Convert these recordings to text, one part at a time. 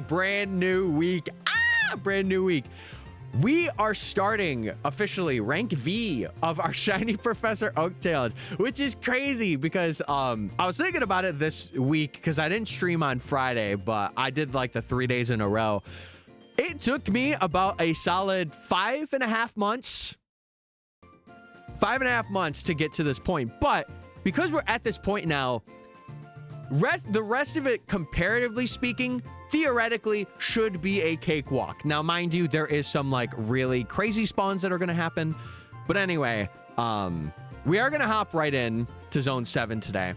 brand new week. Brand new week. We are starting officially rank V of our Shiny Professor Oak challenge, which is crazy because I was thinking about it this week because I didn't stream on Friday, but I did like the 3 days in a row. It took me about a solid 5.5 months. 5.5 months to get to this point, but because we're at this point now, the rest of it, comparatively speaking, theoretically should be a cakewalk. Now, mind you, there is some like really crazy spawns that are going to happen, but anyway, we are going to hop right in to Zone 7 today.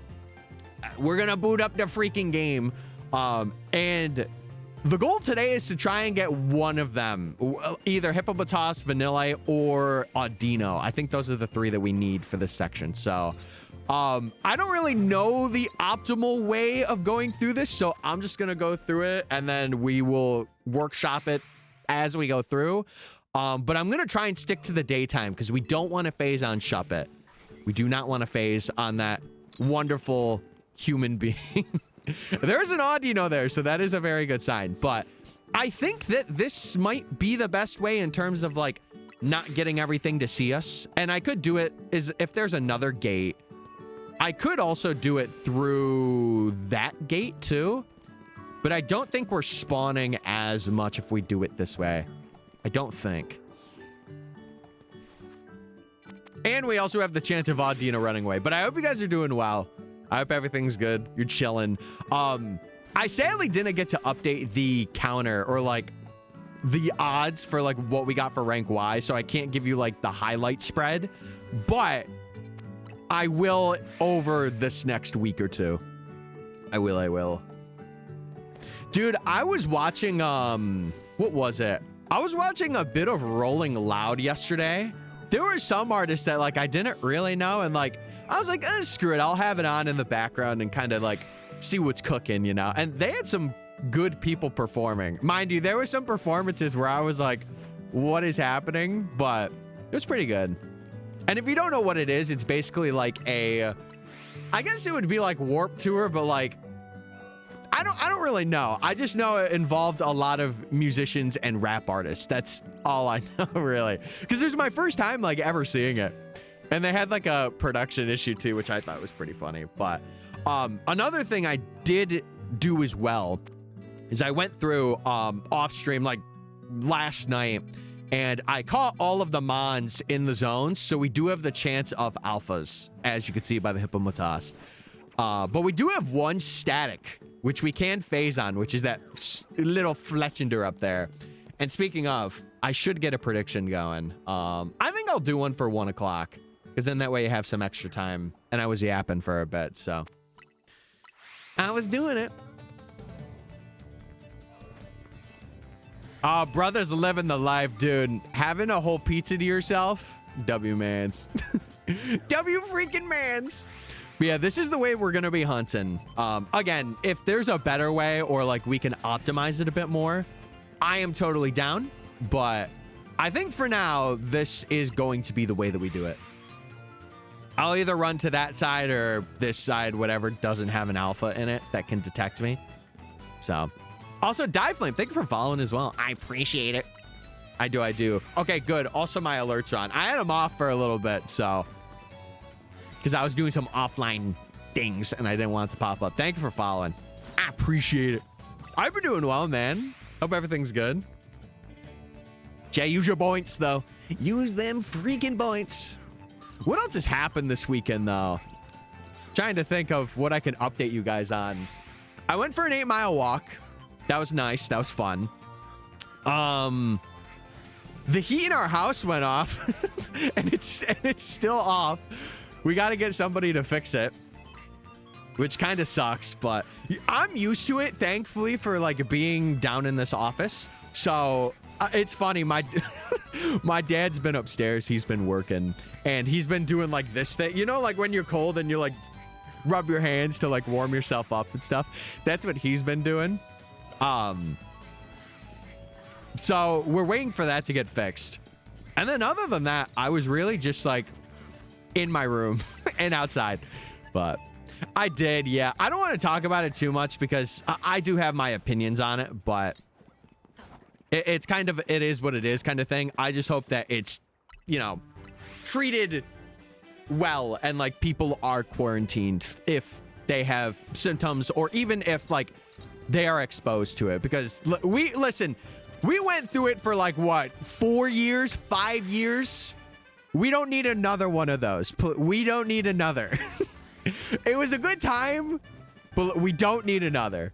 We're going to boot up the freaking game, and the goal today is to try and get one of them, either Hippopotas, Vanilla, or Audino. I think those are the 3 that we need for this section. So I don't really know the optimal way of going through this, so I'm just gonna go through it and then we will workshop it as we go through. But I'm gonna try and stick to the daytime because we don't want to phase on Shuppet. We do not want to phase on that wonderful human being. There's an Audino there, so that is a very good sign. But I think that this might be the best way in terms of like not getting everything to see us. And I could do it is if there's another gate. I could also do it through that gate too, but I don't think we're spawning as much if we do it this way. I don't think. And we also have the chance of Audino running away, but I hope you guys are doing well. I hope everything's good. You're chilling. I sadly didn't get to update the counter or like the odds for like what we got for rank Y, so I can't give you like the highlight spread, but I will over this next week or two. I will. Dude, I was watching, what was it? I was watching a bit of Rolling Loud yesterday. There were some artists that like I didn't really know, and like I was like, screw it, I'll have it on in the background and kind of like see what's cooking, you know? And they had some good people performing. Mind you, there were some performances where I was like, what is happening? But it was pretty good. And if you don't know what it is, it's basically like a, I guess it would be like Warped Tour, but like, I don't really know. I just know it involved a lot of musicians and rap artists. That's all I know, really. Because it was my first time like ever seeing it. And they had like a production issue too, which I thought was pretty funny. But another thing I did do as well is I went through off stream like last night, and I caught all of the mons in the zones, so we do have the chance of alphas, as you can see by the Hippopotas. But we do have one static, which we can phase on, which is that little Fletchender up there. And speaking of, I should get a prediction going. I think I'll do one for 1 o'clock, because then that way you have some extra time. And I was yapping for a bit, so I was doing it. Brothers living the life, dude. Having a whole pizza to yourself, W-mans. W freaking mans. But yeah, this is the way we're gonna be hunting. Again, if there's a better way or like we can optimize it a bit more, I am totally down. But I think for now, this is going to be the way that we do it. I'll either run to that side or this side, whatever doesn't have an alpha in it that can detect me. So, also Dive Flame, thank you for following as well. I appreciate it. I do. Okay, good. Also, my alerts are on. I had them off for a little bit, so because I was doing some offline things and I didn't want it to pop up. Thank you for following. I appreciate it. I've been doing well, man. Hope everything's good. Jay, use your points, though. Use them freaking points. What else has happened this weekend, though? Trying to think of what I can update you guys on. I went for an 8-mile walk. That was nice. That was fun. The heat in our house went off, and it's still off. We got to get somebody to fix it, which kind of sucks, but I'm used to it, thankfully, for like being down in this office. So it's funny. My dad's been upstairs. He's been working, and he's been doing like this thing, you know, like when you're cold and you like rub your hands to like warm yourself up and stuff. That's what he's been doing. So we're waiting for that to get fixed. And then other than that, I was really just like in my room and outside. But I did, yeah. I don't want to talk about it too much because I do have my opinions on it, but it's kind of, it is what it is kind of thing. I just hope that it's, you know, treated well and like people are quarantined if they have symptoms or even if like they are exposed to it, because we went through it for like what, 4 years, 5 years. We don't need another one of those. We don't need another. It was a good time, but we don't need another.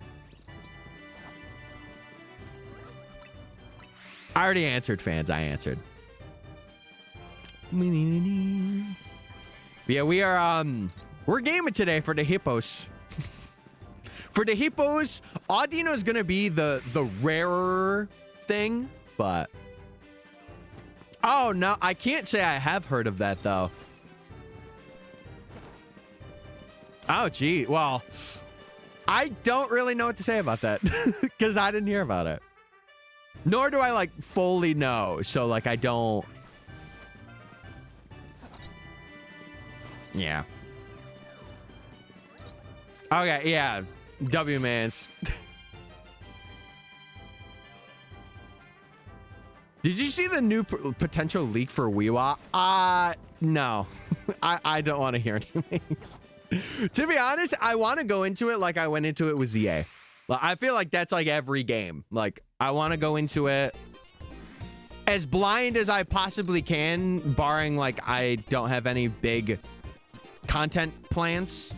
I already answered, fans. I answered. Yeah, we're gaming today for the hippos. For the hippos, Audino is gonna be the rarer thing, but oh no, I can't say I have heard of that though. Oh gee, well, I don't really know what to say about that because I didn't hear about it. Nor do I like fully know, so like I don't. Yeah. Okay, yeah. W-mans. Did you see the new potential leak for Weewa? No. I don't want to hear anything. To be honest, I want to go into it like I went into it with ZA. I feel like that's like every game. Like, I want to go into it as blind as I possibly can, barring like I don't have any big content plans.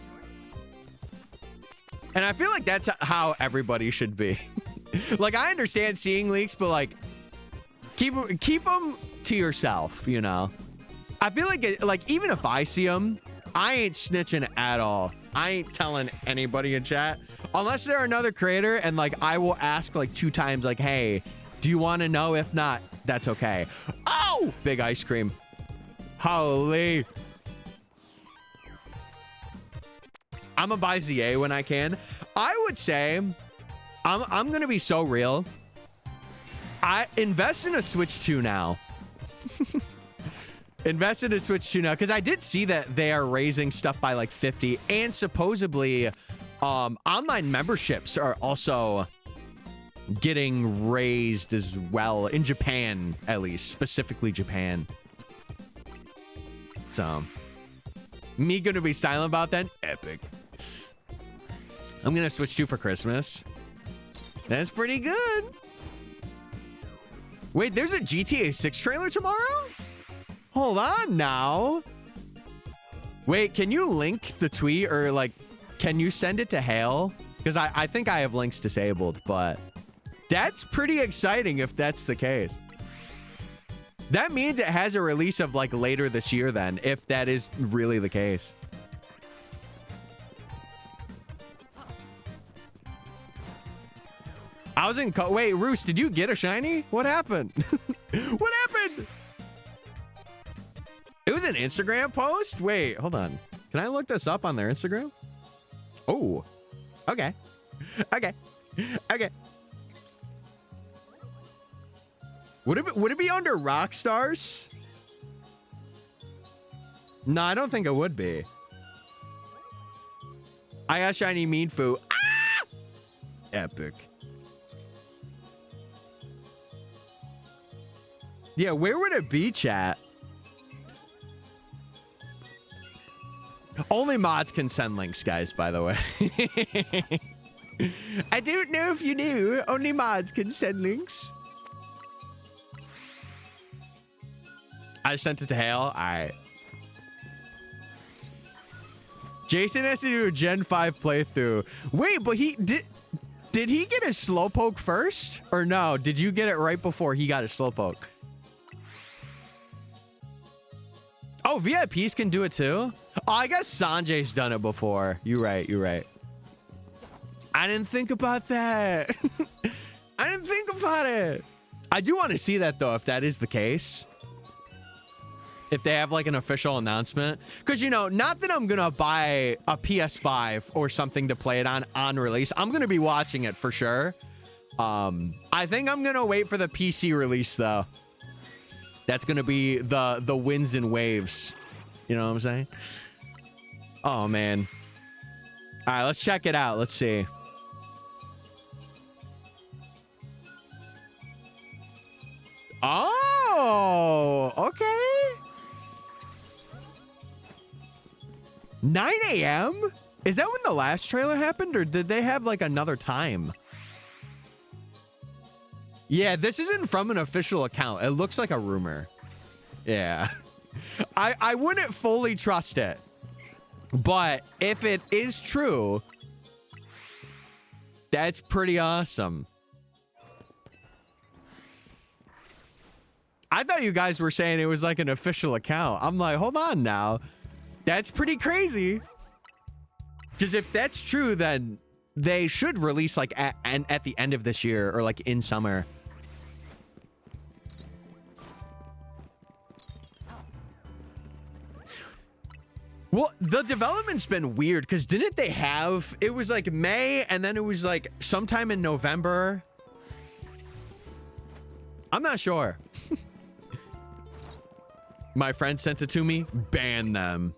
And I feel like that's how everybody should be. Like, I understand seeing leaks, but like keep them to yourself, you know. I feel like even if I see them, I ain't snitching at all. I ain't telling anybody in chat unless they're another creator, and like I will ask like 2 times like, hey, do you want to know? If not, that's okay. Oh, big ice cream. Holy. I'm gonna buy ZA when I can. I would say I'm gonna be so real. I invest in a Switch 2 now. Invest in a Switch 2 now, because I did see that they are raising stuff by like 50, and supposedly online memberships are also getting raised as well in Japan, at least, specifically Japan. So me gonna be silent about that? Epic. I'm gonna Switch 2 for Christmas. That's pretty good. Wait, there's a GTA 6 trailer tomorrow? Hold on now. Wait, can you link the tweet, or like, can you send it to Hale? Because I think I have links disabled, but that's pretty exciting if that's the case. That means it has a release of like later this year then, if that is really the case. I was in wait, Roos, did you get a shiny? What happened? What happened? It was an Instagram post? Wait, hold on. Can I look this up on their Instagram? Oh, okay. Okay. Okay. Would it be under Rockstars? No, I don't think it would be. I got shiny mean foo. Ah! Epic. Yeah, where would it be, chat? Only mods can send links, guys, by the way. I don't know if you knew. Only mods can send links. I sent it to Hale. All right. Jason has to do a Gen 5 playthrough. Wait, but he did he get a Slowpoke first? Or no? Did you get it right before he got a Slowpoke? Oh, VIPs can do it too? Oh, I guess Sanjay's done it before. You're right. You're right. I didn't think about that. I didn't think about it. I do want to see that, though, if that is the case. If they have, like, an official announcement. Because, you know, not that I'm going to buy a PS5 or something to play it on release. I'm going to be watching it for sure. I think I'm going to wait for the PC release, though. That's going to be the winds and waves. You know what I'm saying? Oh, man. All right, let's check it out. Let's see. Oh, okay. 9 a.m.? Is that when the last trailer happened, or did they have like another time? Yeah, this isn't from an official account. It looks like a rumor. Yeah. I wouldn't fully trust it. But if it is true, that's pretty awesome. I thought you guys were saying it was like an official account. I'm like, hold on now. That's pretty crazy. Because if that's true, then they should release like at the end of this year or like in summer. Well, the development's been weird because didn't they have, it was like May and then it was like sometime in November. I'm not sure. My friend sent it to me. Ban them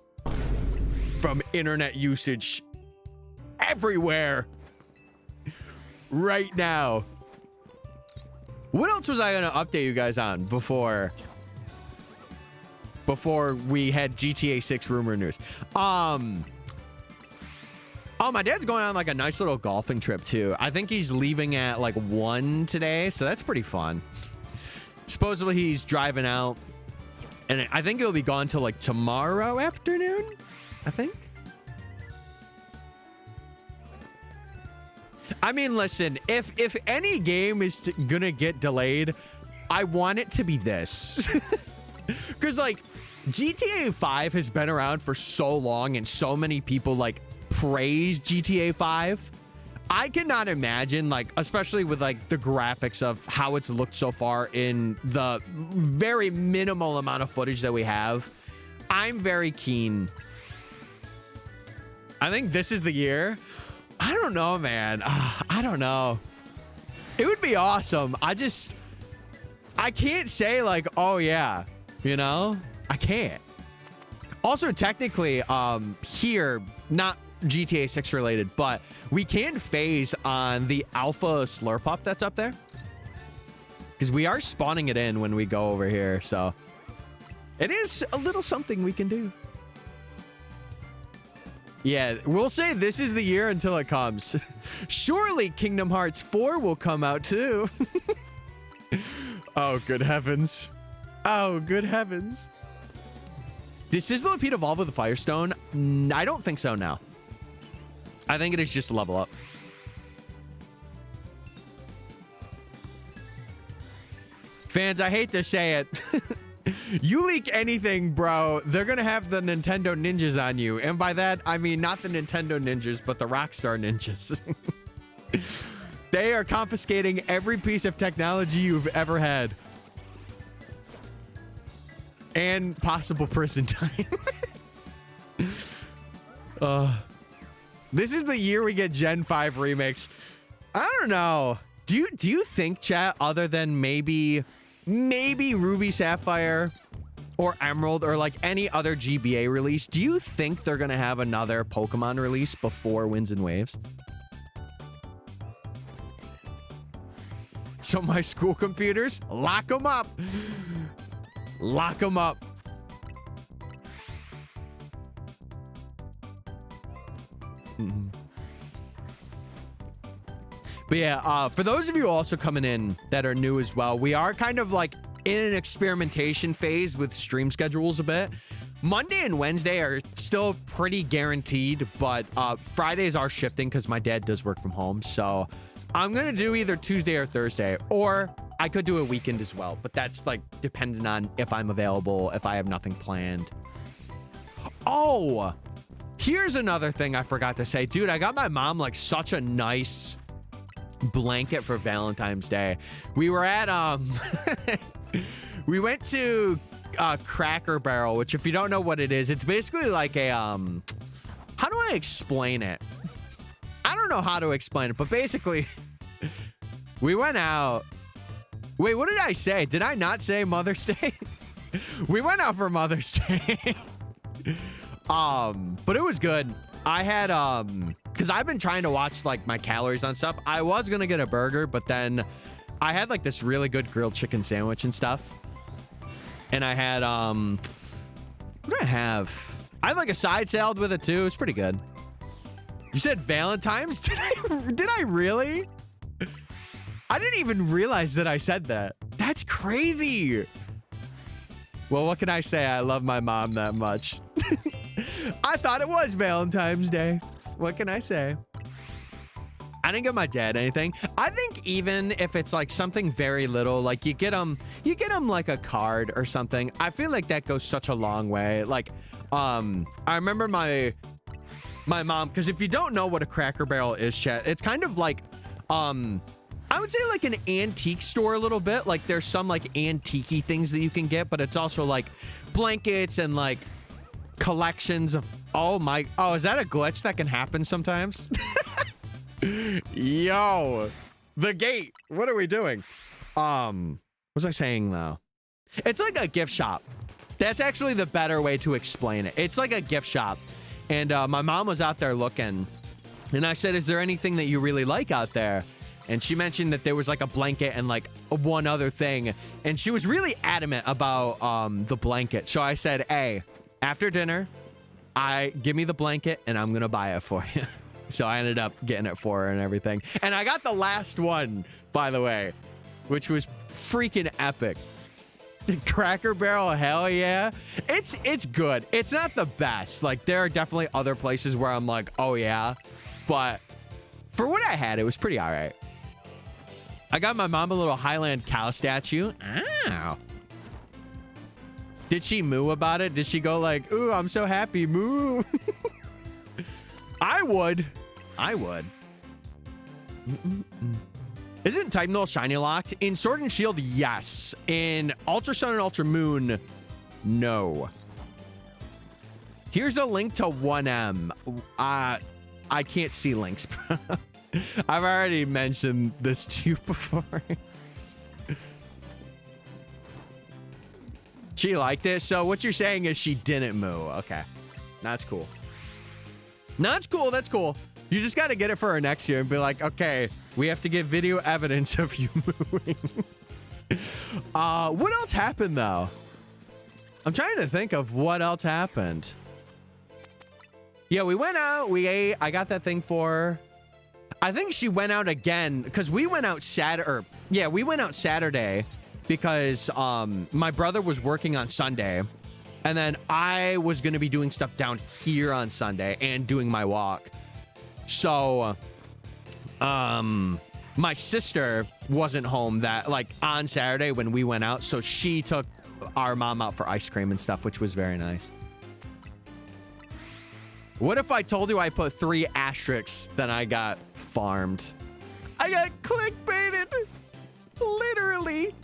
from internet usage everywhere right now. What else was I going to update you guys on before we had GTA 6 rumor news? Oh, my dad's going on like a nice little golfing trip too. I think he's leaving at like 1 today, so that's pretty fun. Supposedly he's driving out, and I think he'll be gone till like tomorrow afternoon, I think. I mean, listen, if any game is gonna get delayed, I want it to be this. Because like GTA 5 has been around for so long and so many people like praise GTA 5. I cannot imagine, like, especially with like the graphics of how it's looked so far in the very minimal amount of footage that we have. I'm very keen. I think this is the year. I don't know, man. I don't know. It would be awesome. I can't say like, oh yeah, you know, I can't. Also, technically, here, not GTA 6 related, but we can phase on the alpha Slurpuff that's up there, because we are spawning it in when we go over here. So it is a little something we can do. Yeah, we'll say this is the year until it comes. Surely Kingdom Hearts 4 will come out too. Oh, good heavens. Oh, good heavens. Does Sizzlipede evolve with the Firestone? I don't think so now. I think it is just level up. Fans, I hate to say it. You leak anything, bro, they're gonna have the Nintendo ninjas on you. And by that, I mean not the Nintendo ninjas, but the Rockstar ninjas. They are confiscating every piece of technology you've ever had. And possible prison time. This is the year we get Gen 5 remakes. I don't know. Do you think, chat, other than maybe Ruby Sapphire or Emerald or like any other GBA release, do you think they're gonna have another Pokemon release before Winds and Waves? So my school computers, lock them up. Lock them up. But yeah, for those of you also coming in that are new as well, we are kind of like in an experimentation phase with stream schedules a bit. Monday and Wednesday are still pretty guaranteed, but Fridays are shifting because my dad does work from home. So I'm going to do either Tuesday or Thursday, or I could do a weekend as well. But that's like dependent on if I'm available, if I have nothing planned. Oh, here's another thing I forgot to say. Dude, I got my mom like such a nice blanket for Valentine's Day. We were at we went to Cracker Barrel, which if you don't know what it is, it's basically like a how do I explain it? I don't know how to explain it, but basically we went out. Wait, what did I say? Did I not say Mother's Day? We went out for Mother's Day. But it was good. I had because because I've been trying to watch like my calories on stuff. I was gonna get a burger, but then I had like this really good grilled chicken sandwich and stuff. And I had what did I have? I had like a side salad with it too. It's pretty good. You said Valentine's? Did I really? I didn't even realize that I said that. That's crazy. Well, what can I say? I love my mom that much. I thought it was Valentine's Day. What can I say? I didn't get my dad anything. I think even if it's like something very little, like you get him like a card or something. I feel like that goes such a long way. Like, I remember my mom, because if you don't know what a Cracker Barrel is, chat, it's kind of like, I would say like an antique store a little bit. Like there's some like antique-y things that you can get, but it's also like blankets and like collections of, oh, is that a glitch that can happen sometimes? Yo, the gate. What are we doing? What was I saying though? It's like a gift shop. That's actually the better way to explain it. It's like a gift shop. And my mom was out there looking, and I said, is there anything that you really like out there? And she mentioned that there was like a blanket and like one other thing. And she was really adamant about the blanket. So I said, hey, after dinner, give me the blanket and I'm going to buy it for you. So I ended up getting it for her and everything. And I got the last one, by the way, which was freaking epic. Cracker Barrel, hell yeah. It's good. It's not the best. Like there are definitely other places where I'm like, oh yeah. But for what I had, it was pretty all right. I got my mom a little Highland cow statue. Ow. Did she moo about it? Did she go like, ooh, I'm so happy, moo? I would. Isn't Type Null shiny locked? In Sword and Shield, yes. In Ultra Sun and Ultra Moon, no. Here's a link to 1M. I can't see links. I've already mentioned this to you before. She liked it. So what you're saying is she didn't moo. Okay. That's cool. That's cool. You just got to get it for her next year and be like, okay, we have to get video evidence of you mooing. What else happened though? I'm trying to think of what else happened. Yeah, we went out, we ate, I got that thing for her. I think she went out again because we went out Saturday because my brother was working on Sunday, and then I was going to be doing stuff down here on Sunday and doing my walk. So my sister wasn't home that like on Saturday when we went out, so she took our mom out for ice cream and stuff, which was very nice. What if I told you I put 3 asterisks, then I got farmed? I got clickbaited. Literally.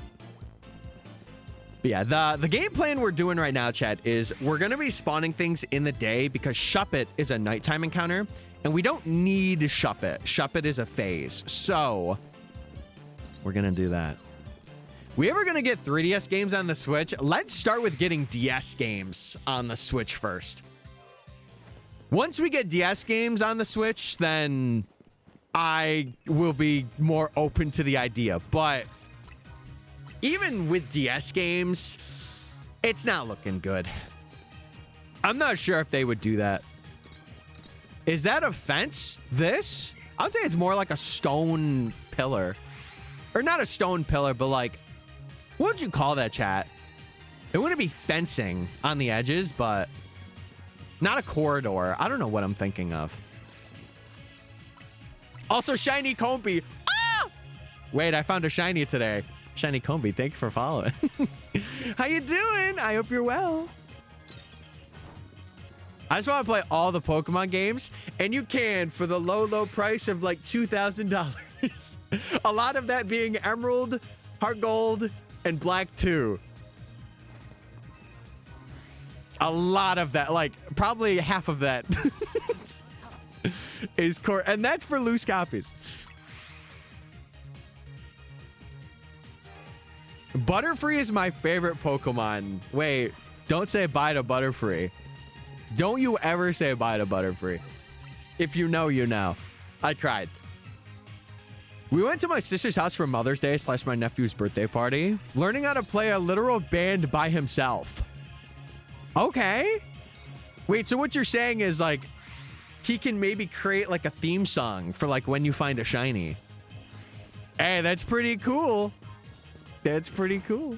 But yeah, the game plan we're doing right now, chat, is we're going to be spawning things in the day because Shuppet is a nighttime encounter, and we don't need Shuppet. Shuppet is a phase. So we're going to do that. We ever going to get 3DS games on the Switch? Let's start with getting DS games on the Switch first. Once we get DS games on the Switch, then I will be more open to the idea. But even with DS games, it's not looking good. I'm not sure if they would do that. Is that a fence? This? I would say it's more like a stone pillar. Or not a stone pillar, but like, what would you call that, chat? It wouldn't be fencing on the edges, but not a corridor. I don't know what I'm thinking of. Also, Shiny Combi. Ah! Wait, I found a shiny today. Shiny Combi, thank you for following. How you doing? I hope you're well. I just want to play all the Pokemon games, and you can for the low price of like $2,000. A lot of that being Emerald, Heart Gold, and Black 2. A lot of that, like probably half of that is core, and that's for loose copies. Butterfree is my favorite Pokemon. Wait, don't say bye to Butterfree. Don't you ever say bye to Butterfree. If you know, you know. I cried. We went to my sister's house for Mother's Day / my nephew's birthday party, learning how to play a literal band by himself. Okay. Wait, so what you're saying is like, he can maybe create like a theme song for like when you find a shiny. Hey, that's pretty cool. That's pretty cool.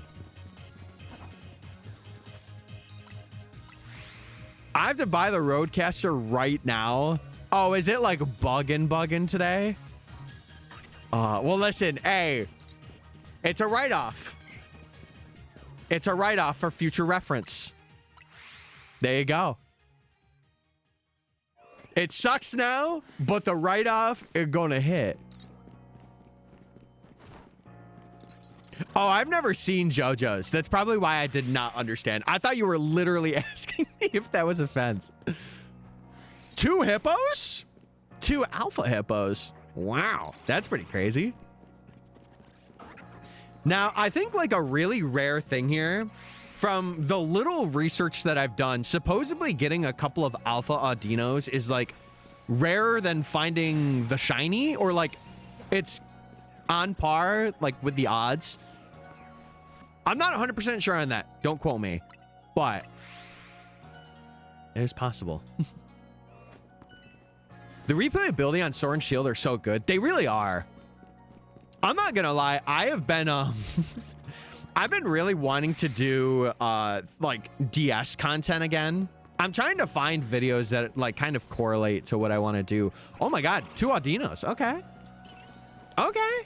I have to buy the Roadcaster right now. Oh, is it like bugging today? Well, listen, hey, it's a write-off. It's a write-off for future reference. There you go. It sucks now, but the write-off is gonna hit. Oh, I've never seen JoJo's. That's probably why I did not understand. I thought you were literally asking me if that was a fence. 2 hippos? 2 alpha hippos. Wow, that's pretty crazy. Now, I think like a really rare thing here, from the little research that I've done, supposedly getting a couple of alpha Audinos is like rarer than finding the shiny, or like it's on par like with the odds. I'm not 100% sure on that. Don't quote me, but it's possible. The replayability on Sword and Shield are so good. They really are. I'm not gonna lie. I have been I've been really wanting to do like DS content again. I'm trying to find videos that like kind of correlate to what I want to do. Oh my god, 2 Audinos. Okay. Okay.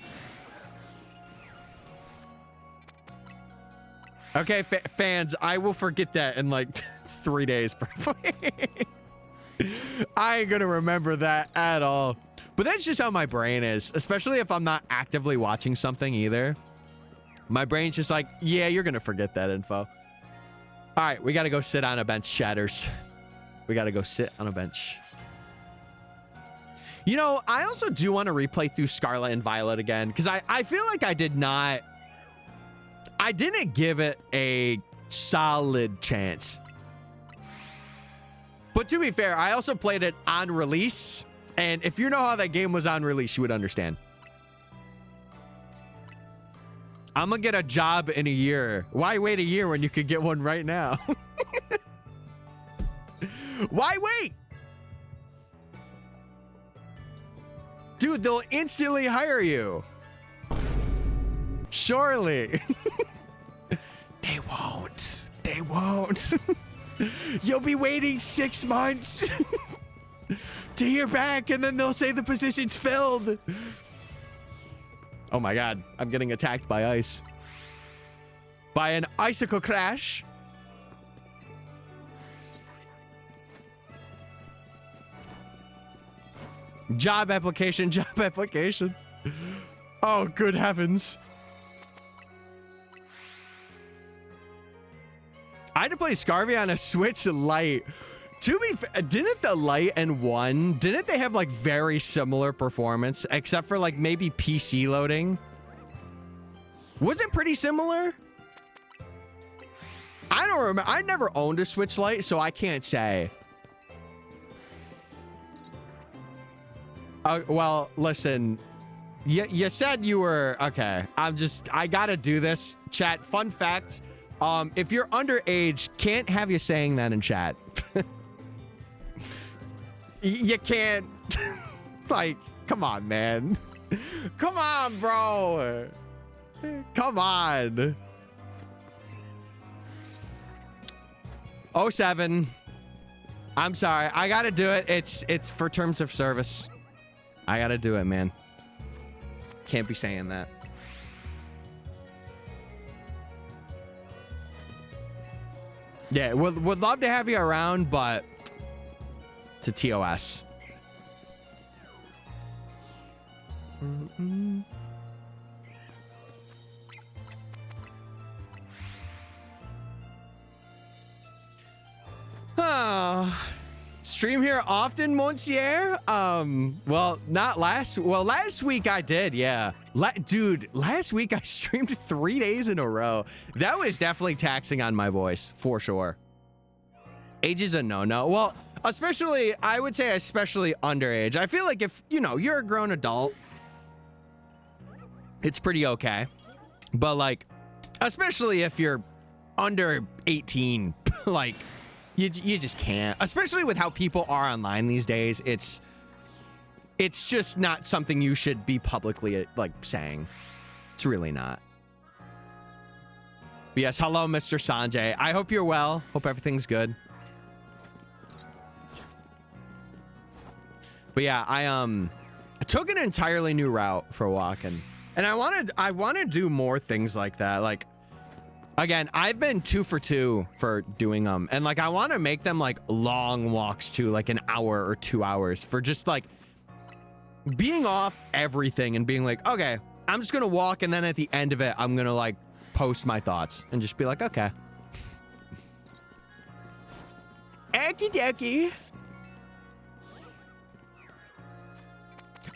Okay, fans, I will forget that in like 3 days, probably. I ain't gonna remember that at all. But that's just how my brain is, especially if I'm not actively watching something either. My brain's just like, yeah, you're gonna forget that info. All right, we gotta go sit on a bench, chatters. We gotta go sit on a bench. You know, I also do want to replay through Scarlet and Violet again, because I feel like I didn't give it a solid chance. But to be fair, I also played it on release, and if you know how that game was on release, you would understand. I'm gonna get a job in a year. Why wait a year when you could get one right now? Why wait? Dude, they'll instantly hire you. Surely. They won't. They won't. You'll be waiting 6 months to hear back, and then they'll say the position's filled. Oh my god, I'm getting attacked by ice. By an icicle crash. Job application, job application. Oh, good heavens. I had to play Scarvy on a Switch Lite. To be fair, didn't the Lite and 1, didn't they have like very similar performance, except for like maybe PC loading? Was it pretty similar? I don't remember. I never owned a Switch Lite, so I can't say. Well, listen, you said you were, okay. I gotta do this. Chat, fun fact. If you're underage, can't have you saying that in chat. You can't. Like, come on, man. Come on, bro. Come on. 07. I'm sorry. I gotta do it. It's for terms of service. I gotta do it, man. Can't be saying that. Yeah, would love to have you around, but it's a TOS. Stream here often, Monsieur? Well, not last week I did, yeah. Dude, last week I streamed 3 days in a row. That was definitely taxing on my voice, for sure. Age is a no-no. Well, especially, I would say especially underage. I feel like if, you know, you're a grown adult, it's pretty okay. But like, especially if you're under 18, like, you just can't. Especially with how people are online these days, it's just not something you should be publicly, like, saying. It's really not. But yes, hello, Mr. Sanjay. I hope you're well. Hope everything's good. But yeah, I took an entirely new route for walking. And I want to do more things like that. Like, again, I've been 2 for 2 for doing them. And like, I want to make them like long walks too, like an hour or 2 hours for just like being off everything and being like, okay, I'm just going to walk. And then at the end of it, I'm going to like post my thoughts and just be like, okay. Okie dokie.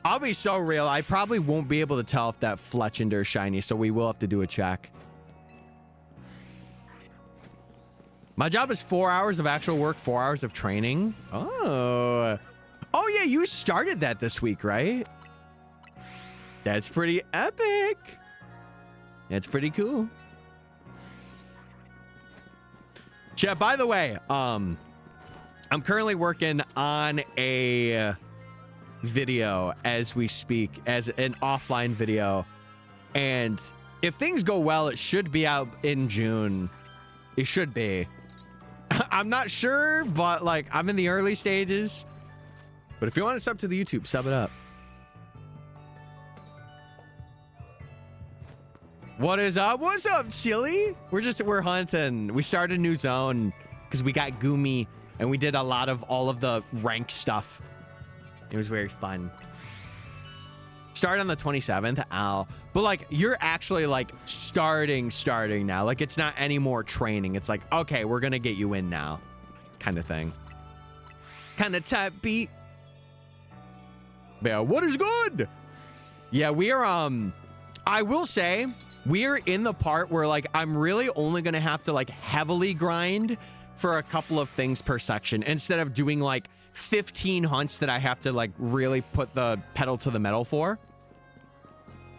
I'll be so real. I probably won't be able to tell if that Fletchender is shiny, so we will have to do a check. My job is 4 hours of actual work, 4 hours of training. Oh. Oh, yeah, you started that this week, right? That's pretty epic. That's pretty cool. Chat, by the way, I'm currently working on a video as we speak, as an offline video, and if things go well, it should be out in June. It should be. I'm not sure, but like, I'm in the early stages. But if you want to sub to the YouTube, sub it up. What is up? What's up, Chili? We're hunting. We started a new zone because we got Goomy and we did a lot of all of the rank stuff. It was very fun. Start on the 27th. Ow. But like, you're actually like starting now. Like, it's not any more training. It's like, okay, we're gonna get you in now, kind of thing. Kind of type beat. Yeah, what is good? Yeah, we are, I will say, we're in the part where like, I'm really only gonna have to like heavily grind for a couple of things per section instead of doing like 15 hunts that I have to like really put the pedal to the metal for.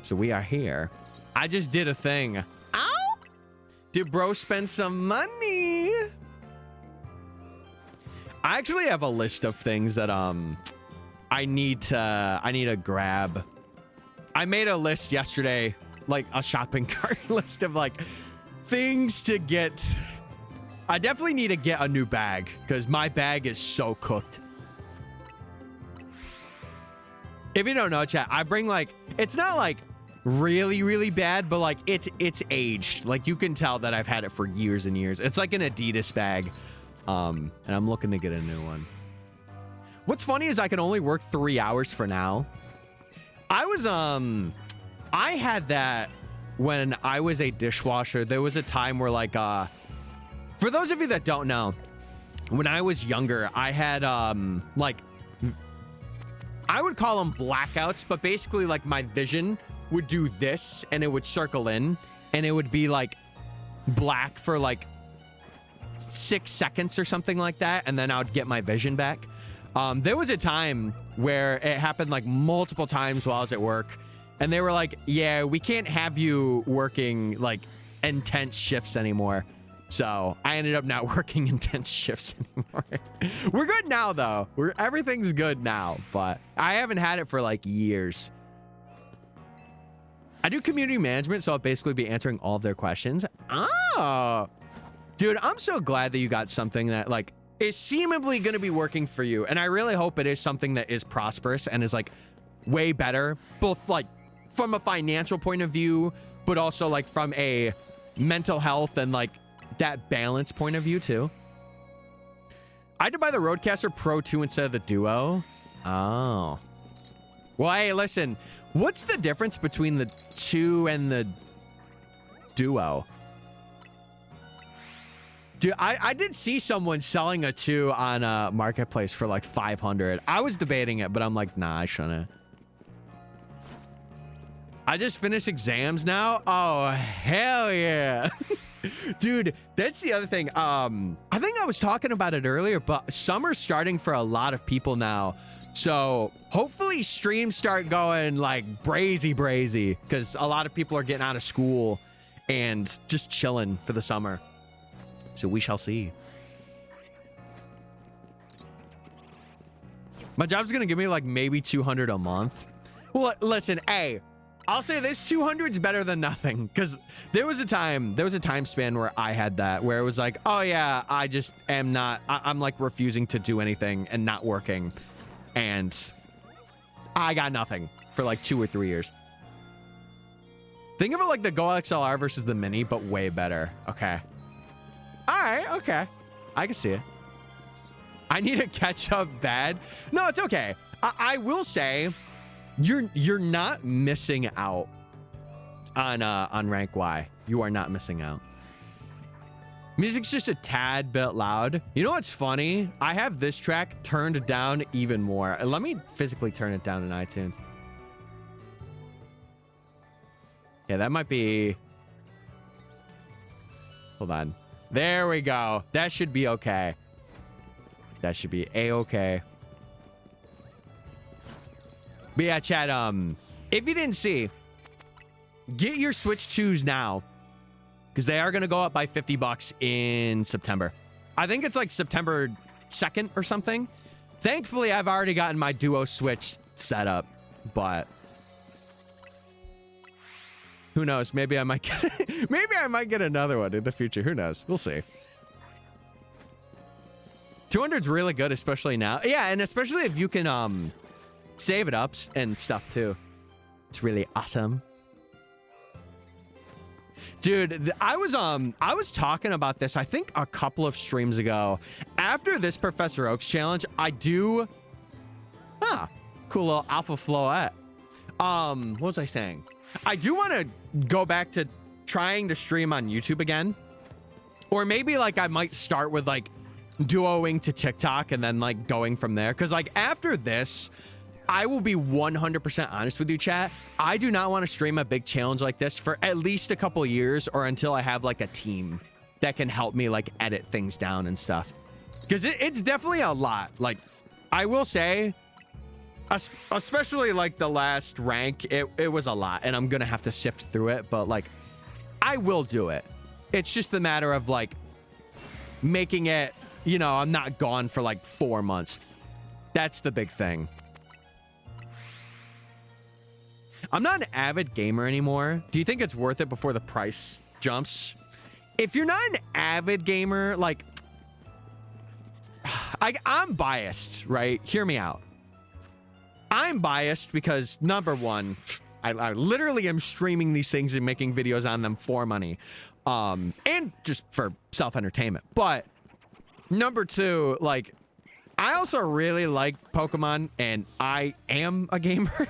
So we are here. I just did a thing. Ow! Did bro spend some money? I actually have a list of things that I need to grab. I made a list yesterday, like a shopping cart list of like things to get. I definitely need to get a new bag because my bag is so cooked. If you don't know, chat, I bring like, it's not like really, really bad, but like it's aged. Like you can tell that I've had it for years and years. It's like an Adidas bag. And I'm looking to get a new one. What's funny is I can only work 3 hours for now. I had that when I was a dishwasher. There was a time where like, for those of you that don't know, when I was younger, I had like, I would call them blackouts, but basically like my vision would do this and it would circle in and it would be like black for like 6 seconds or something like that. And then I would get my vision back. There was a time where it happened like multiple times while I was at work and they were like, yeah, we can't have you working like intense shifts anymore. So I ended up not working intense shifts anymore. We're good now though. Everything's good now, but I haven't had it for like years. I do community management, so I'll basically be answering all of their questions. Oh, dude, I'm so glad that you got something that like is seemingly going to be working for you. And I really hope it is something that is prosperous and is like way better, both like from a financial point of view, but also like from a mental health and like that balance point of view too. I had to buy the Rodecaster Pro 2 instead of the Duo. Oh. Well, hey, listen. What's the difference between the 2 and the Duo? Dude, I did see someone selling a 2 on Marketplace for like 500. I was debating it, but I'm like, nah, I shouldn't. I just finished exams now. Oh, hell yeah. Dude, that's the other thing. I think I was talking about it earlier, but summer's starting for a lot of people now. So hopefully streams start going like brazy, because a lot of people are getting out of school and just chilling for the summer. So we shall see. My job's gonna give me like maybe 200 a month. Well, listen, hey, I'll say this, 200 is better than nothing, because there was a time span where I had that, where it was like, oh yeah, I just am not, I'm like refusing to do anything and not working. And I got nothing for like 2 or 3 years. Think of it like the Go XLR versus the Mini, but way better. Okay. All right, okay. I can see it. I need to catch up bad. No, it's okay. I will say, you're not missing out on rank Y. You are not missing out. Music's just a tad bit loud. You know what's funny? I have this track turned down even more. Let me physically turn it down in iTunes. Yeah, that might be... Hold on. There we go. That should be okay. That should be a-okay. But yeah, chat, if you didn't see, get your Switch 2s now, because they are going to go up by $50 in September. I think it's like September 2nd or something. Thankfully, I've already gotten my Duo Switch set up, but who knows? Maybe I might get another one in the future. Who knows? We'll see. 200's really good, especially now. Yeah, and especially if you can save it up and stuff too. It's really awesome. Dude, I was talking about this, I think a couple of streams ago. After this Professor Oak's challenge, I do... cool little alpha flowette. What was I saying? I do want to go back to trying to stream on YouTube again. Or maybe like I might start with like duoing to TikTok and then like going from there. Because like after this... I will be 100% honest with you, chat. I do not want to stream a big challenge like this for at least a couple years or until I have like a team that can help me like edit things down and stuff. Because it's definitely a lot. Like, I will say, especially like the last rank, it was a lot and I'm going to have to sift through it. But like, I will do it. It's just the matter of like making it, you know, I'm not gone for like 4 months. That's the big thing. I'm not an avid gamer anymore. Do you think it's worth it before the price jumps? If you're not an avid gamer, like, I'm biased, right? Hear me out. I'm biased because, number one, I literally am streaming these things and making videos on them for money. And just for self-entertainment. But, number two, like, I also really like Pokemon, and I am a gamer.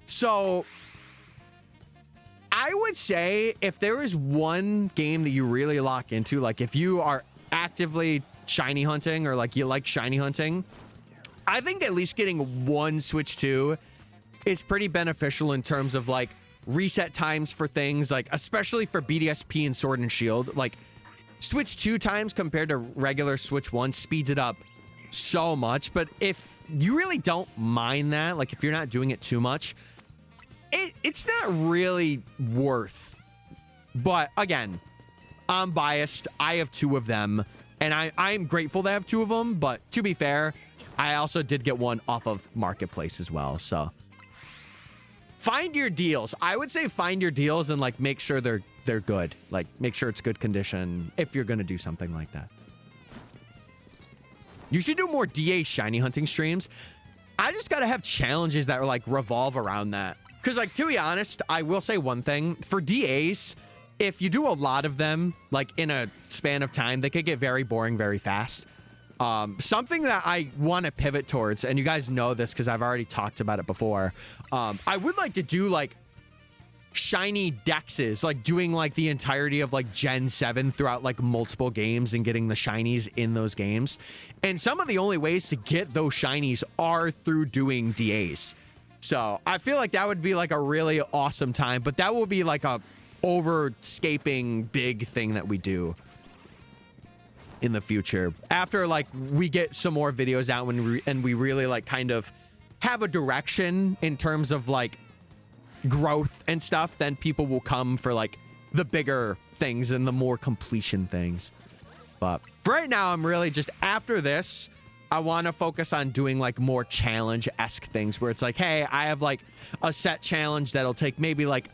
So, I would say if there is one game that you really lock into, like if you are actively shiny hunting or like you like shiny hunting, I think at least getting one Switch 2 is pretty beneficial in terms of like reset times for things, like especially for BDSP and Sword and Shield. Like Switch 2 times compared to regular Switch 1 speeds it up so much. But if you really don't mind that, like if you're not doing it too much, it's not really worth. But again, I'm biased. I have 2 of them, and I'm grateful to have 2 of them. But to be fair, I also did get one off of Marketplace as well. So find your deals. I would say find your deals and like make sure they're good. Like make sure it's good condition if you're gonna do something like that. You should do more DA shiny hunting streams. I just gotta have challenges that are like revolve around that. Because, like, to be honest, I will say one thing. For DAs, if you do a lot of them, like, in a span of time, they could get very boring very fast. Something that I want to pivot towards, and you guys know this because I've already talked about it before, I would like to do, like, shiny dexes, like, doing, like, the entirety of, like, Gen 7 throughout, like, multiple games and getting the shinies in those games. And some of the only ways to get those shinies are through doing DAs. So I feel like that would be like a really awesome time, but that will be like a overscaping big thing that we do in the future. After like we get some more videos out and we really like kind of have a direction in terms of like growth and stuff, then people will come for like the bigger things and the more completion things. But for right now, I'm really just after this, I want to focus on doing like more challenge-esque things where it's like, hey, I have like a set challenge that'll take maybe like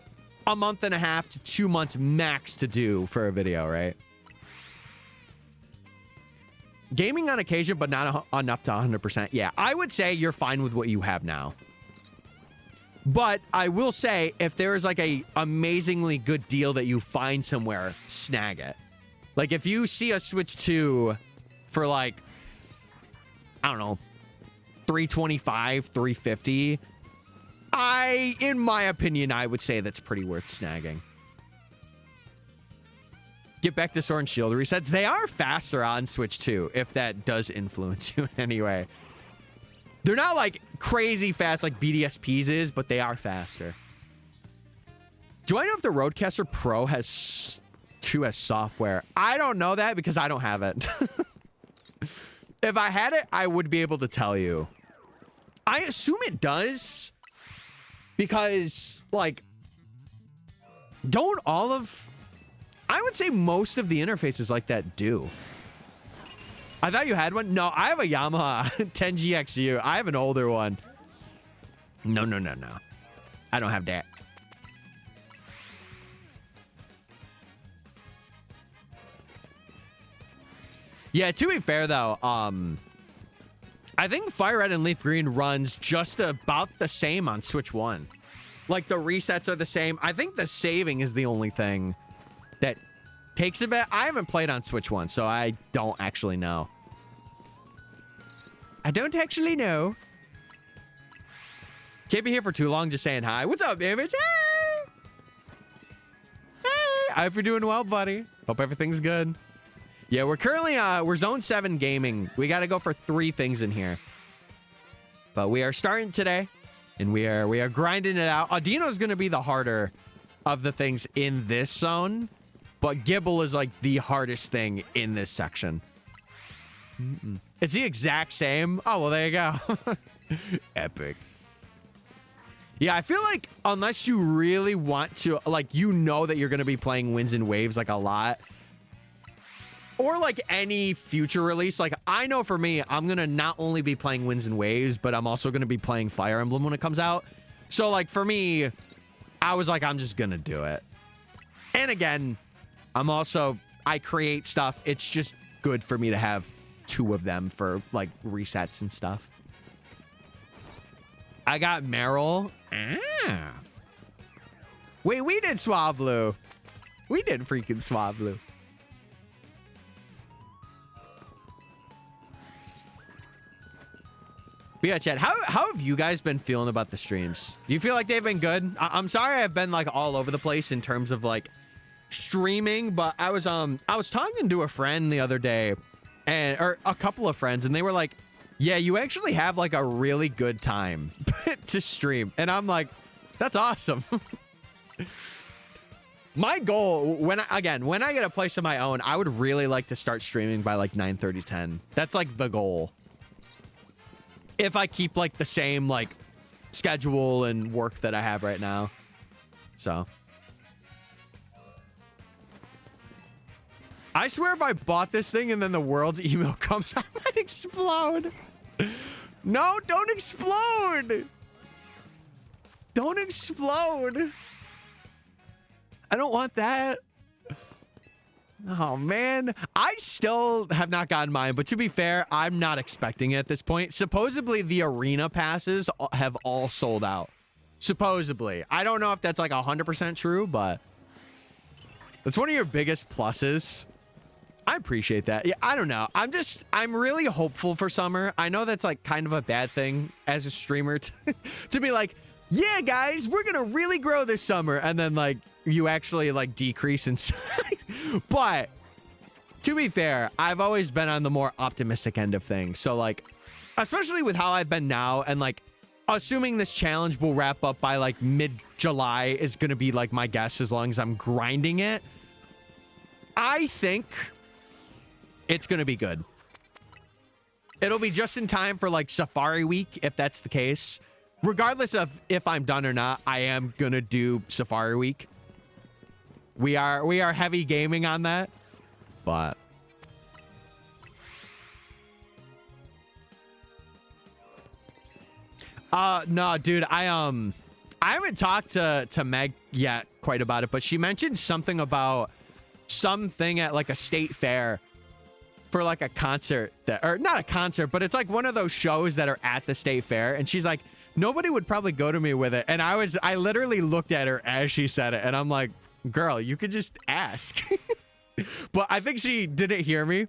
a month and a half to 2 months max to do for a video, right? Gaming on occasion, but not enough to 100%. Yeah, I would say you're fine with what you have now. But I will say, if there is like a amazingly good deal that you find somewhere, snag it. Like if you see a Switch 2 for like, I don't know, $325, $350, in my opinion, I would say that's pretty worth snagging. Get back to Sword and Shield resets. They are faster on Switch 2, if that does influence you in any way. They're not like crazy fast like BDSPs is, but they are faster. Do I know if the Rodecaster Pro has 2S software? I don't know that because I don't have it. If I had it, I would be able to tell you. I assume it does because like don't all of, I would say most of the interfaces like that do. I thought you had one. No, I have a Yamaha 10GXU. I have an older one. No. I don't have that. Yeah, to be fair though, I think Fire Red and Leaf Green runs just about the same on Switch 1. Like the resets are the same. I think the saving is the only thing that takes a bit. I haven't played on Switch 1, so I don't actually know. I don't actually know. Can't be here for too long, just saying hi. What's up, Image? Hey! Hey! I hope you're doing well, buddy. Hope everything's good. Yeah, we're currently, we're Zone 7 gaming. We got to go for 3 things in here. But we are starting today, and we are grinding it out. Audino is going to be the harder of the things in this zone. But Gibble is like the hardest thing in this section. It's the exact same. Oh, well, there you go. Epic. Yeah, I feel like unless you really want to, like, you know that you're going to be playing Winds and Waves like a lot. Or like any future release. Like, I know for me, I'm going to not only be playing Winds and Waves, but I'm also going to be playing Fire Emblem when it comes out. So, like, for me, I was like, I'm just going to do it. And again, I create stuff. It's just good for me to have 2 of them for like resets and stuff. I got Meryl. Ah. Wait, we did Swablu. We did freaking Swablu. But yeah, Chad, how have you guys been feeling about the streams? Do you feel like they've been good? I'm sorry I've been like all over the place in terms of like streaming, but I was talking to a friend the other day, or a couple of friends, and they were like, yeah, you actually have like a really good time to stream. And I'm like, that's awesome. My goal, when I get a place of my own, I would really like to start streaming by like 9:30, 10. That's like the goal. If I keep like the same like schedule and work that I have right now. So I swear if I bought this thing and then the world's email comes, I might explode. No, don't explode. Don't explode. I don't want that. Oh, man. I still have not gotten mine, but to be fair, I'm not expecting it at this point. Supposedly, the arena passes have all sold out. Supposedly. I don't know if that's like 100% true, but that's one of your biggest pluses. I appreciate that. Yeah, I don't know. I'm really hopeful for summer. I know that's like kind of a bad thing as a streamer to be like, yeah, guys, we're going to really grow this summer. And then like you actually like decrease in size. But to be fair, I've always been on the more optimistic end of things. So like, especially with how I've been now and like assuming this challenge will wrap up by like mid-July is going to be like my guess, as long as I'm grinding it. I think it's going to be good. It'll be just in time for like Safari Week, if that's the case. Regardless of if I'm done or not, I am going to do Safari Week. We are heavy gaming on that, but no, dude, I haven't talked to Meg yet quite about it, but she mentioned something about something at like a state fair for like a concert that, or not a concert, but it's like one of those shows that are at the state fair. And she's like, nobody would probably go to me with it. And I literally looked at her as she said it, and I'm like, girl, you could just ask. But I think she didn't hear me,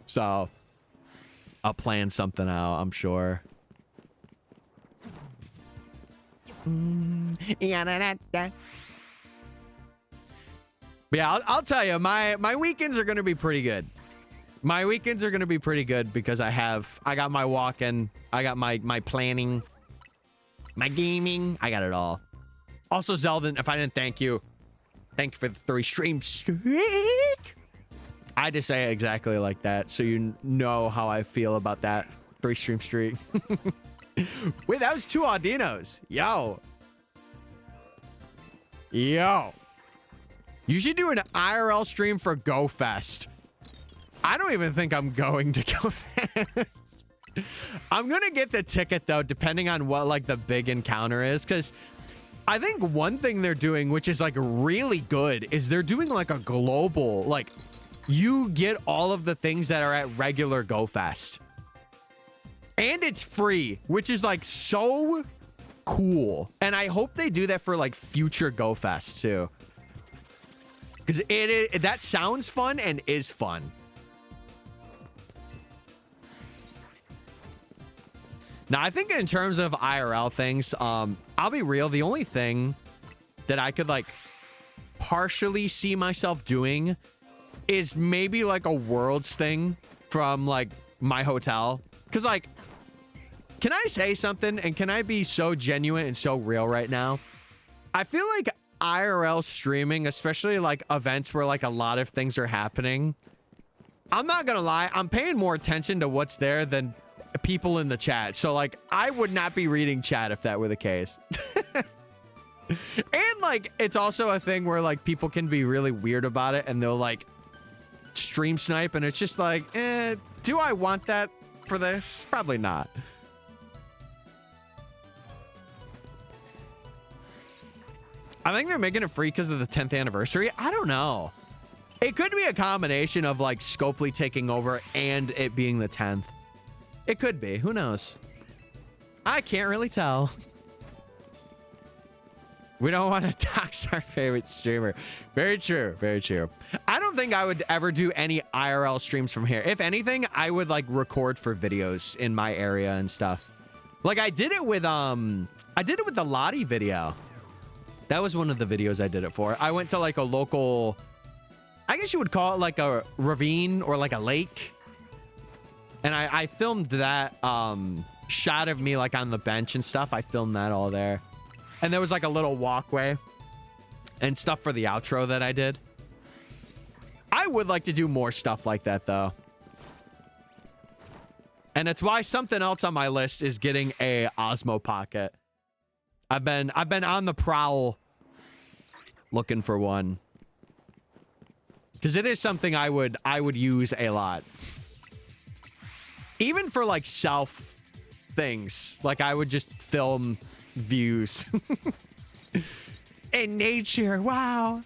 so I'll plan something out, I'm sure. But yeah, I'll tell you, my weekends are gonna be pretty good. My weekends are gonna be pretty good because I got my walking, I got my planning, my gaming, I got it all. Also, Zeldin, if I didn't thank you for the 3 stream streak. I just say it exactly like that, so you know how I feel about that 3 stream streak. Wait, that was 2 Audinos. Yo. You should do an IRL stream for GoFest. I don't even think I'm going to GoFest. I'm gonna get the ticket though, depending on what like the big encounter is, because I think one thing they're doing, which is like really good, is they're doing like a global, like you get all of the things that are at regular GoFest. And it's free, which is like so cool. And I hope they do that for like future GoFests too. Because that sounds fun and is fun. Now, I think in terms of IRL things, I'll be real. The only thing that I could like partially see myself doing is maybe like a Worlds thing from like my hotel. Because like, can I say something? And can I be so genuine and so real right now? I feel like IRL streaming, especially like events where like a lot of things are happening, I'm not gonna lie, I'm paying more attention to what's there than people in the chat. So like, I would not be reading chat if that were the case. And like, it's also a thing where like people can be really weird about it and they'll like stream snipe, and it's just like, do I want that for this? Probably not. I think they're making it free because of the 10th anniversary. I don't know. It could be a combination of like Scopely taking over and it being the 10th. It could be. Who knows? I can't really tell. We don't want to dox our favorite streamer. Very true. Very true. I don't think I would ever do any IRL streams from here. If anything, I would like record for videos in my area and stuff. Like I did it with the Lottie video. That was one of the videos I did it for. I went to like a local, I guess you would call it like a ravine or like a lake. And I filmed that shot of me like on the bench and stuff. I filmed that all there. And there was like a little walkway and stuff for the outro that I did. I would like to do more stuff like that though. And it's why something else on my list is getting a Osmo Pocket. I've been on the prowl looking for one. Because it is something I would use a lot. Even for like self things. Like I would just film views. In nature. Wow.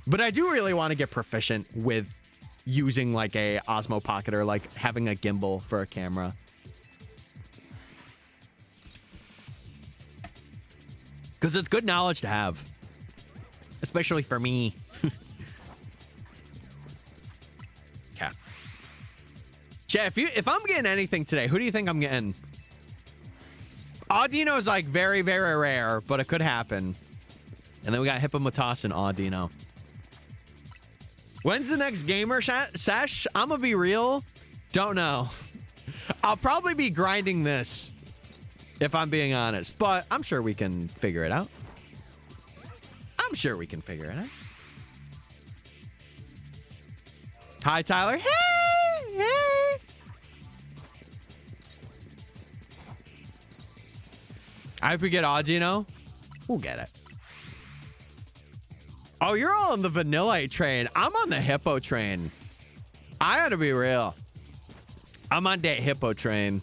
But I do really want to get proficient with using like a Osmo Pocket or like having a gimbal for a camera. Because it's good knowledge to have. Especially for me. Okay. Chat, if I'm getting anything today, who do you think I'm getting? Audino is like very, very rare, but it could happen. And then we got Hippomatos and Audino. When's the next gamer sesh? I'm gonna be real. Don't know. I'll probably be grinding this if I'm being honest, but I'm sure we can figure it out. I'm sure we can figure it out. Hi, Tyler. Hey, hey. I hope we get Audino. We'll get it. Oh, you're all on the vanilla train. I'm on the hippo train. I gotta be real. I'm on that hippo train.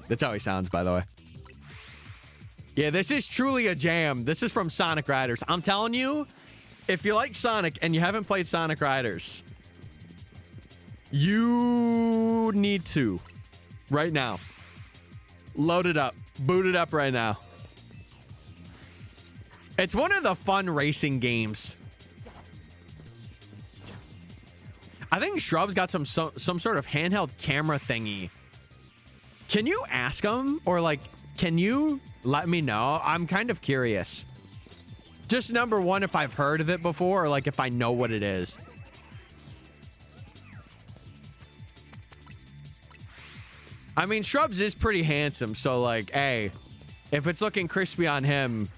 That's how he sounds, by the way. Yeah, this is truly a jam. This is from Sonic Riders. I'm telling you, if you like Sonic and you haven't played Sonic Riders, you need to right now. Load it up. Boot it up right now. It's one of the fun racing games. I think Shrub's got some sort of handheld camera thingy. Can you ask him? Or like, can you let me know? I'm kind of curious. Just number one, if I've heard of it before, or like if I know what it is. I mean, Shrubs is pretty handsome, so like, hey, if it's looking crispy on him,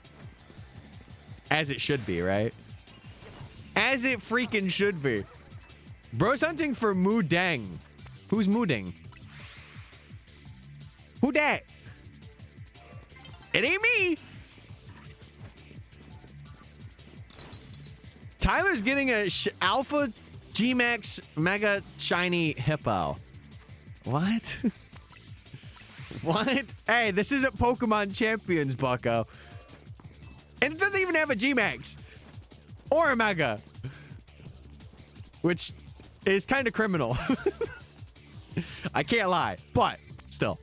as it should be, right? As it freaking should be. Bro's hunting for Moodang. Who's Moodang? Who dat? It ain't me. Tyler's getting a Alpha G-Max Mega Shiny Hippo. What? What? Hey, this isn't Pokemon Champions, bucko. And it doesn't even have a G-Max. Or a Mega. Which is kind of criminal. I can't lie, but still.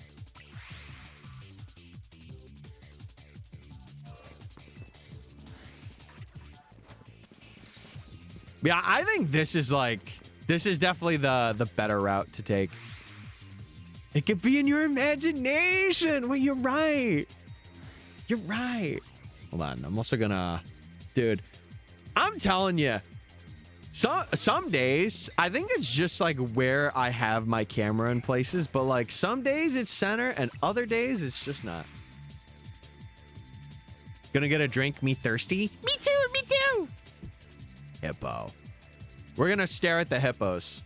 Yeah, I think this is like, this is definitely the better route to take. It could be in your imagination. Well, you're right. You're right. Hold on. I'm also gonna, dude, I'm telling you, some days, I think it's just like where I have my camera in places, but like some days it's center and other days it's just not. Gonna get a drink, me thirsty? Me too, me too. Hippo. We're gonna stare at the hippos.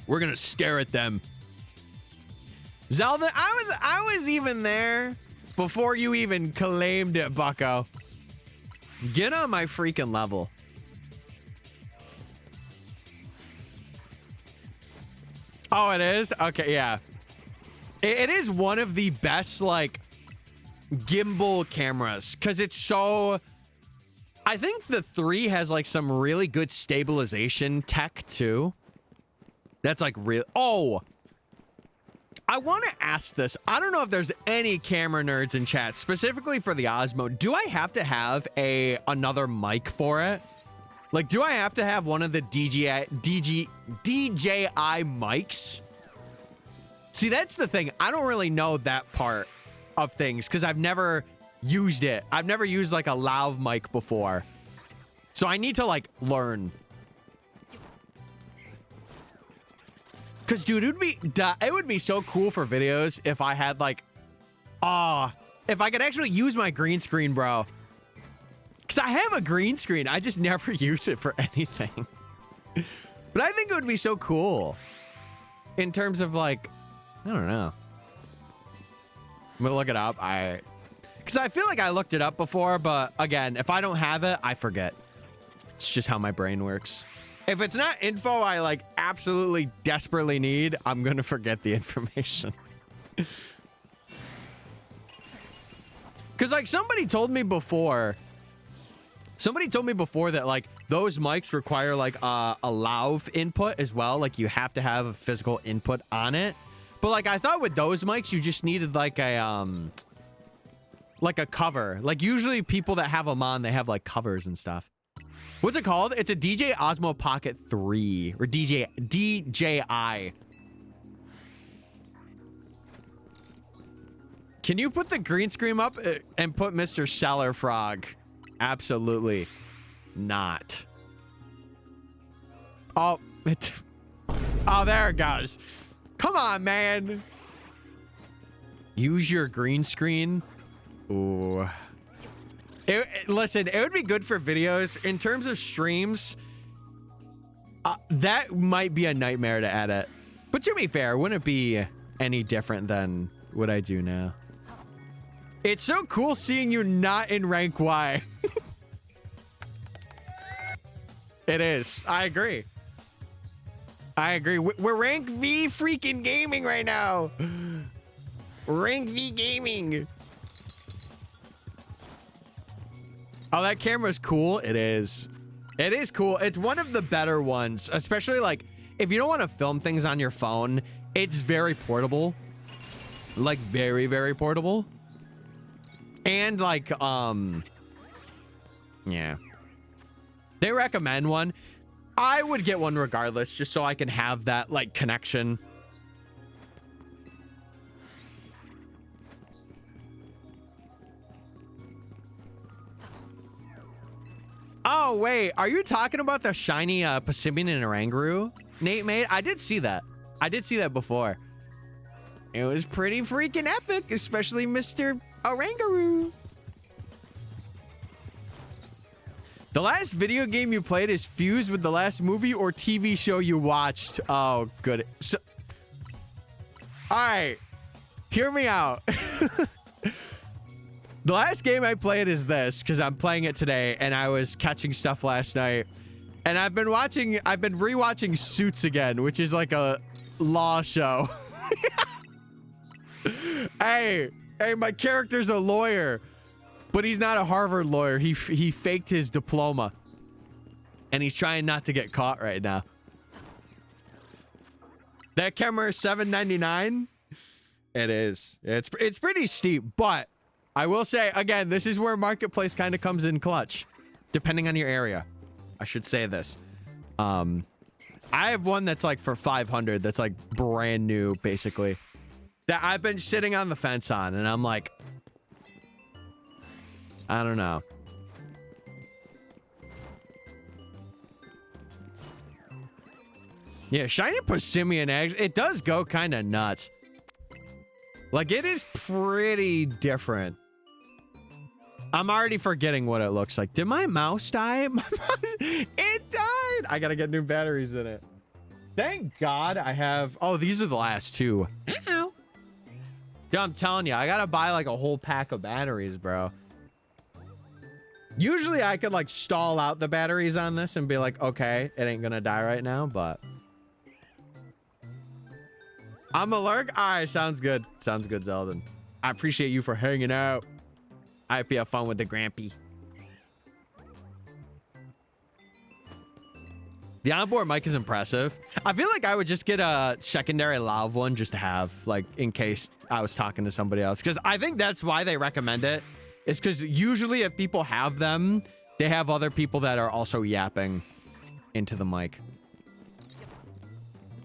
We're gonna stare at them. Zelda, I was even there before you even claimed it, bucko. Get on my freaking level. Oh, it is? Okay, yeah. It is one of the best, like, gimbal cameras, because it's so... I think the 3 has, like, some really good stabilization tech, too. That's, like, real... Oh! I want to ask this. I don't know if there's any camera nerds in chat, specifically for the Osmo. Do I have to have another mic for it? Like, do I have to have one of the DJI mics? See, that's the thing. I don't really know that part of things because I've never used it. I've never used like a lav mic before. So I need to like learn. Cause dude, it would be so cool for videos if I had like, if I could actually use my green screen, bro. Cause I have a green screen. I just never use it for anything. But I think it would be so cool in terms of like, I don't know. I'm gonna look it up. Cause I feel like I looked it up before, but again, if I don't have it, I forget. It's just how my brain works. If it's not info I like absolutely desperately need, I'm gonna forget the information. Cause like somebody told me before that like those mics require like a lav input as well. Like you have to have a physical input on it. But like I thought with those mics you just needed like a cover. Like usually people that have them on, they have like covers and stuff. What's it called? It's a DJI Osmo Pocket 3 or DJI. Can you put the green screen up and put Mr. Seller Frog? Absolutely not. Oh, oh, there it goes. Come on, man. Use your green screen. Ooh. Listen, it would be good for videos. In terms of streams, that might be a nightmare to edit. But to be fair, wouldn't it be any different than what I do now? It's so cool seeing you not in rank Y. It is. I agree. I agree. We're rank V freaking gaming right now. Rank V gaming. Oh, that camera's cool. It is. It is cool. It's one of the better ones, especially like if you don't want to film things on your phone, it's very portable. Like very, very portable. And like, yeah. They recommend one. I would get one regardless, just so I can have that like connection. Oh, wait. Are you talking about the shiny Passimian and Oranguru Nate made? I did see that. I did see that before. It was pretty freaking epic, especially Mr. Oranguru. The last video game you played is fused with the last movie or TV show you watched. Oh, good. So, all right. Hear me out. The last game I played is this, because I'm playing it today, and I was catching stuff last night. And I've been rewatching Suits again, which is like a law show. Hey, my character's a lawyer, but he's not a Harvard lawyer. He faked his diploma, and he's trying not to get caught right now. That camera is $7.99. It is. It's pretty steep, but I will say, again, this is where Marketplace kind of comes in clutch, depending on your area. I should say this. I have one that's like for 500. That's like brand new, basically. That I've been sitting on the fence on, and I'm like, I don't know. Yeah, shiny Passimian eggs. It does go kind of nuts. Like, it is pretty different. I'm already forgetting what it looks like. Did my mouse die? It died. I gotta get new batteries in it. Thank God I have... Oh, these are the last two. Ow. Dude, I'm telling you, I gotta buy like a whole pack of batteries, bro. Usually I could like stall out the batteries on this and be like, okay, it ain't gonna die right now, but... I'm allergic? All right, sounds good. Sounds good, Zeldin. I appreciate you for hanging out. I hope you have fun with the Grampy. The onboard mic is impressive. I feel like I would just get a secondary lav one just to have, like, in case I was talking to somebody else. Because I think that's why they recommend it. It's because usually if people have them, they have other people that are also yapping into the mic.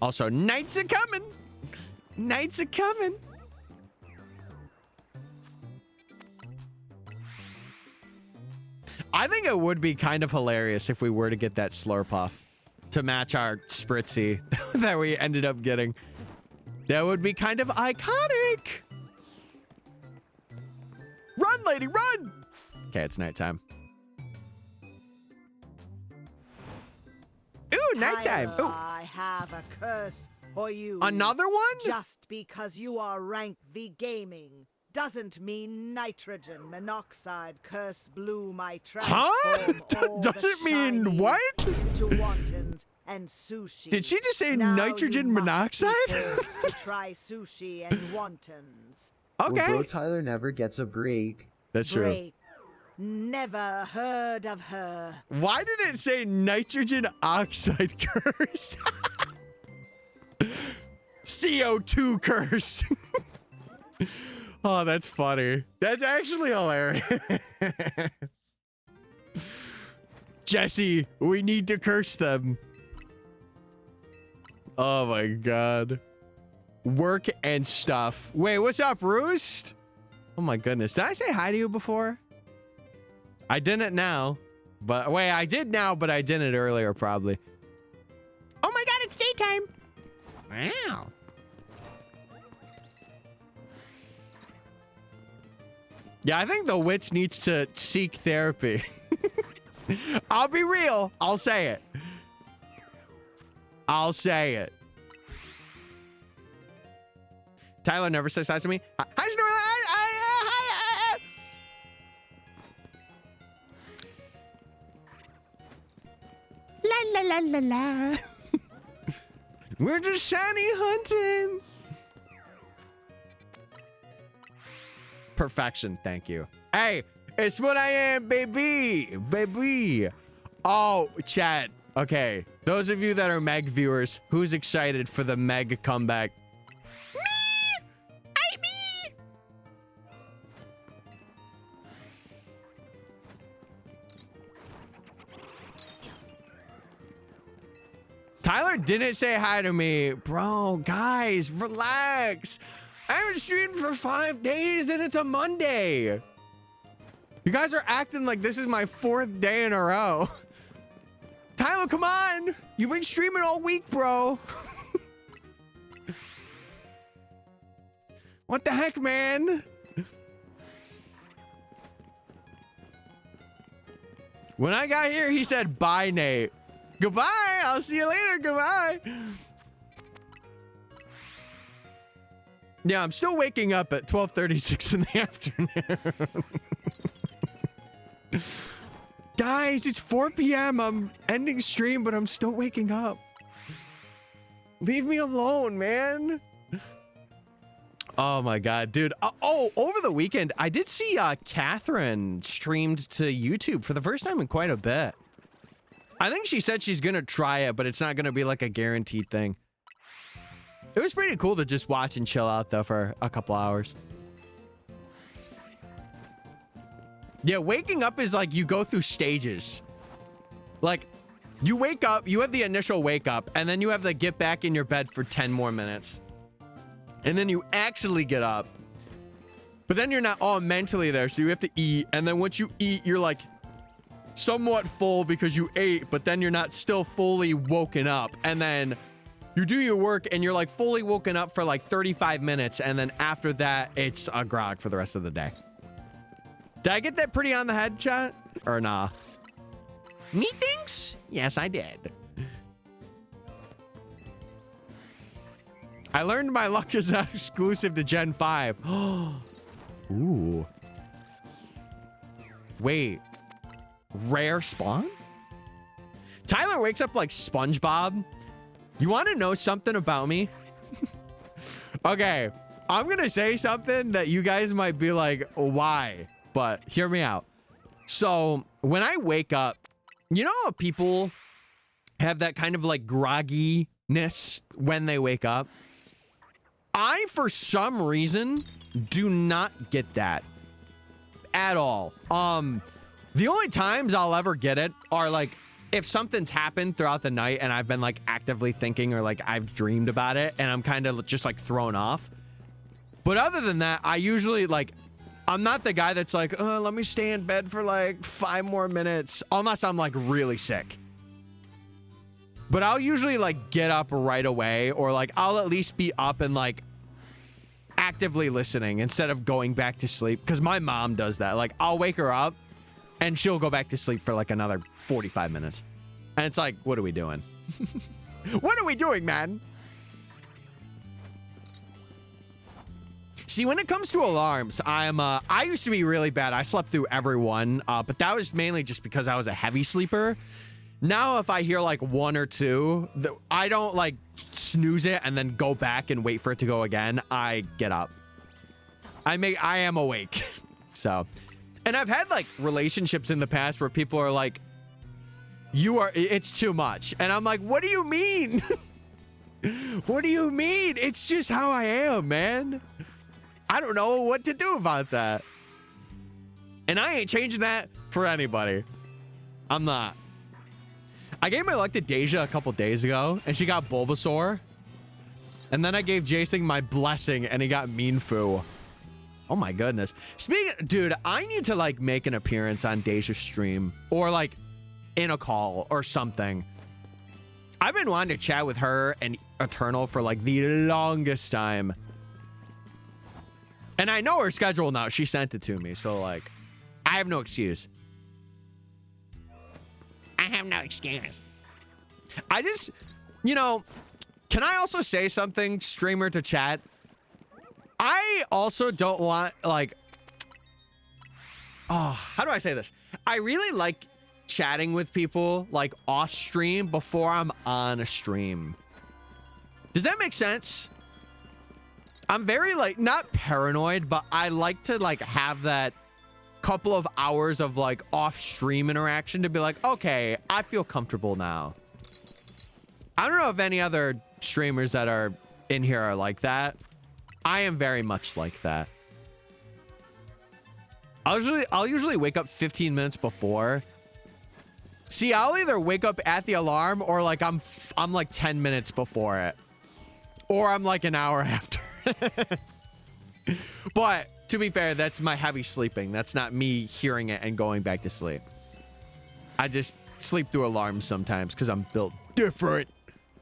Also, nights are coming. Nights are coming. I think it would be kind of hilarious if we were to get that Slurpuff to match our Spritzy that we ended up getting. That would be kind of iconic. Run, lady, run. Okay, it's nighttime. Ooh, nighttime. Ooh. I have a curse for you. Another one? Just because you are rank V gaming doesn't mean nitrogen monoxide curse blew my transform. Huh? Doesn't mean what? Into wontons and sushi. Did she just say now nitrogen monoxide? To try sushi and wontons. Okay. Well, bro Tyler never gets a break. That's true. Break. Never heard of her. Why did it say nitrogen oxide curse? CO2 curse. Oh, that's funny. That's actually hilarious. Jesse, we need to curse them. Oh my God. Work and stuff. Wait, what's up, Roost? Oh my goodness. Did I say hi to you before? I didn't now. But wait, I did now, but I didn't earlier, probably. time. Wow. Yeah, I think the witch needs to seek therapy. I'll be real. I'll say it. I'll say it. Tyler never says hi to me. Hi, Snorlax. La la la la la. We're just shiny hunting. Perfection, thank you. Hey, it's what I am, baby. Baby. Oh, chat. Okay, those of you that are Meg viewers, who's excited for the Meg comeback? Me! Me! Tyler didn't say hi to me. Bro, guys, relax. I haven't streamed for 5 days and it's a Monday. You guys are acting like this is my 4th day in a row. Tyler, come on. You've been streaming all week, bro. What the heck, man? When I got here, he said, bye, Nate. Goodbye. I'll see you later. Goodbye. Yeah, I'm still waking up at 12:36 in the afternoon. Guys, it's 4 p.m. I'm ending stream, but I'm still waking up. Leave me alone, man. Oh my God, dude. Oh, over the weekend, I did see Catherine streamed to YouTube for the first time in quite a bit. I think she said she's gonna try it, but it's not gonna be like a guaranteed thing. It was pretty cool to just watch and chill out though for a couple hours. Yeah, waking up is like you go through stages. Like you wake up, you have the initial wake up, and then you have to get back in your bed for 10 more minutes. And then you actually get up. But then you're not all mentally there, so you have to eat. And then once you eat, you're like somewhat full because you ate, but then you're not still fully woken up. And then you do your work and you're like fully woken up for like 35 minutes. And then after that, it's a grog for the rest of the day. Did I get that pretty on the head, chat? Or nah? Methinks? Yes, I did. I learned my luck is not exclusive to Gen 5. Ooh. Wait. Rare spawn? Tyler wakes up like SpongeBob. You want to know something about me? Okay. I'm going to say something that you guys might be like, why? But hear me out. So when I wake up, you know how people have that kind of like grogginess when they wake up? I, for some reason, do not get that at all. The only times I'll ever get it are like if something's happened throughout the night and I've been like actively thinking or like I've dreamed about it and I'm kind of just like thrown off. But other than that, I usually like, I'm not the guy that's like, let me stay in bed for like 5 more minutes, unless I'm like really sick. But I'll usually like get up right away, or like I'll at least be up and like actively listening instead of going back to sleep. Because my mom does that. Like I'll wake her up and she'll go back to sleep for like another 45 minutes. And it's like, what are we doing? What are we doing, man? See, when it comes to alarms, I used to be really bad. I slept through every one, but that was mainly just because I was a heavy sleeper. Now, if I hear like 1 or 2, I don't like snooze it and then go back and wait for it to go again. I get up. I am awake. So, and I've had like relationships in the past where people are like, it's too much. And I'm like, what do you mean? What do you mean? It's just how I am, man. I don't know what to do about that. And I ain't changing that for anybody. I'm not. I gave my luck to Deja a couple days ago, and she got Bulbasaur. And then I gave Jason my blessing, and he got Mean Foo. Oh my goodness. Dude, I need to like make an appearance on Deja's stream, or like in a call or something. I've been wanting to chat with her and Eternal for like the longest time. And I know her schedule now. She sent it to me. So like, I have no excuse. I have no excuse. I just, you know, can I also say something, streamer to chat? I also don't want, like, oh, how do I say this? I really like chatting with people, like, off stream before I'm on a stream. Does that make sense? I'm very, like, not paranoid, but I like to, like, have that couple of hours of, like, off-stream interaction to be like, okay, I feel comfortable now. I don't know if any other streamers that are in here are like that. I am very much like that. I'll usually wake up 15 minutes before. See, I'll either wake up at the alarm or like I'm like 10 minutes before it. Or I'm like an hour after. But to be fair, that's my heavy sleeping. That's not me hearing it and going back to sleep. I just sleep through alarms sometimes because I'm built different.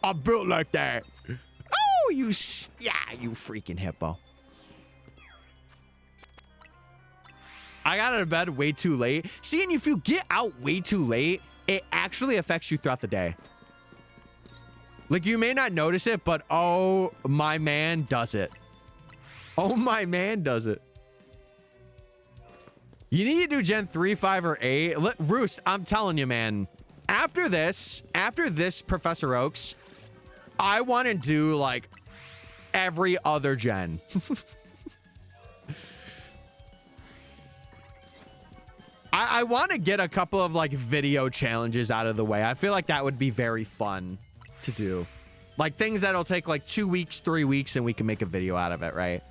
I'm built like that. Oh, you freaking hippo. I got out of bed way too late. See, and if you get out way too late, it actually affects you throughout the day. Like, you may not notice it, but oh, my man does it. Oh, my man does it. You need to do Gen 3, 5, or 8. Roost, I'm telling you, man. After this, Professor Oaks, I want to do, like, every other gen. I want to get a couple of, like, video challenges out of the way. I feel like that would be very fun to do. Like, things that'll take, like, 2 weeks, 3 weeks, and we can make a video out of it, right?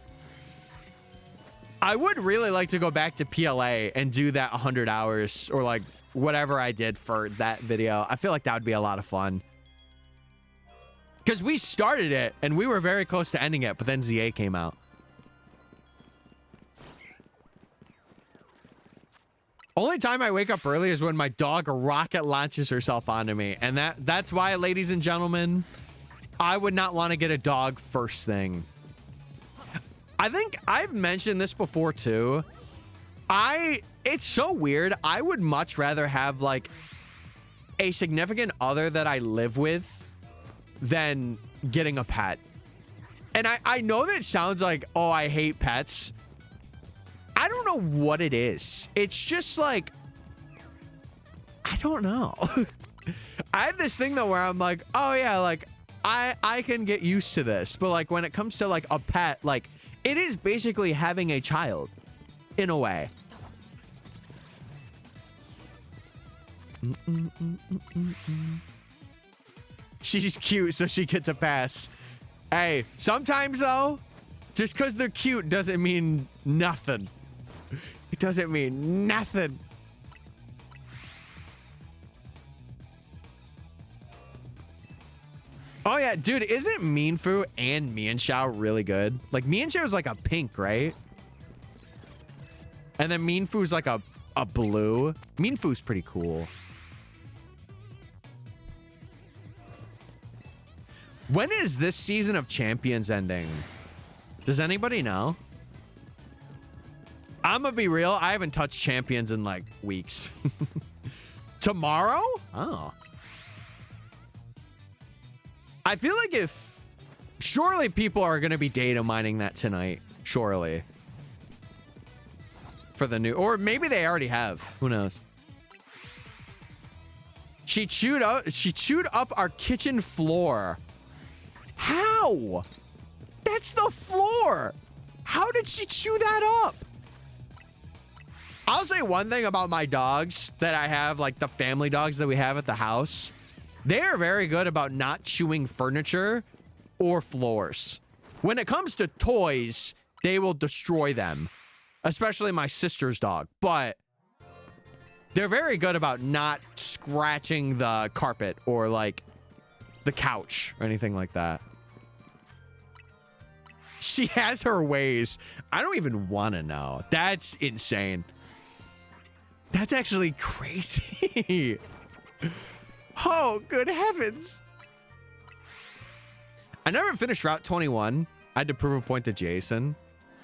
I would really like to go back to PLA and do that 100 hours or, like, whatever I did for that video. I feel like that would be a lot of fun. Because we started it, and we were very close to ending it, but then ZA came out. Only time I wake up early is when my dog rocket launches herself onto me. And that's why, ladies and gentlemen, I would not want to get a dog first thing. I think I've mentioned this before too. It's so weird. I would much rather have like a significant other that I live with than getting a pet. And I know that sounds like, oh, I hate pets. I don't know what it is. It's just like, I don't know. I have this thing though where I'm like, oh yeah, like I can get used to this. But like when it comes to like a pet, like it is basically having a child in a way. She's cute, so she gets a pass. Hey, sometimes though, just because they're cute doesn't mean nothing. It doesn't mean nothing. Oh yeah, dude, isn't Minfu and Mienshao really good? Like Mienshao is like a pink, right? And then Minfu's like a blue. Minfu's pretty cool. When is this season of Champions ending? Does anybody know? I'm gonna be real. I haven't touched Champions in like weeks. Tomorrow? Oh. I feel like surely people are gonna be data mining that tonight. Surely. For the new, or maybe they already have. Who knows? She chewed up our kitchen floor. How? That's the floor. How did she chew that up? I'll say one thing about my dogs that I have, like the family dogs that we have at the house. They are very good about not chewing furniture or floors. When it comes to toys, they will destroy them, especially my sister's dog. But they're very good about not scratching the carpet or like the couch or anything like that. She has her ways. I don't even want to know. That's insane. That's actually crazy. Oh, good heavens. I never finished Route 21. I had to prove a point to Jason.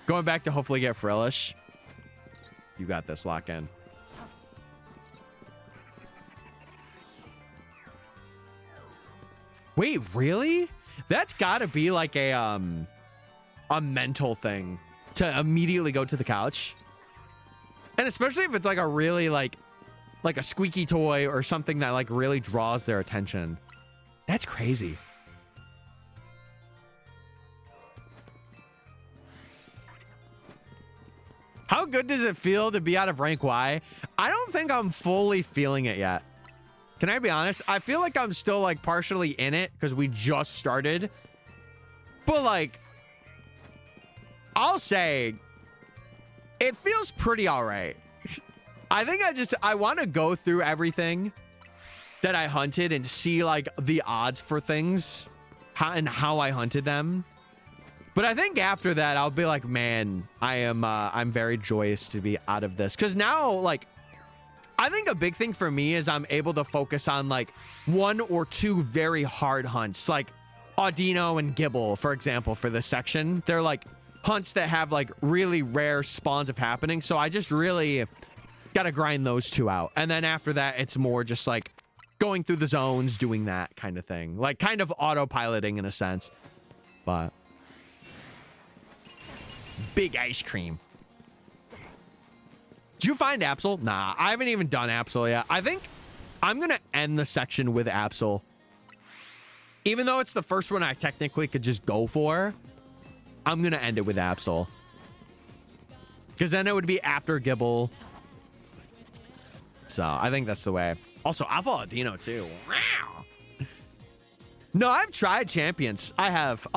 Going back to hopefully get Frillish. You got this, lock in. Wait, really? That's gotta be like a mental thing to immediately go to the couch. And especially if it's like a really like a squeaky toy or something that like really draws their attention. That's crazy. How good does it feel to be out of rank Y? I don't think I'm fully feeling it yet. Can I be honest? I feel like I'm still like partially in it because we just started. But like, I'll say it feels pretty all right. I think I want to go through everything that I hunted and see like the odds for things how I hunted them. But I think after that, I'll be like, man, I'm very joyous to be out of this. Because now, like, I think a big thing for me is I'm able to focus on, like, 1 or 2 very hard hunts. Like, Audino and Gibble, for example, for this section. They're, like, hunts that have, like, really rare spawns of happening. So I just really got to grind those 2 out. And then after that, it's more just, like, going through the zones, doing that kind of thing. Like, kind of autopiloting in a sense. But... big ice cream. Did you find Absol? Nah, I haven't even done Absol yet. I think I'm going to end the section with Absol. Even though it's the first one I technically could just go for, I'm going to end it with Absol. Because then it would be after Gibble. So I think that's the way. Also, I follow Dino too. Wow. No, I've tried Champions. I have.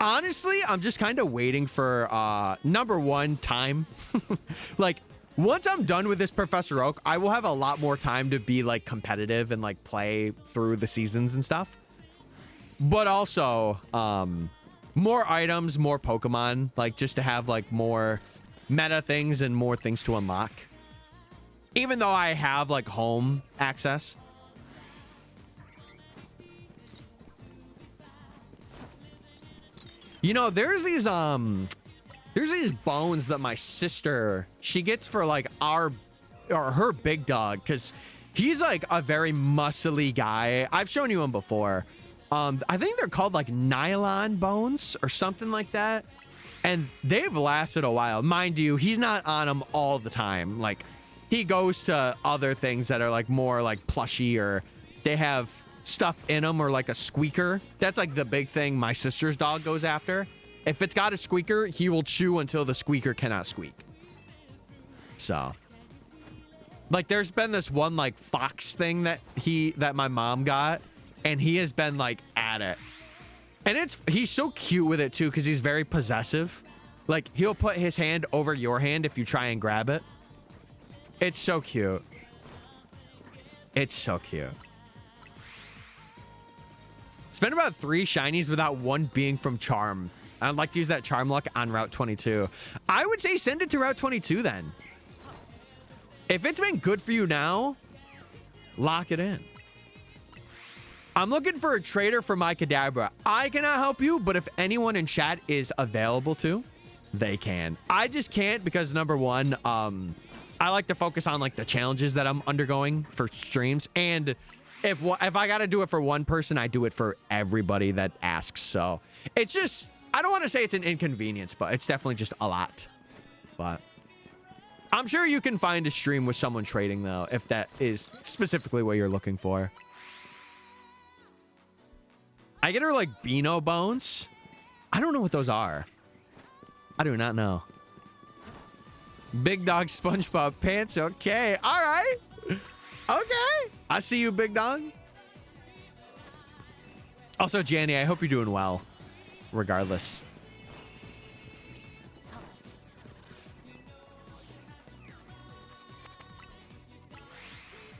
Honestly, I'm just kind of waiting for number 1 time. Like, once I'm done with this Professor Oak, I will have a lot more time to be like competitive and like play through the seasons and stuff. But also, more items, more Pokemon, like just to have like more meta things and more things to unlock. Even though I have like home access. You know, there's these bones that my sister, she gets for like her big dog, because he's like a very muscly guy. I've shown you him before. I think they're called like nylon bones or something like that. And they've lasted a while. Mind you, he's not on them all the time. Like, he goes to other things that are like more like plushy, or they have stuff in them, or like a squeaker. That's like the big thing my sister's dog goes after. If it's got a squeaker, he will chew until the squeaker cannot squeak. So like, there's been this one like fox thing that my mom got, and he has been like at it, and he's so cute with it too, because he's very possessive. Like, he'll put his hand over your hand if you try and grab it. It's so cute. It's so cute. Spend about 3 shinies without 1 being from Charm. I'd like to use that Charm luck on Route 22. I would say send it to Route 22 then. If it's been good for you now, lock it in. I'm looking for a trader for my Kadabra. I cannot help you, but if anyone in chat is available to, they can. I just can't because, number 1, I like to focus on like the challenges that I'm undergoing for streams, and if I got to do it for 1 person, I do it for everybody that asks. So it's just, I don't want to say it's an inconvenience, but it's definitely just a lot. But I'm sure you can find a stream with someone trading, though, if that is specifically what you're looking for. I get her like Beano bones. I don't know what those are. I do not know. Big dog SpongeBob pants. Okay. All right. Okay. I see you, big dog. Also, Janny, I hope you're doing well, regardless.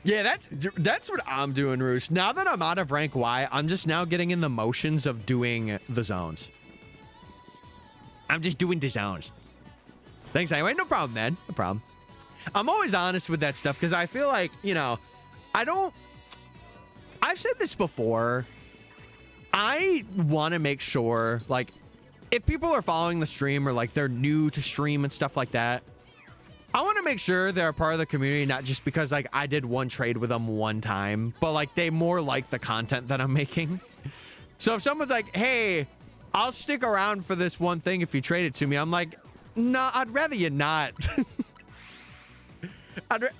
Yeah, that's what I'm doing, Roos. Now that I'm out of rank Y, I'm just now getting in the motions of doing the zones. I'm just doing the zones. Thanks, anyway. No problem, man. No problem. I'm always honest with that stuff because I feel like, you know, I've said this before. I want to make sure, like, if people are following the stream or like they're new to stream and stuff like that, I want to make sure they're a part of the community, not just because like I did one trade with them one time, but like they more like the content that I'm making. So if someone's like, hey, I'll stick around for this one thing if you trade it to me, I'm like, no, I'd rather you not.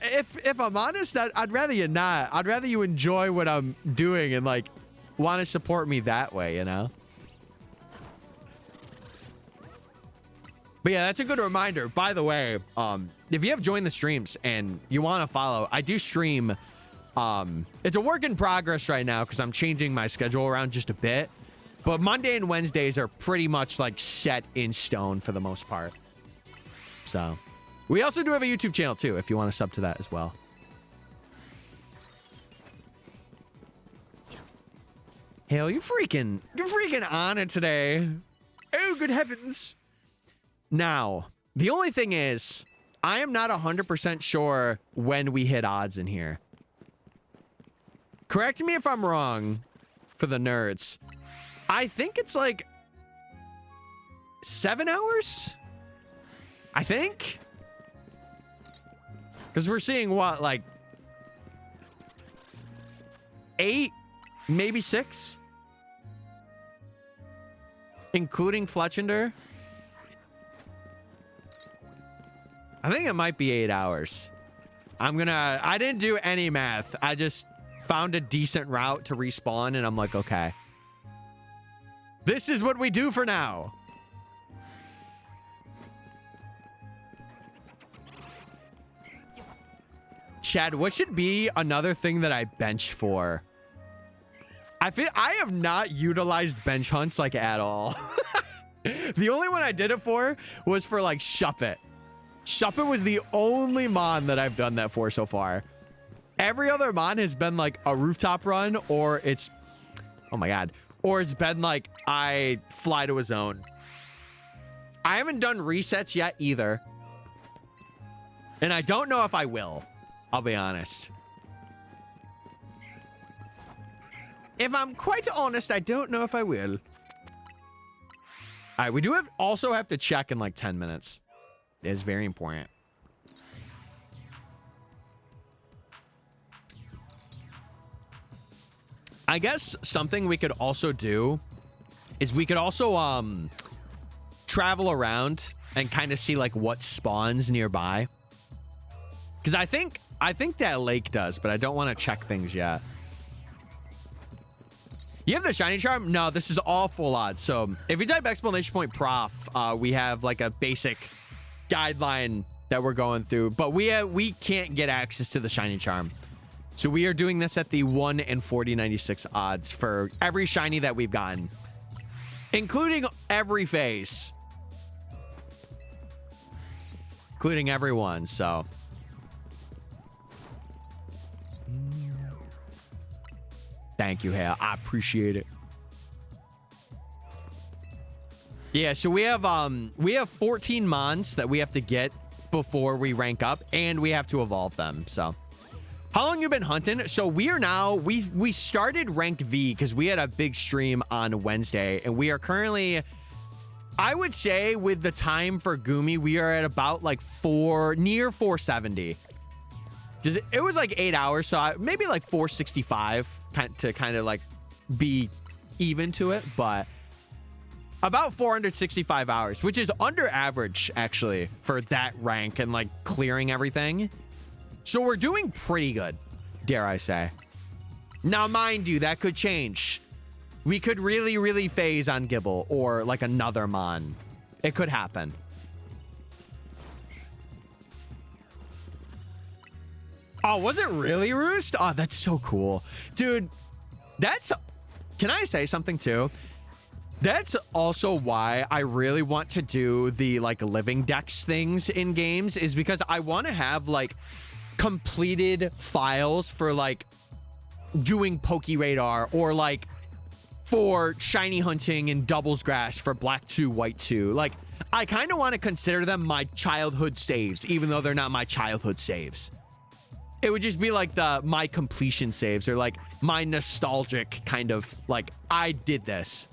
If I'm honest, I'd rather you not. I'd rather you enjoy what I'm doing and like want to support me that way, you know? But yeah, that's a good reminder. By the way, if you have joined the streams and you want to follow, I do stream. It's a work in progress right now because I'm changing my schedule around just a bit. But Monday and Wednesdays are pretty much like set in stone for the most part. So we also do have a YouTube channel too, if you want to sub to that as well. Hale, you're freaking on it today. Oh, good heavens. Now, the only thing is, I am not 100% sure when we hit odds in here. Correct me if I'm wrong, for the nerds. I think it's like 7 hours? I think? Because we're seeing what, like 8, maybe 6? Including Fletchender? I think it might be 8 hours. I didn't do any math. I just found a decent route to respawn and I'm like, okay. This is what we do for now. Chad, what should be another thing that I bench for? I have not utilized bench hunts like at all. The only one I did it for was for like Shuppet. Shuppet was the only mon that I've done that for so far. Every other mon has been like a rooftop run or it's, oh my God, or it's been like I fly to a zone. I haven't done resets yet either. And I don't know if I will. I'll be honest. If I'm quite honest, I don't know if I will. All right, we do also have to check in like 10 minutes. It is very important. I guess something we could also do is we could also travel around and kind of see like what spawns nearby. Because I think that lake does, but I don't want to check things yet. You have the shiny charm? No, this is all full odds. So if you type exclamation point prof, we have like a basic guideline that we're going through, but we can't get access to the shiny charm. So we are doing this at the 1 in 4096 odds for every shiny that we've gotten, including every phase, including everyone. So thank you, Hale. I appreciate it. Yeah, so we have 14 mons that we have to get before we rank up, and we have to evolve them. So how long you been hunting? So we are now, we started rank V because we had a big stream on Wednesday, and we are currently, I would say with the time for Gumi, we are at about like near 470. It was like 8 hours, so maybe like 465 to kind of like be even to it, but about 465 hours, which is under average actually for that rank and like clearing everything. So we're doing pretty good, dare I say. Now, mind you, that could change. We could really, really phase on Gibble or like another mon. It could happen. Oh, was it really Roost? Oh, that's so cool. Dude, can I say something too? That's also why I really want to do the like living dex things in games, is because I want to have like completed files for like doing Poke Radar or like for shiny hunting and doubles grass for black 2, white 2. Like I kind of want to consider them my childhood saves, even though they're not my childhood saves. It would just be like my completion saves or like my nostalgic kind of like, I did this.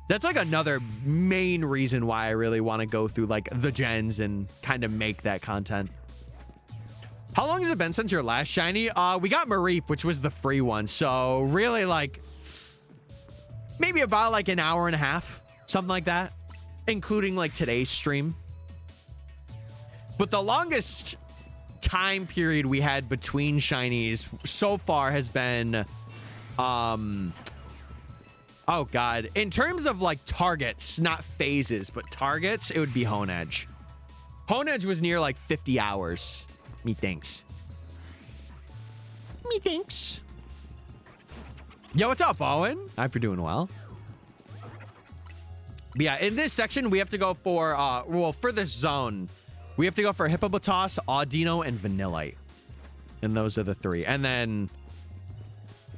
That's like another main reason why I really want to go through like the gens and kind of make that content. How long has it been since your last shiny? We got Mareep, which was the free one. So really like maybe about like an hour and a half, something like that, including like today's stream. But the longest time period we had between shinies so far has been, oh God, in terms of like targets, not phases, but targets, it would be Hone Edge. Hone Edge was near like 50 hours. Me thinks. Me thinks. Yo, what's up, Owen? I hope you're doing well. But yeah, in this section, we have to go for, well, for this zone, we have to go for Hippopotas, Audino, and Vanillite. And those are the three. And then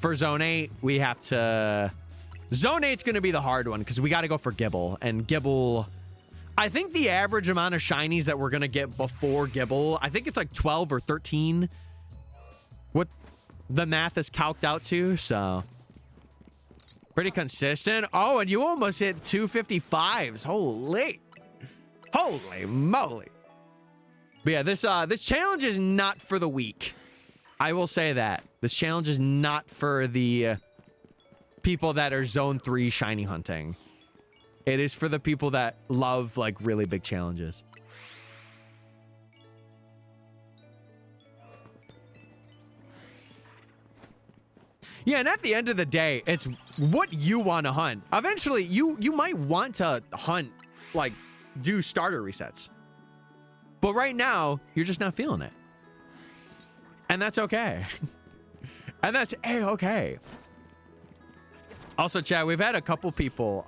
for Zone 8, we have to... Zone 8's going to be the hard one because we got to go for Gibble. And Gibble... I think the average amount of shinies that we're going to get before Gibble, I think it's like 12 or 13. What the math is calced out to, so... Pretty consistent. Oh, and you almost hit 255s. Holy. Holy moly. But yeah, this challenge is not for the weak. I will say that. This challenge is not for the people that are Zone 3 shiny hunting. It is for the people that love, like, really big challenges. Yeah, and at the end of the day, it's what you want to hunt. Eventually, you might want to hunt, like, do starter resets. But right now, you're just not feeling it. And that's okay. And that's A-okay. Also, Chad, we've had a couple people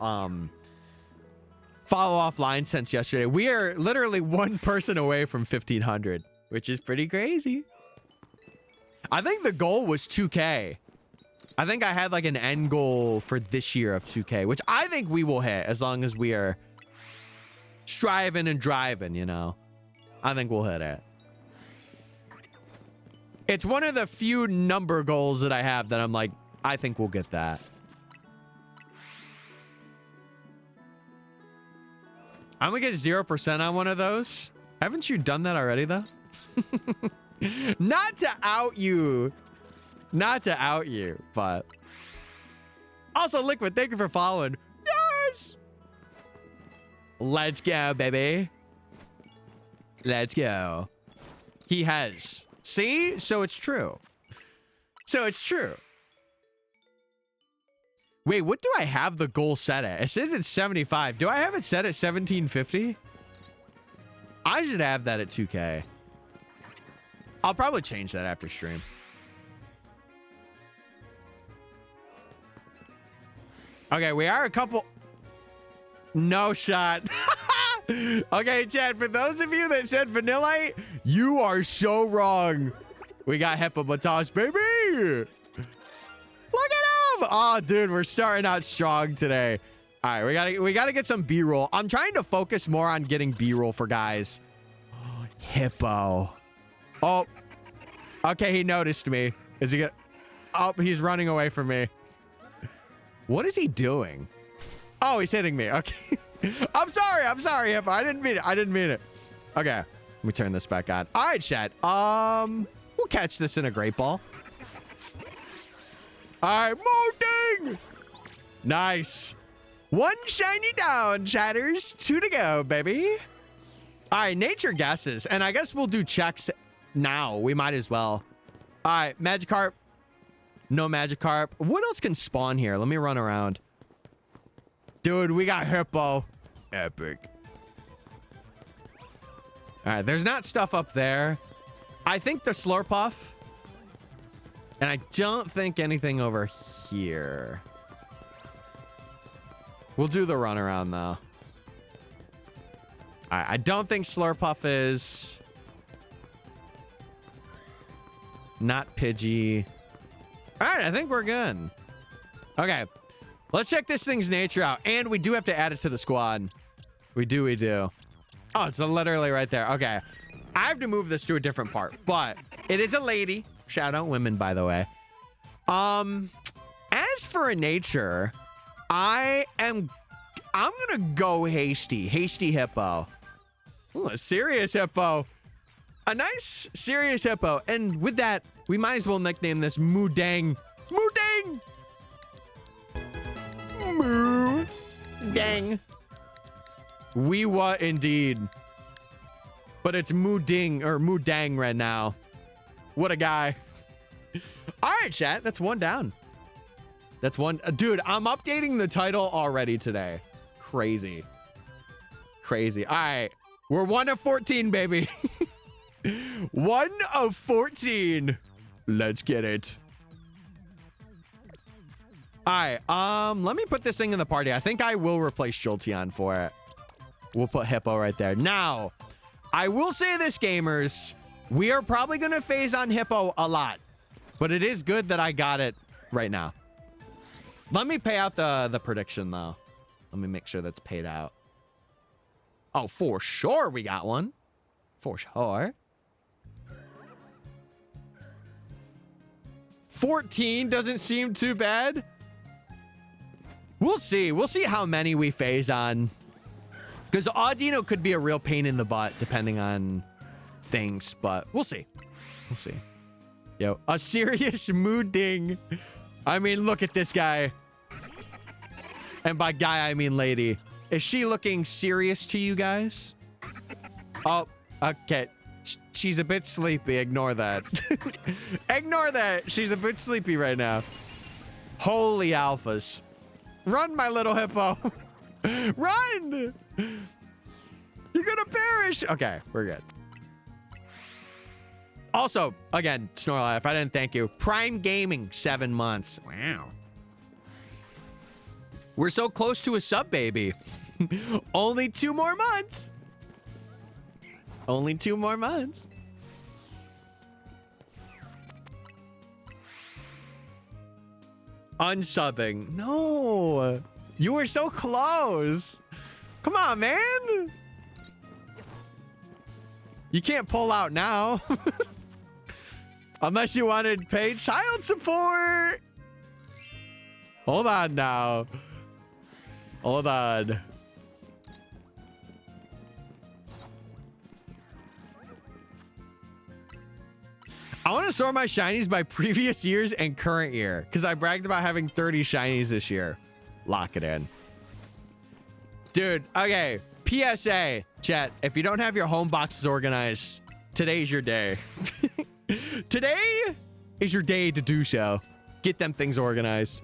follow offline since yesterday. We are literally one person away from 1,500, which is pretty crazy. I think the goal was 2K. I think I had like an end goal for this year of 2K, which I think we will hit as long as we are striving and driving, you know. I think we'll hit it. It's one of the few number goals that I have that I'm like, I think we'll get that. I'm gonna get 0% on one of those. Haven't you done that already, though? Not to out you. Not to out you, but... Also, Liquid, thank you for following. Yes! Let's go, baby. Let's go. He has. See? So it's true. So it's true. Wait, what do I have the goal set at? It says it's 75. Do I have it set at 1750? I should have that at 2K. I'll probably change that after stream. Okay, we are a couple... No shot. Okay, Chad, for those of you that said Vanillite, you are so wrong. We got Hippopotas, baby. Look at him. Oh, dude, we're starting out strong today. All right, we gotta get some B-roll. I'm trying to focus more on getting B-roll for guys. Oh, Hippo. Oh, okay, he noticed me. Is he gonna... Oh, he's running away from me. What is he doing? Oh, he's hitting me. Okay. I'm sorry, Hippo. I didn't mean it. Okay. Let me turn this back on. All right, chat. We'll catch this in a great ball. All right, molding. Nice. One shiny down, chatters. 2 to go, baby. All right, nature guesses. And I guess we'll do checks now. We might as well. All right, Magikarp. No Magikarp. What else can spawn here? Let me run around. Dude, we got Hippo. Epic. All right, there's not stuff up there. I think the Slurpuff. And I don't think anything over here. We'll do the run around, though. All right, I don't think Slurpuff is. Not Pidgey. All right, I think we're good. Okay. Let's check this thing's nature out. And we do have to add it to the squad. We do. Oh, it's literally right there. Okay. I have to move this to a different part, but it is a lady. Shout out women, by the way. As for a nature, I'm gonna go hasty hippo. Ooh, a serious hippo. A nice serious hippo. And with that, we might as well nickname this Moodang. Moodang! Moodang. We what indeed. But it's Mooding or Moodang right now. What a guy. All right, chat. That's one down. That's one. Dude, I'm updating the title already today. Crazy. Crazy. All right. We're 1 of 14, baby. 1 of 14. Let's get it. All right. Let me put this thing in the party. I think I will replace Jolteon for it. We'll put Hippo right there. Now, I will say this, gamers. We are probably going to phase on Hippo a lot. But it is good that I got it right now. Let me pay out the prediction, though. Let me make sure that's paid out. Oh, for sure we got one. For sure. 14 doesn't seem too bad. We'll see. We'll see how many we phase on. Because Audino could be a real pain in the butt depending on things. But we'll see. We'll see. Yo, a serious mood ding. I mean, look at this guy. And by guy, I mean lady. Is she looking serious to you guys? Oh, okay. She's a bit sleepy. Ignore that. Ignore that. She's a bit sleepy right now. Holy alphas. Run, my little hippo. Run! You're gonna perish. Okay, we're good. Also, again, Snorlax, I didn't thank you. Prime Gaming, 7 months. Wow. We're so close to a sub, baby. Only 2 more months. Only 2 more months. Unsubbing. No. You were so close. Come on, man. You can't pull out now. Unless you wanted paid child support. Hold on now. Hold on. I want to sort my shinies by previous years and current year because I bragged about having 30 shinies this year. Lock it in. Dude, okay. PSA, chat. If you don't have your home boxes organized, today's your day. Today is your day to do so. Get them things organized.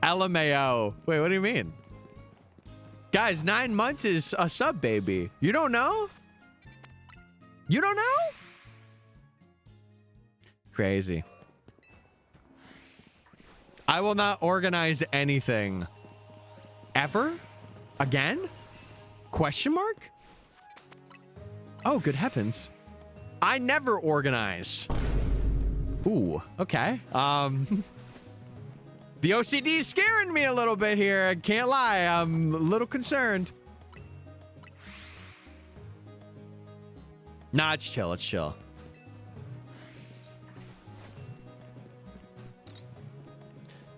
LMAO. Wait, what do you mean? Guys, 9 months is a sub, baby. You don't know? You don't know? Crazy. I will not organize anything. Ever? Again? Question mark? Oh, good heavens. I never organize. Ooh, okay. The OCD is scaring me a little bit here. I can't lie. I'm a little concerned. Nah, it's chill. It's chill.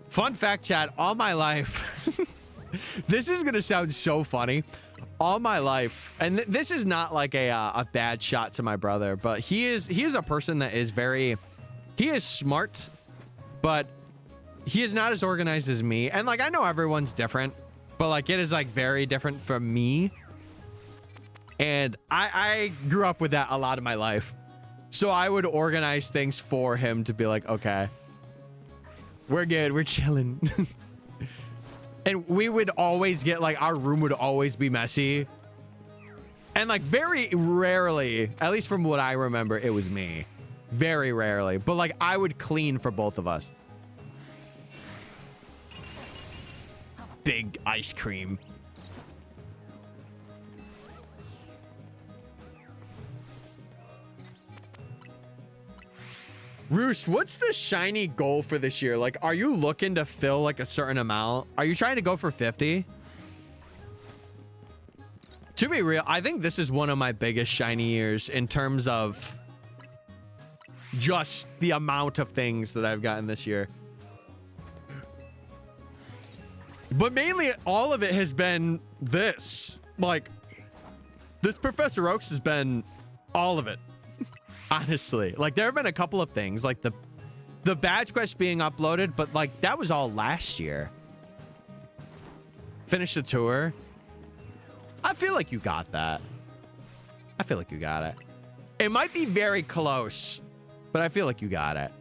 Fun fact, chat. All my life. This is going to sound so funny. All my life. And this is not like a bad shot to my brother, but he is a person that is very... He is smart, but he is not as organized as me. And like, I know everyone's different, but like it is like very different from me. And I grew up with that a lot of my life. So I would organize things for him to be like, okay, we're good. We're chilling. And we would always get like, our room would always be messy. And like very rarely, at least from what I remember, it was me. Very rarely. But like I would clean for both of us. Big ice cream. Roost, what's the shiny goal for this year? Like, are you looking to fill like a certain amount? Are you trying to go for 50? To be real, I think this is one of my biggest shiny years in terms of just the amount of things that I've gotten this year. But mainly all of it has been this. Like, this Professor Oaks has been all of it. Honestly. Like, there have been a couple of things. Like, the badge quest being uploaded, but, like, that was all last year. Finish the tour. I feel like you got that. I feel like you got it. It might be very close, but I feel like you got it.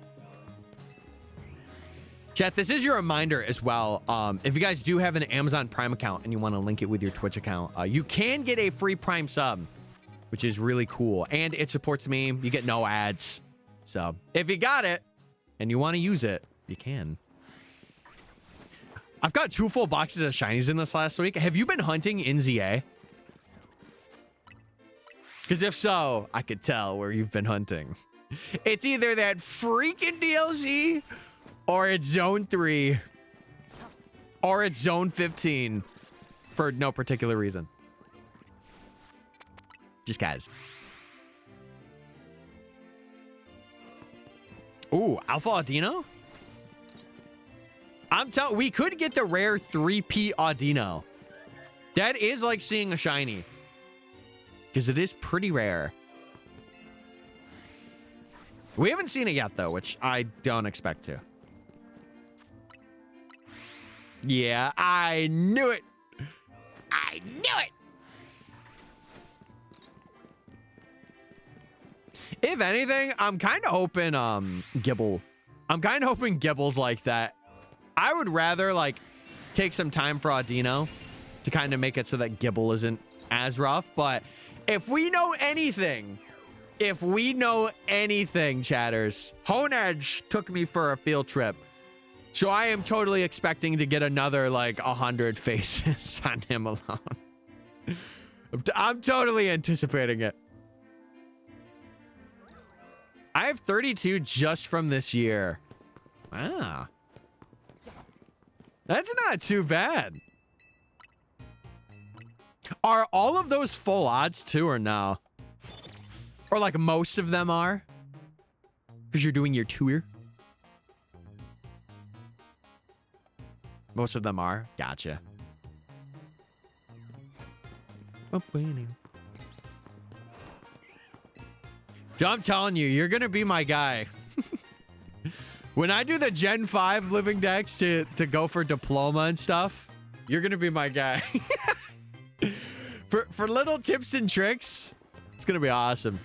Chat, this is your reminder as well. If you guys do have an Amazon Prime account and you want to link it with your Twitch account, you can get a free Prime sub, which is really cool. And it supports me. You get no ads. So if you got it and you want to use it, you can. I've got 2 full boxes of shinies in this last week. Have you been hunting in ZA? Because if so, I could tell where you've been hunting. It's either that freaking DLC, or it's Zone 3, or it's Zone 15, for no particular reason. Just guys. Ooh, Alpha Audino? I'm telling, we could get the rare 3P Audino. That is like seeing a shiny. Because it is pretty rare. We haven't seen it yet, though, which I don't expect to. Yeah, I knew it. I knew it. If anything, I'm kind of hoping, Gibble. I'm kind of hoping Gibble's like that. I would rather, like, take some time for Audino to kind of make it so that Gibble isn't as rough. But if we know anything, chatters, Hone Edge took me for a field trip. So I am totally expecting to get another, like, 100 faces on him alone. I'm totally anticipating it. I have 32 just from this year. Wow. That's not too bad. Are all of those full odds too, or no? Or like most of them are? Because you're doing your tour? Most of them are? Gotcha. So I'm telling you, you're going to be my guy. When I do the Gen 5 living decks to go for diploma and stuff, you're going to be my guy. For little tips and tricks, it's going to be awesome.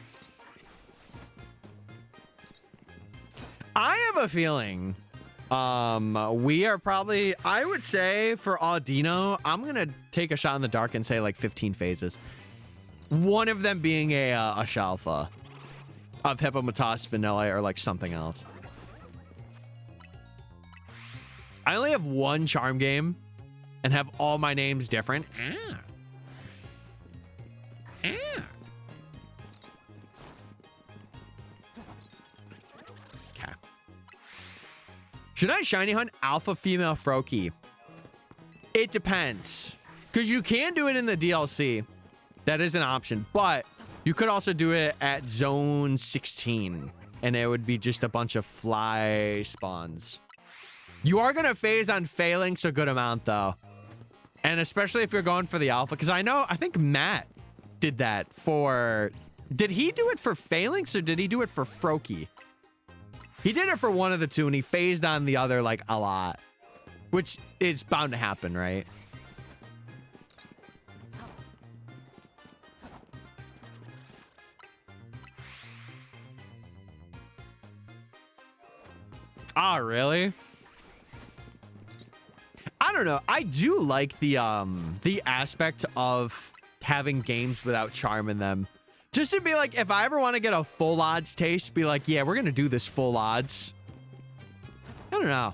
I have a feeling we are probably, I would say for Audino, I'm going to take a shot in the dark and say like 15 phases. One of them being a Shalfa of Hippopotas Vanilla or like something else. I only have one charm game and have all my names different. Okay. Should I shiny hunt alpha female Froakie? It depends. Because you can do it in the DLC. That is an option. But you could also do it at zone 16. And it would be just a bunch of fly spawns. You are going to phase on Phalanx a good amount, though. And especially if you're going for the alpha. Because I think Matt did that for... Did he do it for Phalanx or did he do it for Froakie? He did it for one of the two and he phased on the other, like, a lot. Which is bound to happen, right? Ah, really? I don't know. I do like the aspect of having games without charm in them. Just to be like, if I ever want to get a full odds taste, be like, yeah, we're going to do this full odds. I don't know.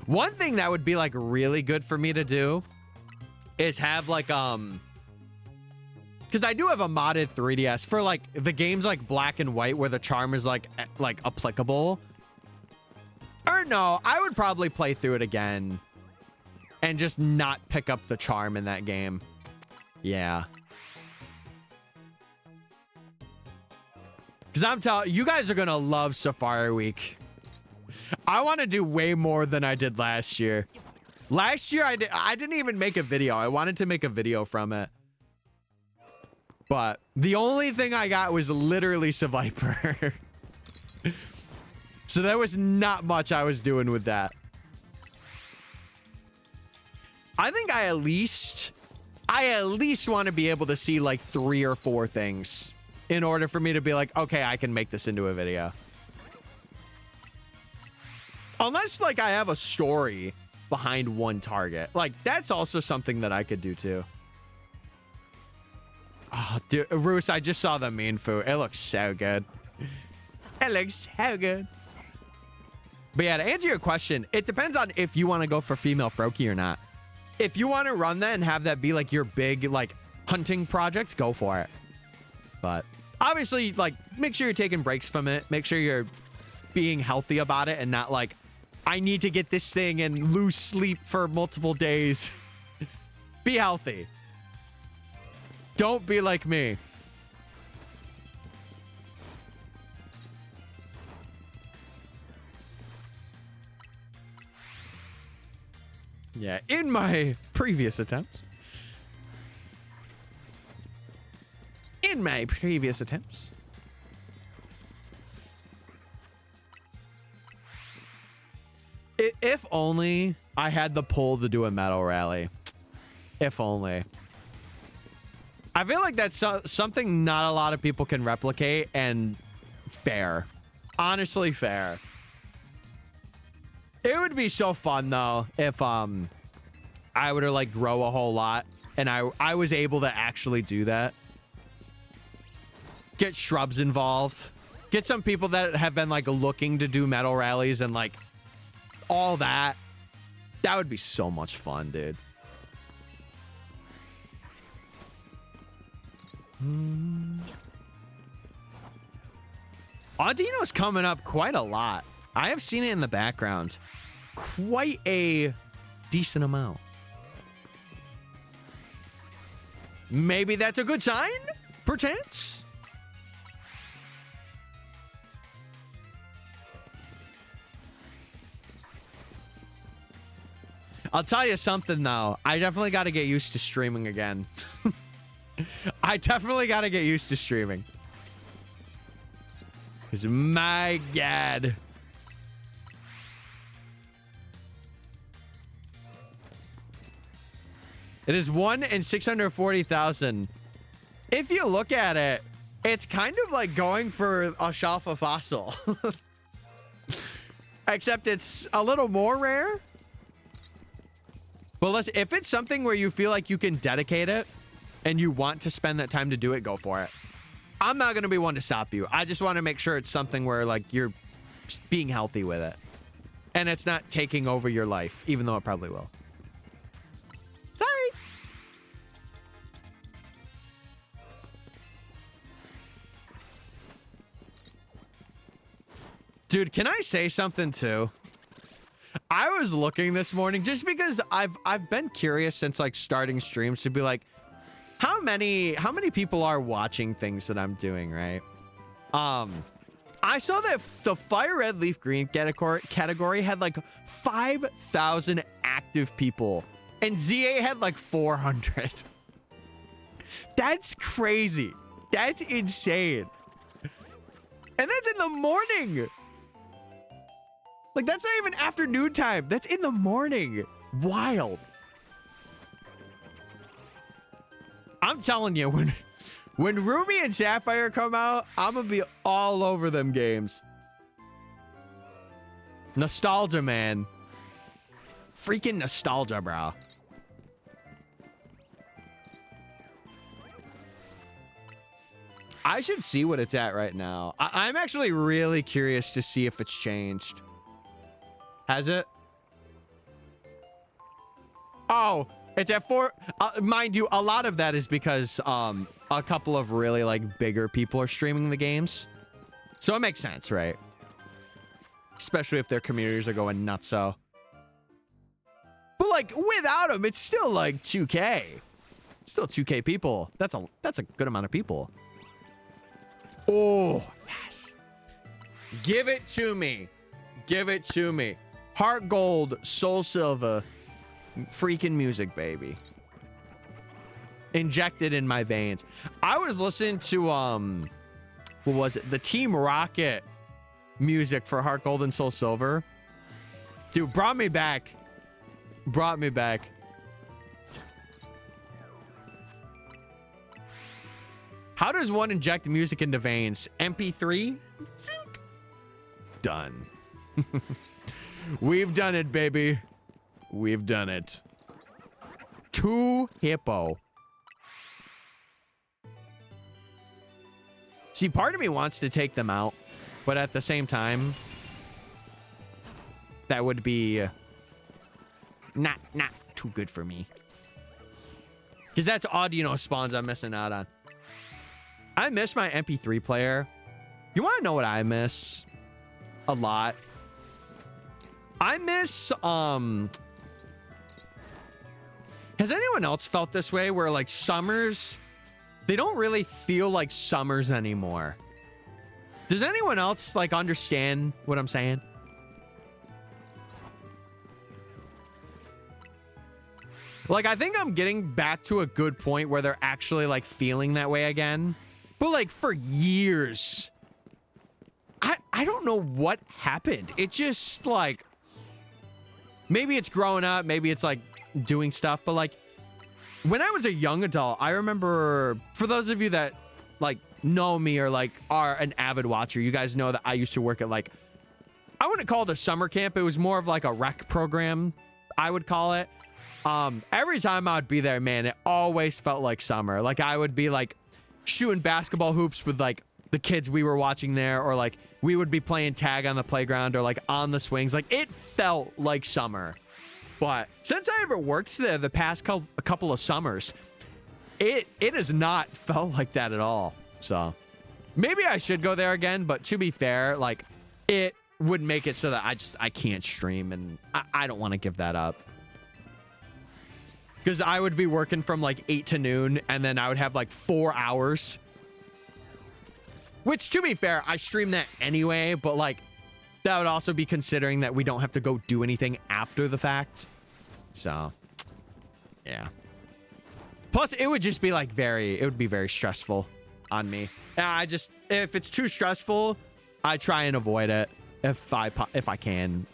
One thing that would be like really good for me to do is have like, because I do have a modded 3DS for like the games like Black and White where the charm is like applicable. Or no, I would probably play through it again and just not pick up the charm in that game. Yeah. Because I'm telling you, guys are going to love Safari Week. I want to do way more than I did last year. Last year, I didn't even make a video. I wanted to make a video from it. But the only thing I got was literally Survivor. So there was not much I was doing with that. I think I at least want to be able to see like 3 or 4 things in order for me to be like, okay, I can make this into a video. Unless like I have a story behind one target. Like that's also something that I could do too. Oh, dude, Roos, I just saw the mean food. It looks so good. It looks so good. But yeah, to answer your question, it depends on if you want to go for female Froakie or not. If you want to run that and have that be like your big like hunting project, go for it. But obviously, like, make sure you're taking breaks from it. Make sure you're being healthy about it and not like, I need to get this thing and lose sleep for multiple days. Be healthy. Don't be like me. Yeah, in my previous attempts. If only I had the pull to do a medal rally. If only. I feel like that's something not a lot of people can replicate, and fair. Honestly, fair. It would be so fun though if I were to like grow a whole lot and I was able to actually do that. Get shrubs involved. Get some people that have been like looking to do medal rallies and like all that. That would be so much fun, dude. Audino's coming up quite a lot. I have seen it in the background. Quite a decent amount. Maybe that's a good sign, perchance. I'll tell you something, though. I definitely got to get used to streaming again. I definitely got to get used to streaming. Because, my God. It is 1 in 640,000. If you look at it, it's kind of like going for a Shalfa fossil. Except it's a little more rare. But listen, if it's something where you feel like you can dedicate it and you want to spend that time to do it, go for it. I'm not going to be one to stop you. I just want to make sure it's something where like you're being healthy with it. And it's not taking over your life, even though it probably will. Sorry. Dude, can I say something too? I was looking this morning just because I've been curious since like starting streams to be like, how many people are watching things that I'm doing, right? I saw that the Fire Red Leaf Green category had like 5,000 active people, and ZA had like 400. That's crazy. That's insane. And that's in the morning. Like, that's not even afternoon time. That's in the morning. Wild. I'm telling you, when Ruby and Sapphire come out, I'm gonna be all over them games. Nostalgia, man. Freaking nostalgia, bro. I should see what it's at right now. I'm actually really curious to see if it's changed. Has it? Oh, it's at 4. Mind you, a lot of that is because a couple of really like bigger people are streaming the games. So it makes sense, right? Especially if their communities are going nuts. So. But like without them, it's still like 2K. Still 2K people. That's a good amount of people. Oh, yes. Give it to me. Give it to me. Heart Gold, Soul Silver, freaking music, baby. Injected in my veins. I was listening to what was it? The Team Rocket music for Heart Gold and Soul Silver. Dude, brought me back. Brought me back. How does one inject music into veins? MP3? Zink. Done. We've done it, baby. We've done it. 2 hippo. See, part of me wants to take them out, but at the same time, that would be not too good for me. Because that's Audino spawns I'm missing out on. I miss my MP3 player. You want to know what I miss? A lot. I miss, has anyone else felt this way where like summers, they don't really feel like summers anymore? Does anyone else like understand what I'm saying? Like, I think I'm getting back to a good point where they're actually like feeling that way again. But like for years, I don't know what happened. It just like, maybe it's growing up, maybe it's like doing stuff, but like when I was a young adult, I remember, for those of you that like know me or like are an avid watcher, you guys know that I used to work at like, I wouldn't call it a summer camp. It was more of like a rec program, I would call it. Every time I would be there, man, it always felt like summer. Like I would be like shooting basketball hoops with like the kids we were watching there, or like we would be playing tag on the playground or like on the swings. Like it felt like summer. But since I ever worked there the past couple of summers, it has not felt like that at all. So maybe I should go there again, but to be fair, like it would make it so that I can't stream, and I don't want to give that up. Because I would be working from like 8 to noon, and then I would have like 4 hours. Which, to be fair, I stream that anyway, but like that would also be considering that we don't have to go do anything after the fact. So, yeah. Plus, it would just be like it would be very stressful on me. If it's too stressful, I try and avoid it if I can.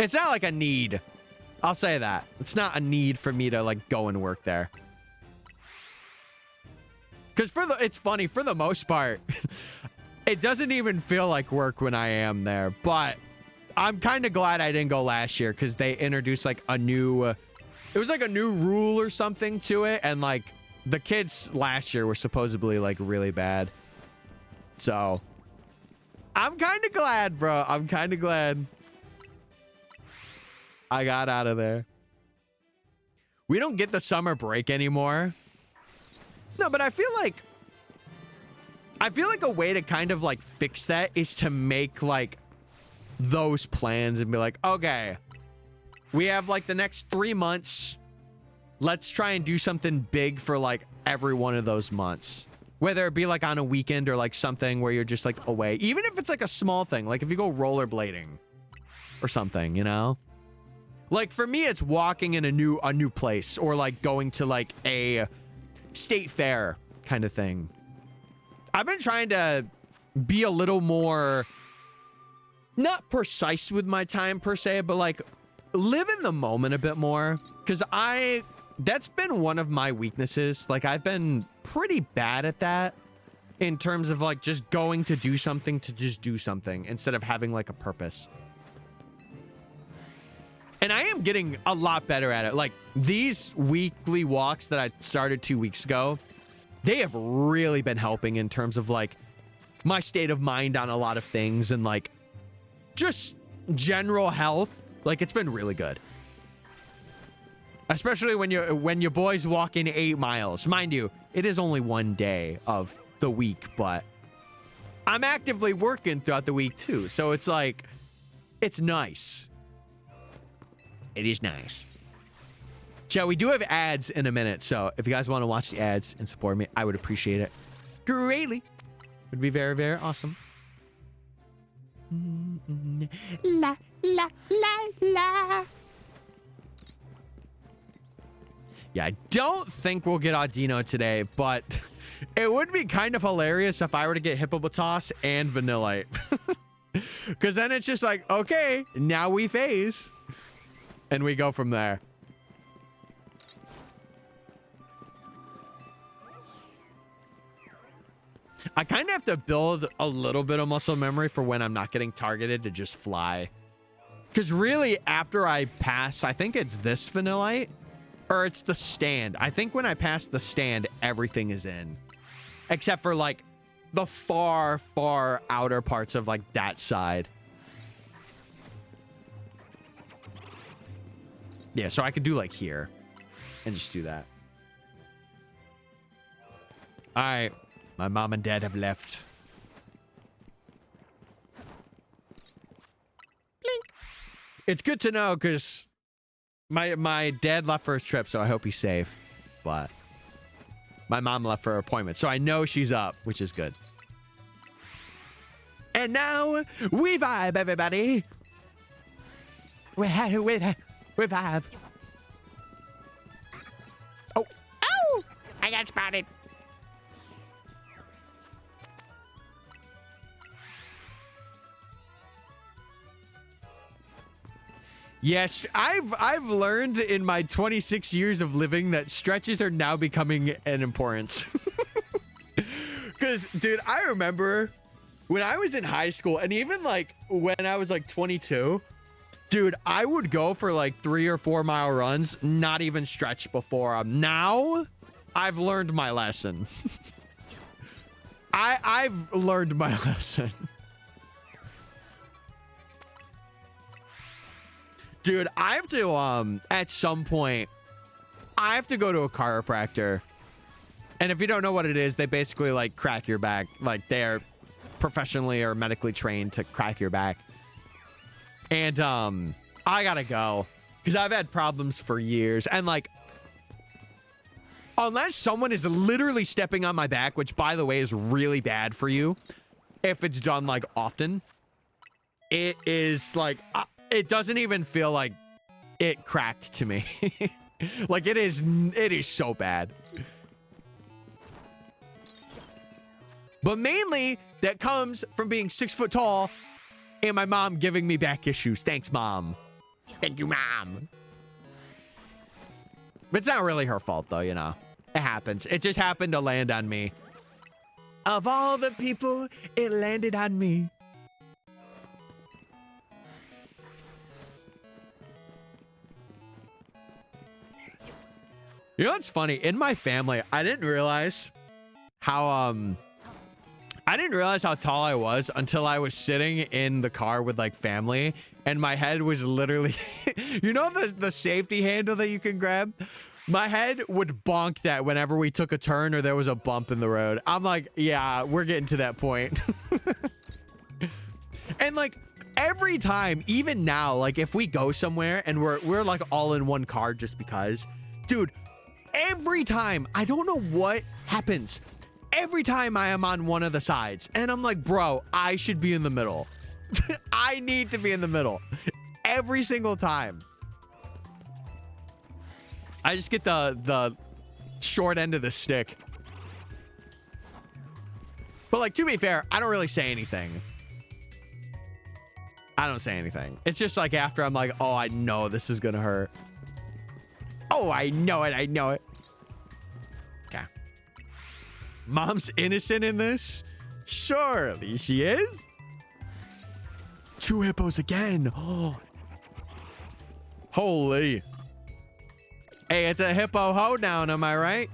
It's not like a need. I'll say that. It's not a need for me to like go and work there. Because it's funny, for the most part, it doesn't even feel like work when I am there. But I'm kind of glad I didn't go last year, because they introduced like a new, it was like a new rule or something to it. And like the kids last year were supposedly like really bad. So I'm kind of glad, bro. I'm kind of glad I got out of there. We don't get the summer break anymore. No, but I feel like a way to kind of like fix that is to make like those plans and be like, okay, we have like the next 3 months. Let's try and do something big for like every one of those months. Whether it be like on a weekend or like something where you're just like away. Even if it's like a small thing, like if you go rollerblading or something, you know? Like for me, it's walking in a new place, or like going to like a state fair kind of thing. I've been trying to be a little more, not precise with my time per se, but like live in the moment a bit more. Because that's been one of my weaknesses. Like I've been pretty bad at that in terms of like just going to do something to just do something instead of having like a purpose. And I am getting a lot better at it. Like these weekly walks that I started 2 weeks ago, they have really been helping in terms of like my state of mind on a lot of things and like just general health. Like it's been really good. Especially when your boy's walking 8 miles. Mind you, it is only one day of the week, but I'm actively working throughout the week too. So it's like, it's nice. It is nice. Chat, we do have ads in a minute, so if you guys want to watch the ads and support me, I would appreciate it greatly. Would be very, very awesome. La, la, la, la. Yeah, I don't think we'll get Audino today, but it would be kind of hilarious if I were to get Hippopotas and Vanillite. Because then it's just like, okay, now we phase. And we go from there. I kind of have to build a little bit of muscle memory for when I'm not getting targeted to just fly. Because really, after I pass, I think it's this Vanillite. Or it's the stand. I think when I pass the stand, everything is in. Except for like the far, far outer parts of like that side. Yeah, so I could do like here. And just do that. Alright. My mom and dad have left. Blink. It's good to know because my dad left for his trip, so I hope he's safe. But my mom left for her appointment, so I know she's up, which is good. And now we vibe, everybody. We vibe. Oh, oh! I got spotted. Yes, I've learned in my 26 years of living that stretches are now becoming an importance. Because, dude, I remember when I was in high school and even like when I was like 22, dude, I would go for like 3 or 4 mile runs, not even stretch before them. Now, I've learned my lesson. I've learned my lesson. Dude, I have to, at some point, I have to go to a chiropractor. And if you don't know what it is, they basically, like, crack your back. Like, they're professionally or medically trained to crack your back. And, I gotta go. Because I've had problems for years. And, like, unless someone is literally stepping on my back, which, by the way, is really bad for you, if it's done, like, often, it is, like... it doesn't even feel like it cracked to me. Like it is so bad. But mainly that comes from being 6 foot tall and my mom giving me back issues. Thanks, Mom. Thank you, Mom. But it's not really her fault though, you know. It happens. It just happened to land on me. Of all the people, it landed on me. You know what's funny? In my family, I didn't realize how tall I was until I was sitting in the car with like family and my head was literally you know the safety handle that you can grab? My head would bonk that whenever we took a turn or there was a bump in the road. I'm like, yeah, we're getting to that point. And like every time, even now, like if we go somewhere and we're like all in one car just because, dude, every time, I don't know what happens. Every time I am on one of the sides and I'm like, bro, I should be in the middle. I need to be in the middle. Every single time. I just get the short end of the stick. But like, to be fair, I don't really say anything. I don't say anything. It's just like after I'm like, oh, I know this is gonna hurt. Oh, I know it. I know it. Okay. Mom's innocent in this? Surely she is. 2 hippos again. Oh. Holy. Hey, it's a hippo hoedown, am I right?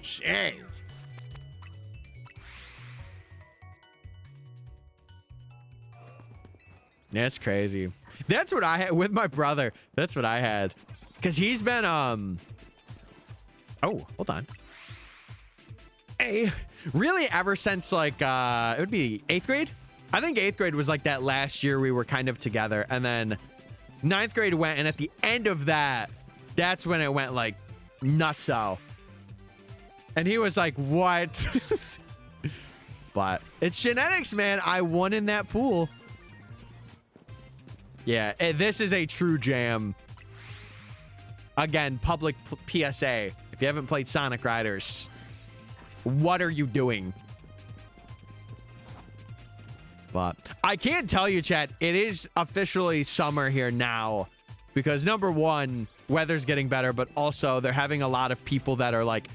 Jeez. That's crazy. That's what I had with my brother. That's what I had. Because he's been, oh, hold on. Hey, really ever since, like, it would be 8th grade? I think 8th grade was, like, that last year we were kind of together. And then 9th grade went, and at the end of that, That's when it went like nutso. And he was like, what? But it's genetics, man. I won in that pool. Yeah, this is a true jam. Again, public PSA. If you haven't played Sonic Riders, what are you doing? But I can't tell you, chat, it is officially summer here now. Because number one, weather's getting better, but also they're having a lot of people that are like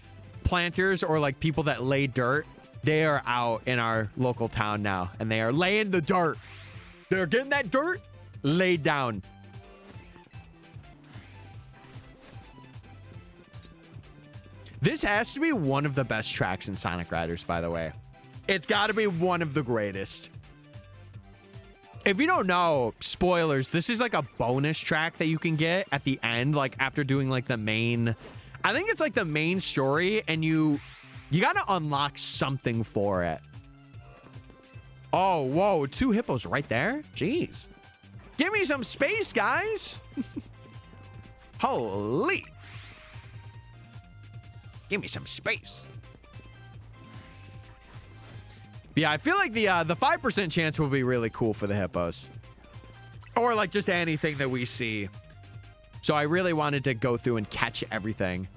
planters or like people that lay dirt. They are out in our local town now, and they are laying the dirt. They're getting that dirt laid down. This has to be one of the best tracks in Sonic Riders, by the way. It's got to be one of the greatest. If you don't know, spoilers, this is like a bonus track that you can get at the end, like after doing like the main, I think it's like the main story, and you got to unlock something for it. Oh, whoa, 2 hippos right there? Jeez. Give me some space, guys. Holy. Give me some space. Yeah, I feel like the 5% chance will be really cool for the hippos. Or like just anything that we see. So I really wanted to go through and catch everything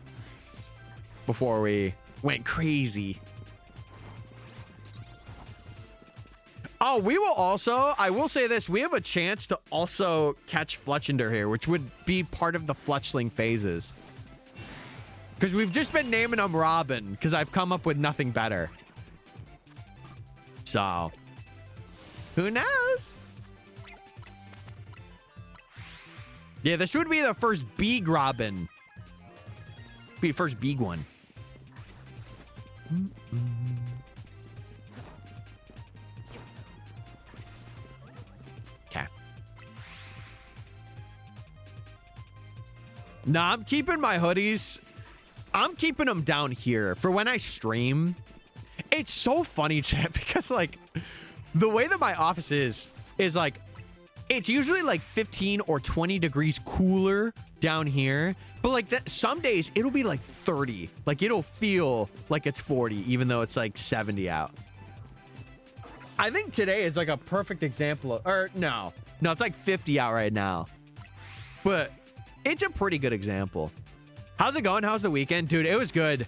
before we went crazy. Oh, we will also, I will say this, we have a chance to also catch Fletchender here, which would be part of the Fletchling phases. Because we've just been naming them Robin, because I've come up with nothing better. So, who knows? Yeah, this would be the first big Robin. Be the first big one. Okay. No, I'm keeping my hoodies. I'm keeping them down here for when I stream. It's so funny, chat, because like the way that my office is like it's usually like 15 or 20 degrees cooler down here, but like that some days it'll be like 30. Like it'll feel like it's 40 even though it's like 70 out. I think today is like a perfect example of, or no, it's like 50 out right now, but it's a pretty good example. How's it going? How's the weekend? Dude, it was good.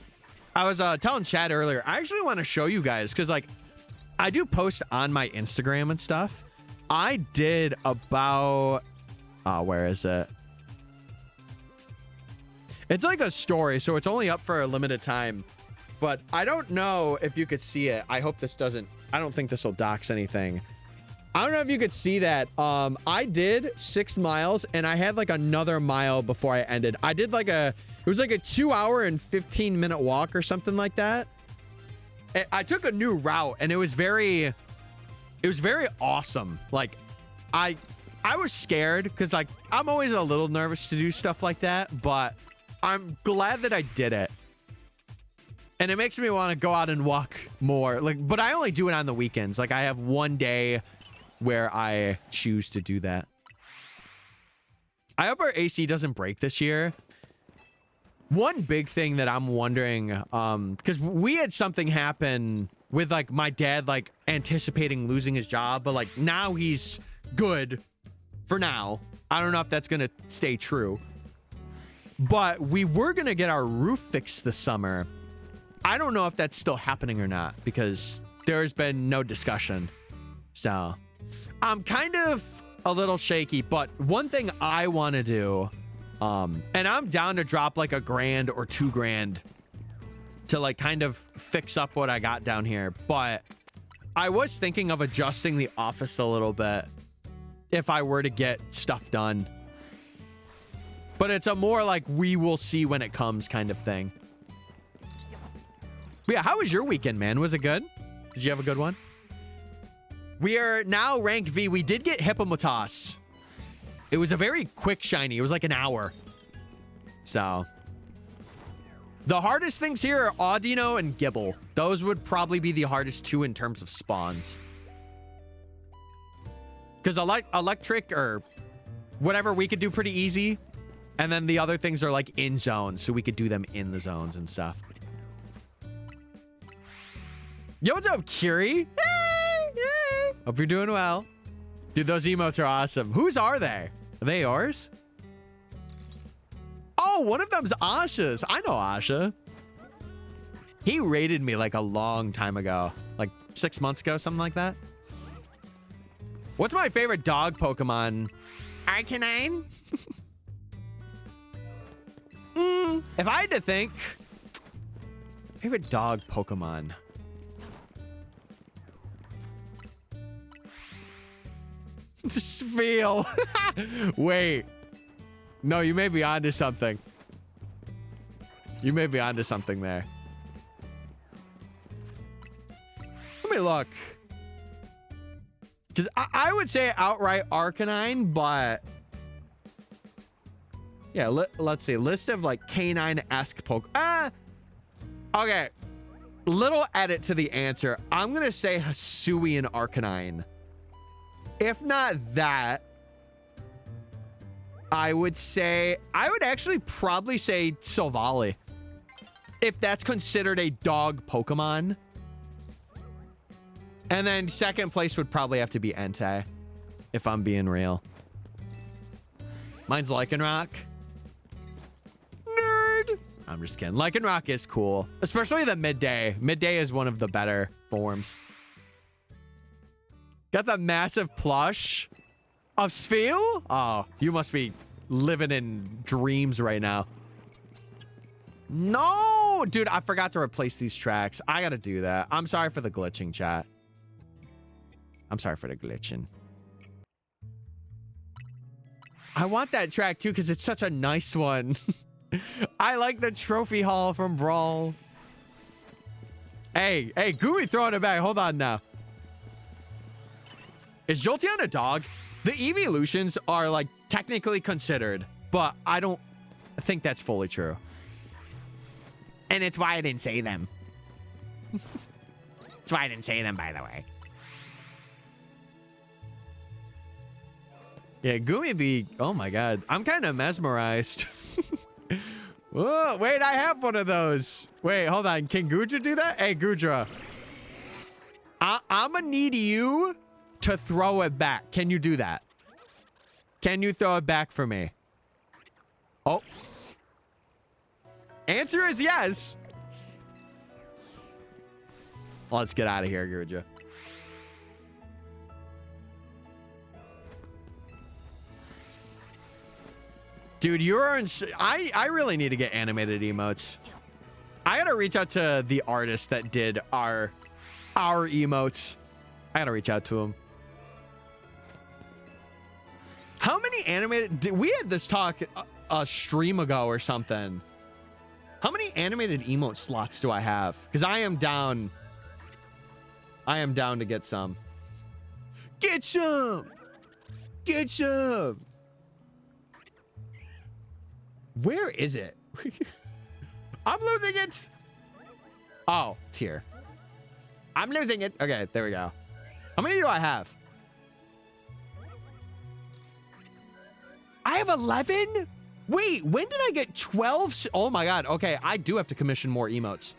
I was telling Chad earlier, I actually want to show you guys because like I do post on my Instagram and stuff. I did about, where is it? It's like a story, so it's only up for a limited time, but I don't know if you could see it. I hope this doesn't, I don't think this will dox anything. I don't know if you could see that. I did 6 miles and I had like another mile before I ended. I did like it was like a 2-hour and 15-minute walk or something like that. I took a new route and it was very awesome. Like I was scared because like I'm always a little nervous to do stuff like that, but I'm glad that I did it. And it makes me want to go out and walk more. Like, but I only do it on the weekends. Like I have one day where I choose to do that. I hope our AC doesn't break this year. One big thing that I'm wondering, because we had something happen with like my dad, like anticipating losing his job, but like now he's good for now. I don't know if that's going to stay true, but we were going to get our roof fixed this summer. I don't know if that's still happening or not because there's been no discussion. So I'm kind of a little shaky, but one thing I want to do, and I'm down to drop like $1,000 or $2,000 to like kind of fix up what I got down here. But I was thinking of adjusting the office a little bit if I were to get stuff done. But it's a more like we will see when it comes kind of thing. But yeah, how was your weekend, man? Was it good? Did you have a good one? We are now rank V. We did get Hippopotas. It was a very quick shiny. It was like an hour. So the hardest things here are Audino and Gibble. Those would probably be the hardest two in terms of spawns. Because electric or whatever we could do pretty easy. And then the other things are like in zones, so we could do them in the zones and stuff. Yo, what's up, Kiri? Hey, hey. Hope you're doing well. Dude, those emotes are awesome. Whose are they? Are they yours? Oh, one of them's Asha's. I know Asha. He raided me like a long time ago. Like 6 months ago, something like that. What's my favorite dog Pokemon? Arcanine? If I had to think, favorite dog Pokemon. Spheal. Wait. No, you may be onto something. You may be onto something there. Let me look. Because I would say outright Arcanine, but... Yeah, let's see. List of like canine-esque Pokemon. Okay. Little edit to the answer. I'm going to say Hisuian Arcanine. If not that, I would actually probably say Silvally. If that's considered a dog Pokemon. And then second place would probably have to be Entei, if I'm being real. Mine's Lycanroc. Nerd! I'm just kidding. Lycanroc is cool. Especially the Midday. Midday is one of the better forms. Got the massive plush of Spheal? Oh, you must be living in dreams right now. No! Dude, I forgot to replace these tracks. I gotta do that. I'm sorry for the glitching, chat. I'm sorry for the glitching. I want that track too because it's such a nice one. I like the trophy haul from Brawl. Hey, Gooey throwing it back. Hold on now. Is Jolteon a dog? The evolutions are like technically considered, but I don't think that's fully true. And it's why I didn't say them. It's why I didn't say them, by the way. Yeah, Gooey be... Oh my god. I'm kind of mesmerized. Whoa, wait, I have one of those. Wait, hold on. Can Gudra do that? Hey, Gudra. I'm gonna need you to throw it back. Can you do that? Can you throw it back for me? Oh. Answer is yes. Let's get out of here, Gudra. Dude, you're in... I really need to get animated emotes. I gotta reach out to the artist that did our emotes. I gotta reach out to him. How many animated... We had this talk a stream ago or something. How many animated emote slots do I have? Because I am down... I am down to get some. Get some! Get some! Where is it? I'm losing it. Oh, it's here. I'm losing it. Okay, there we go. How many do I have? I have 11? Wait, when did I get 12? Oh my god. Okay, I do have to commission more emotes.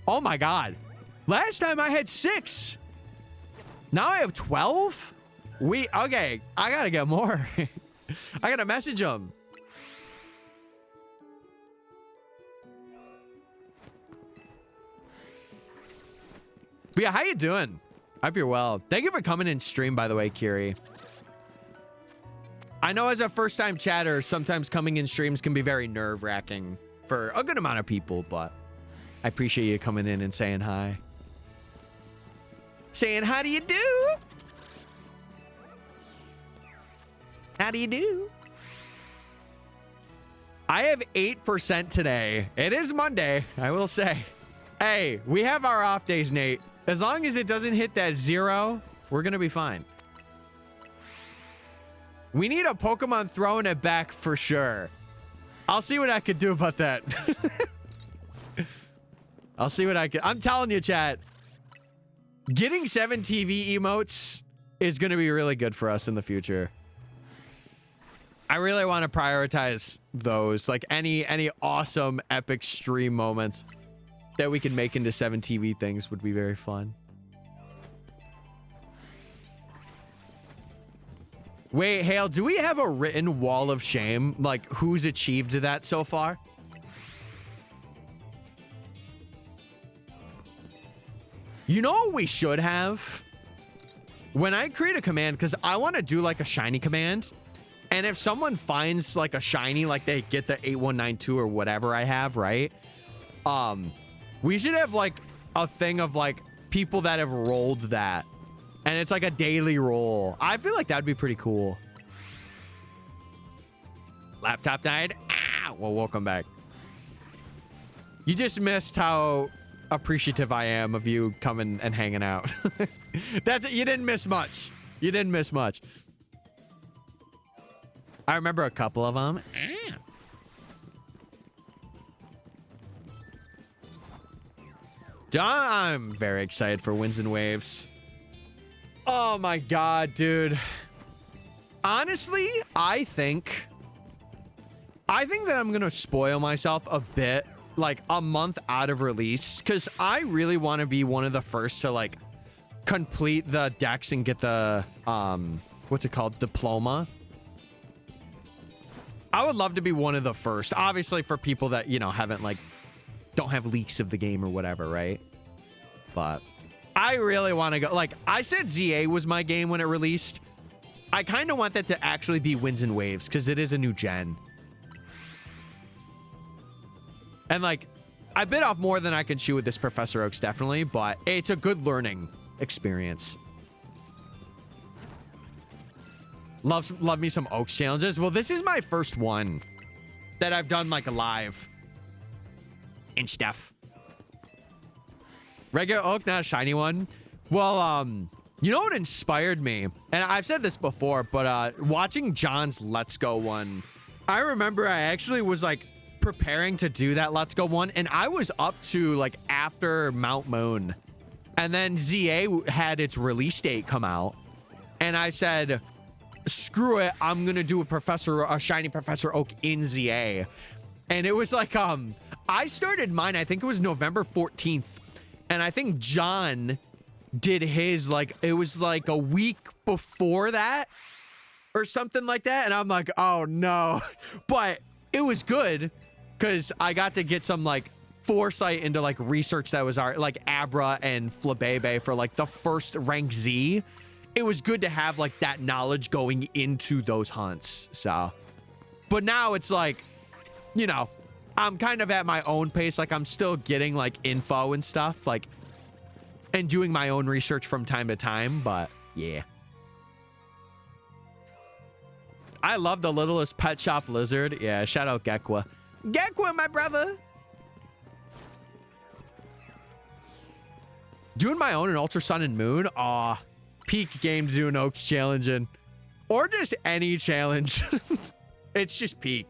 Oh my god. Last time I had 6. Now I have 12? Okay, I gotta get more. I gotta message them. But yeah, how you doing? I hope you're well. Thank you for coming in stream, by the way, Kiri. I know as a first-time chatter, sometimes coming in streams can be very nerve-wracking for a good amount of people, but I appreciate you coming in and saying hi. Saying, how do you do? How do you do? I have 8% today. It is Monday, I will say. Hey, we have our off days, Nate. As long as it doesn't hit that 0, we're going to be fine. We need a Pokemon throwing it back for sure. I'll see what I could do about that. I'll see what I can. I'm telling you, chat. Getting 7 TV emotes is going to be really good for us in the future. I really want to prioritize those, like any awesome epic stream moments that we can make into 7TV things would be very fun. Wait, Hale, do we have a written wall of shame? Like, who's achieved that so far? You know what we should have? When I create a command, because I want to do like a shiny command, and if someone finds like a shiny, like they get the 8192 or whatever I have, right? We should have like a thing of like people that have rolled that. And it's like a daily roll. I feel like that'd be pretty cool. Laptop died. Ah! Well, welcome back. You just missed how appreciative I am of you coming and hanging out. That's it. You didn't miss much. You didn't miss much. I remember a couple of them. Ah. I'm very excited for Winds and Waves. Oh my god, dude. Honestly, I think that I'm gonna spoil myself a bit, like a month out of release, because I really want to be one of the first to like complete the decks and get the what's it called, diploma. I would love to be one of the first, obviously, for people that, you know, haven't like don't have leaks of the game or whatever, right? But I really want to go. Like, I said ZA was my game when it released. I kind of want that to actually be Winds and Waves because it is a new gen. And, like, I bit off more than I can chew with this Professor Oaks, definitely, but it's a good learning experience. Love me some Oaks challenges. Well, this is my first one that I've done, like, live and stuff. Regular oak, not a shiny one. Well, you know what inspired me? And I've said this before, but watching John's Let's Go one, I remember I actually was like preparing to do that Let's Go one, and I was up to like after Mount Moon. And then ZA had its release date come out, and I said, screw it, I'm gonna do a shiny Professor Oak in ZA. And it was like, I started mine, I think it was November 14th. And I think John did his, like, it was like a week before that or something like that. And I'm like, oh no. But it was good because I got to get some like foresight into like research that was like Abra and Flabebe for like the first rank Z. It was good to have like that knowledge going into those hunts. So, but now it's like, you know, I'm kind of at my own pace. Like, I'm still getting like info and stuff, like, and doing my own research from time to time. But yeah, I love the littlest pet shop lizard. Yeah, shout out Gekwa. Gekwa, my brother. Doing my own in Ultra Sun and Moon. Aw, peak game to do an Oaks challenge in, or just any challenge. It's just peak.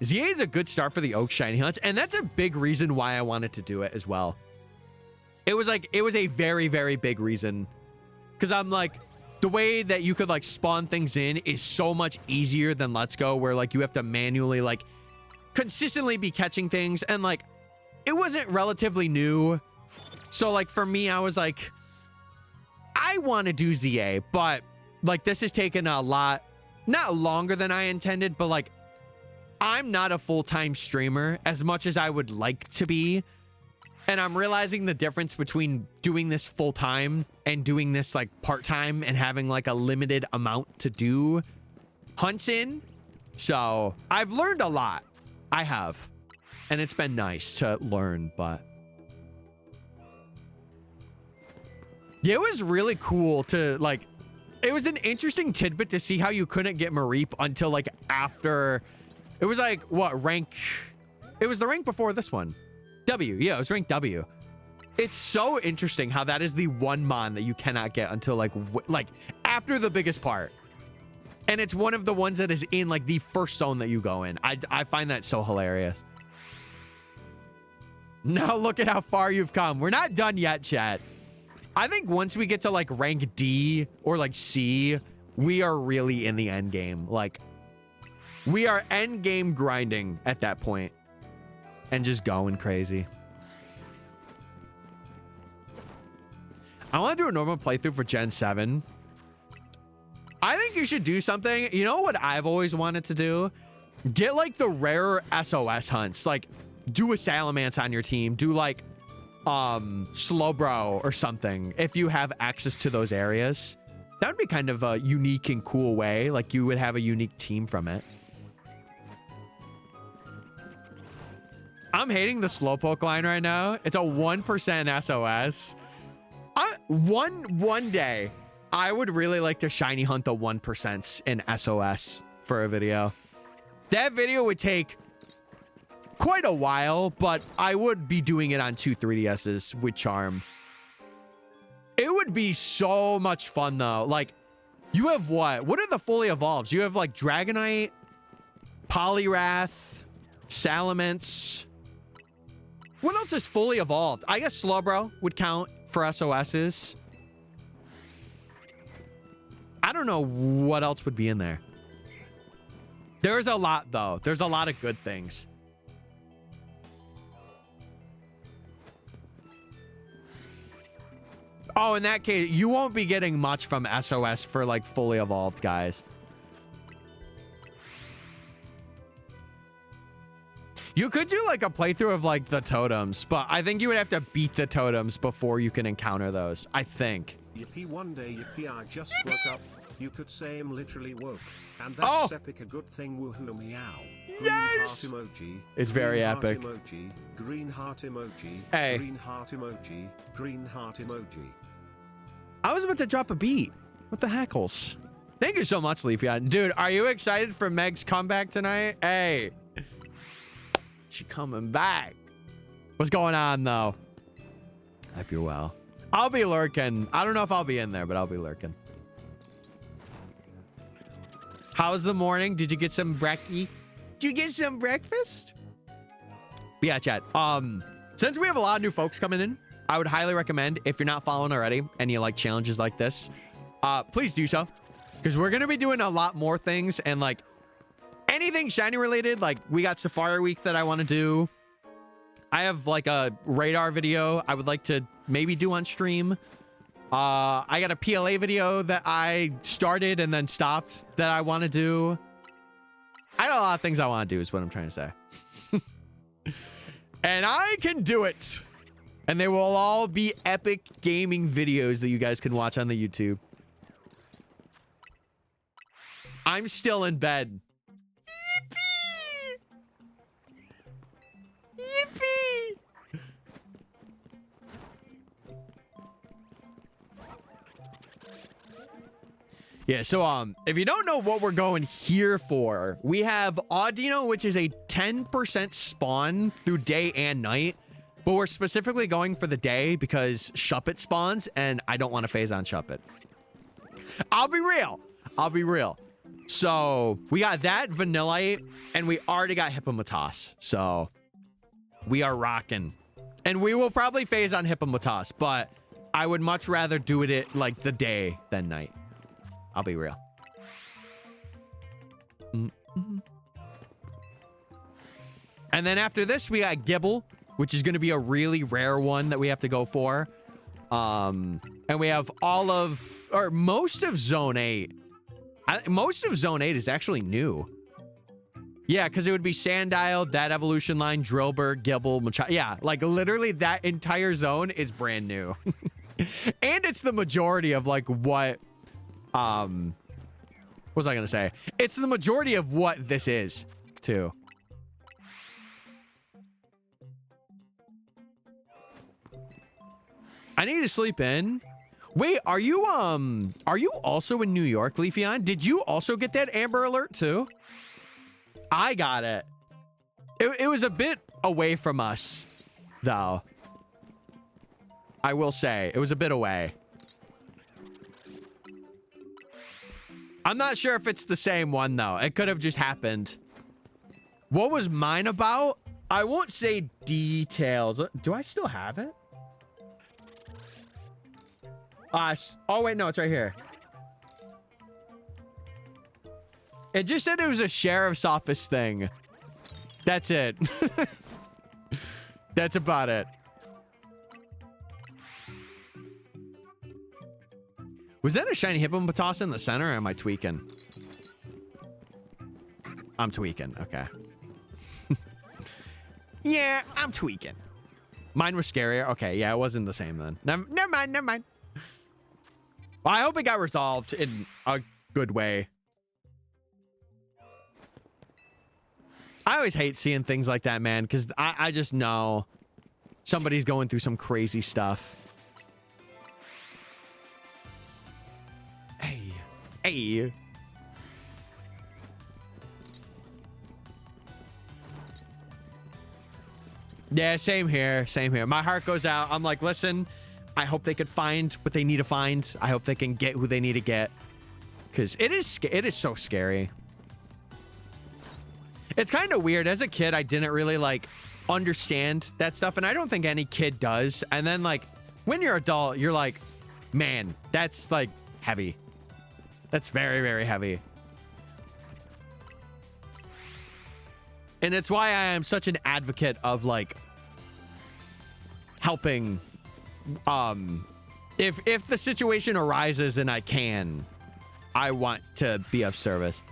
ZA is a good start for the Oak shiny hunts, and that's a big reason why I wanted to do it as well. It was a very, very big reason, because I'm like, the way that you could like spawn things in is so much easier than Let's Go, where like you have to manually like consistently be catching things, and like it wasn't relatively new. So like for me, I was like, I want to do ZA, but like this has taken a lot, not longer than I intended, but like I'm not a full-time streamer as much as I would like to be. And I'm realizing the difference between doing this full-time and doing this like part-time and having like a limited amount to do hunts in. So I've learned a lot. I have. And it's been nice to learn, but yeah, it was really cool to like, it was an interesting tidbit to see how you couldn't get Mareep until like after. It was like, what, rank? It was the rank before this one. W. Yeah, it was rank W. It's so interesting how that is the one mon that you cannot get until like after the biggest part. And it's one of the ones that is in like the first zone that you go in. I find that so hilarious. Now look at how far you've come. We're not done yet, chat. I think once we get to like rank D or like C, we are really in the end game. Like, we are end game grinding at that point and just going crazy. I want to do a normal playthrough for Gen 7. I think you should do something. You know what I've always wanted to do? Get like the rarer SOS hunts. Like, do a Salamence on your team. Do like Slowbro or something if you have access to those areas. That would be kind of a unique and cool way. Like, you would have a unique team from it. I'm hating the Slowpoke line right now. It's a 1% SOS. One day, I would really like to shiny hunt the 1% in SOS for a video. That video would take quite a while, but I would be doing it on 2 3DSs with charm. It would be so much fun, though. Like, you have what? What are the fully evolved? You have, like, Dragonite, Poliwrath, Salamence. What else is fully evolved? I guess Slowbro would count for SOSs. I don't know what else would be in there. There's a lot, though. There's a lot of good things. Oh, in that case, you won't be getting much from SOS for, like, fully evolved guys. You could do, like, a playthrough of, like, the totems, but I think you would have to beat the totems before you can encounter those, I think. Yippee, one day, yippee, I just woke up. You could say I'm literally woke. And that's epic, a good thing, woohoo, meow. Yes! Green heart emoji. It's very green epic. Heart emoji, green heart emoji. Hey. Green heart emoji. Green heart emoji. I was about to drop a beat. What the heckles? Thank you so much, Leafy. Dude, are you excited for Meg's comeback tonight? Hey. She coming back. What's going on, though? Hope you're well. I'll be lurking. I don't know if I'll be in there, but I'll be lurking. How's the morning? Did you get some brekkie? Did you get some breakfast? But yeah, chat. Since we have a lot of new folks coming in, I would highly recommend, if you're not following already and you like challenges like this, please do so. Because we're going to be doing a lot more things, and like anything shiny related. Like, we got Safari Week that I want to do. I have like a radar video I would like to maybe do on stream. I got a PLA video that I started and then stopped that I want to do. I got a lot of things I want to do is what I'm trying to say. And I can do it. And they will all be epic gaming videos that you guys can watch on the YouTube. I'm still in bed. Yippee! Yippee! Yeah, so if you don't know what we're going here for, we have Audino, which is a 10% spawn through day and night. But we're specifically going for the day because Shuppet spawns, and I don't want to phase on Shuppet. I'll be real. I'll be real. So we got that Vanillite, and we already got Hippopotas. So we are rocking. And we will probably phase on Hippopotas, but I would much rather do it at like the day than night. I'll be real. And then after this, we got Gibble, which is going to be a really rare one that we have to go for. And we have all of, or most of Zone 8. Most of Zone 8 is actually new. Yeah, because it would be Sandile, that evolution line, Drillbur, Gibble, Machado. Yeah, like literally that entire zone is brand new. And it's the majority of like what was I going to say? It's the majority of what this is, too. I need to sleep in. Wait, are you also in New York, Leafeon? Did you also get that Amber Alert too? I got it. It was a bit away from us, though. I will say, it was a bit away. I'm not sure if it's the same one, though. It could have just happened. What was mine about? I won't say details. Do I still have it? Oh, wait, no, it's right here. It just said it was a sheriff's office thing. That's it. That's about it. Was that a shiny hippopotamus in the center, or am I tweaking? I'm tweaking. Okay. Yeah, I'm tweaking. Mine was scarier. Okay, yeah, it wasn't the same then. Never mind, never mind. Well, I hope it got resolved in a good way. I always hate seeing things like that, man, because I just know somebody's going through some crazy stuff. Hey. Hey. Yeah, same here. Same here. My heart goes out. I'm like, listen, I hope they could find what they need to find. I hope they can get who they need to get. Because it is so scary. It's kind of weird. As a kid, I didn't really, like, understand that stuff. And I don't think any kid does. And then, like, when you're adult, you're like, man, that's, like, heavy. That's very, very heavy. And it's why I am such an advocate of, like, helping. If the situation arises and I can, I want to be of service.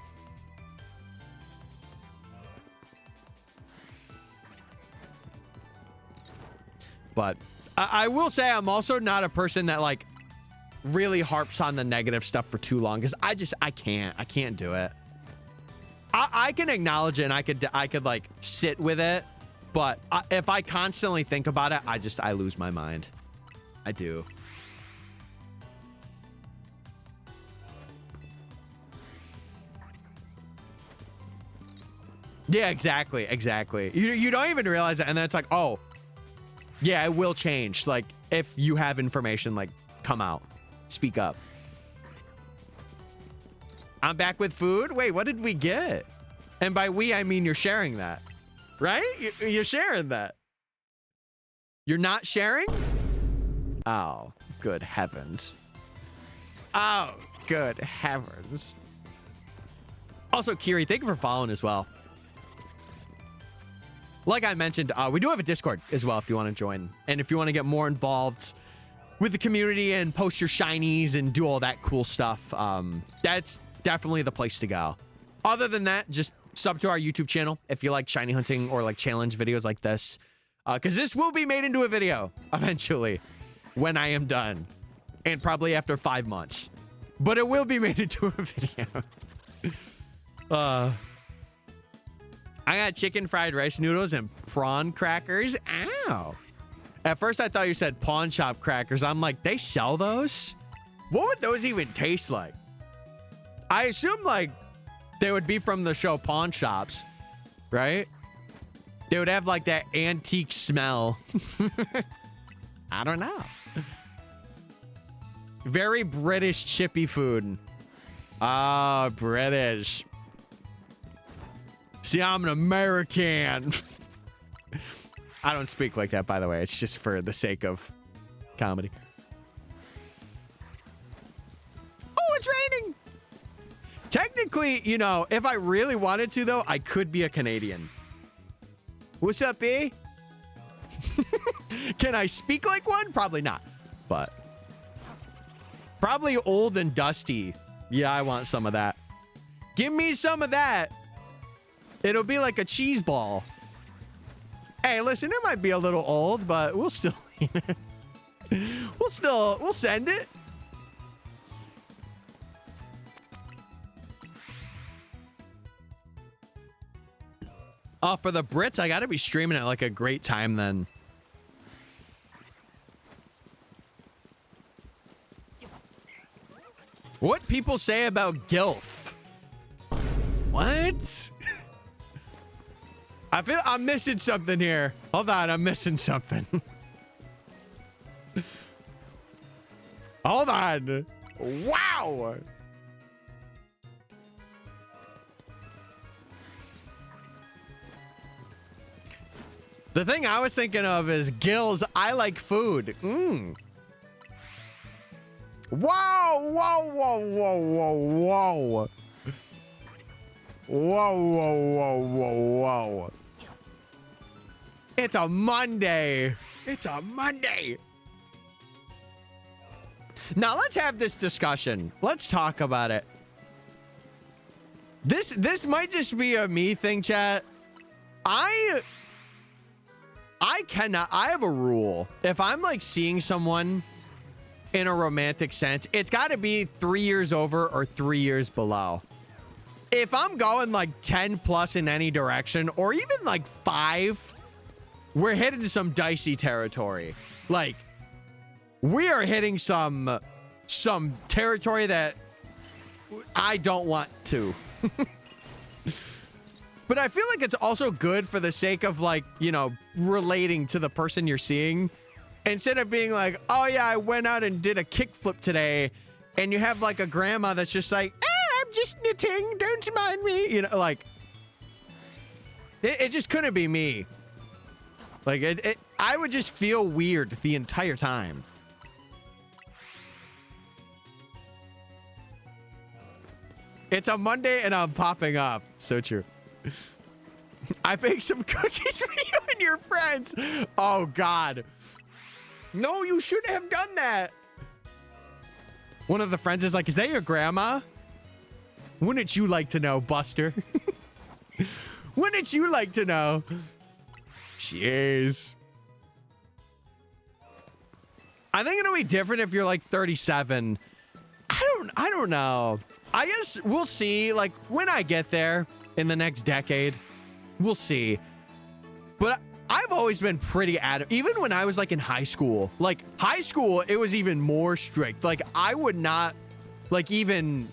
But I will say I'm also not a person that, like, really harps on the negative stuff for too long, because I can't do it. I can acknowledge it and I could like sit with it, but if I constantly think about it, I lose my mind. I do. Yeah, exactly. You don't even realize it, and then it's like, oh, yeah, it will change. Like, if you have information, like, come out, speak up. I'm back with food. Wait, what did we get? And by we, I mean you're sharing that, right? You're sharing that. You're not sharing? Oh, good heavens. Oh, good heavens. Also, Kiri, thank you for following as well. Like I mentioned, we do have a Discord as well if you want to join. And if you want to get more involved with the community and post your shinies and do all that cool stuff, that's definitely the place to go. Other than that, just sub to our YouTube channel if you like shiny hunting or like challenge videos like this. Because this will be made into a video eventually when I am done. And probably after 5 months. But it will be made into a video. I got chicken fried rice noodles and prawn crackers. Ow. At first I thought you said pawn shop crackers. I'm like, they sell those? What would those even taste like? I assume like they would be from the show Pawn Shops, right? They would have like that antique smell. I don't know. Very British chippy food. Ah, British. See, I'm an American. I don't speak like that, by the way. It's just for the sake of comedy. Oh, it's raining. Technically, you know, if I really wanted to, though, I could be a Canadian. What's up, B? Can I speak like one? Probably not, but probably old and dusty. Yeah, I want some of that. Give me some of that. It'll be like a cheese ball. Hey, listen, it might be a little old, but we'll still, we'll send it. Oh, for the Brits, I gotta be streaming at like a great time then. What people say about GILF? What? I feel I'm missing something here. Hold on, I'm missing something. Hold on. Wow. The thing I was thinking of is Gil's I like food. Whoa, whoa, whoa, whoa, whoa, whoa. Whoa, whoa, whoa, whoa, whoa. It's a Monday. It's a Monday. Now let's have this discussion. Let's talk about it. This might just be a me thing, chat. I have a rule. If I'm like seeing someone in a romantic sense, it's got to be 3 years over or 3 years below. If I'm going like 10 plus in any direction, or even like 5, we're hitting some dicey territory. Like, we are hitting some territory that I don't want to. But I feel like it's also good for the sake of, like, you know, relating to the person you're seeing. Instead of being like, oh yeah, I went out and did a kickflip today, and you have like a grandma that's just like, I'm just knitting, don't mind me. You know, like, it just couldn't be me. Like, I would just feel weird the entire time. It's a Monday and I'm popping off. So true. I baked some cookies for you and your friends. Oh, God. No, you shouldn't have done that. One of the friends is like, is that your grandma? Wouldn't you like to know, Buster? Wouldn't you like to know? Jeez. I think it'll be different if you're like 37. I don't know. I guess we'll see. Like, when I get there in the next decade, we'll see. But I've always been pretty adamant. Even when I was like in high school, it was even more strict. Like, I would not like even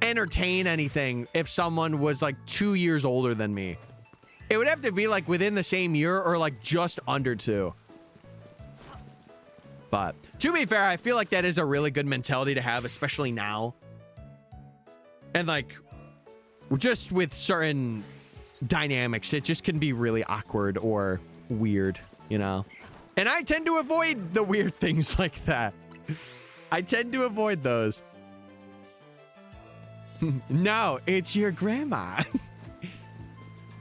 entertain anything if someone was like 2 years older than me. It would have to be like within the same year or like just under 2. But to be fair, I feel like that is a really good mentality to have, especially now. And like, just with certain dynamics, it just can be really awkward or weird, you know? And I tend to avoid the weird things like that. I tend to avoid those. No, it's your grandma.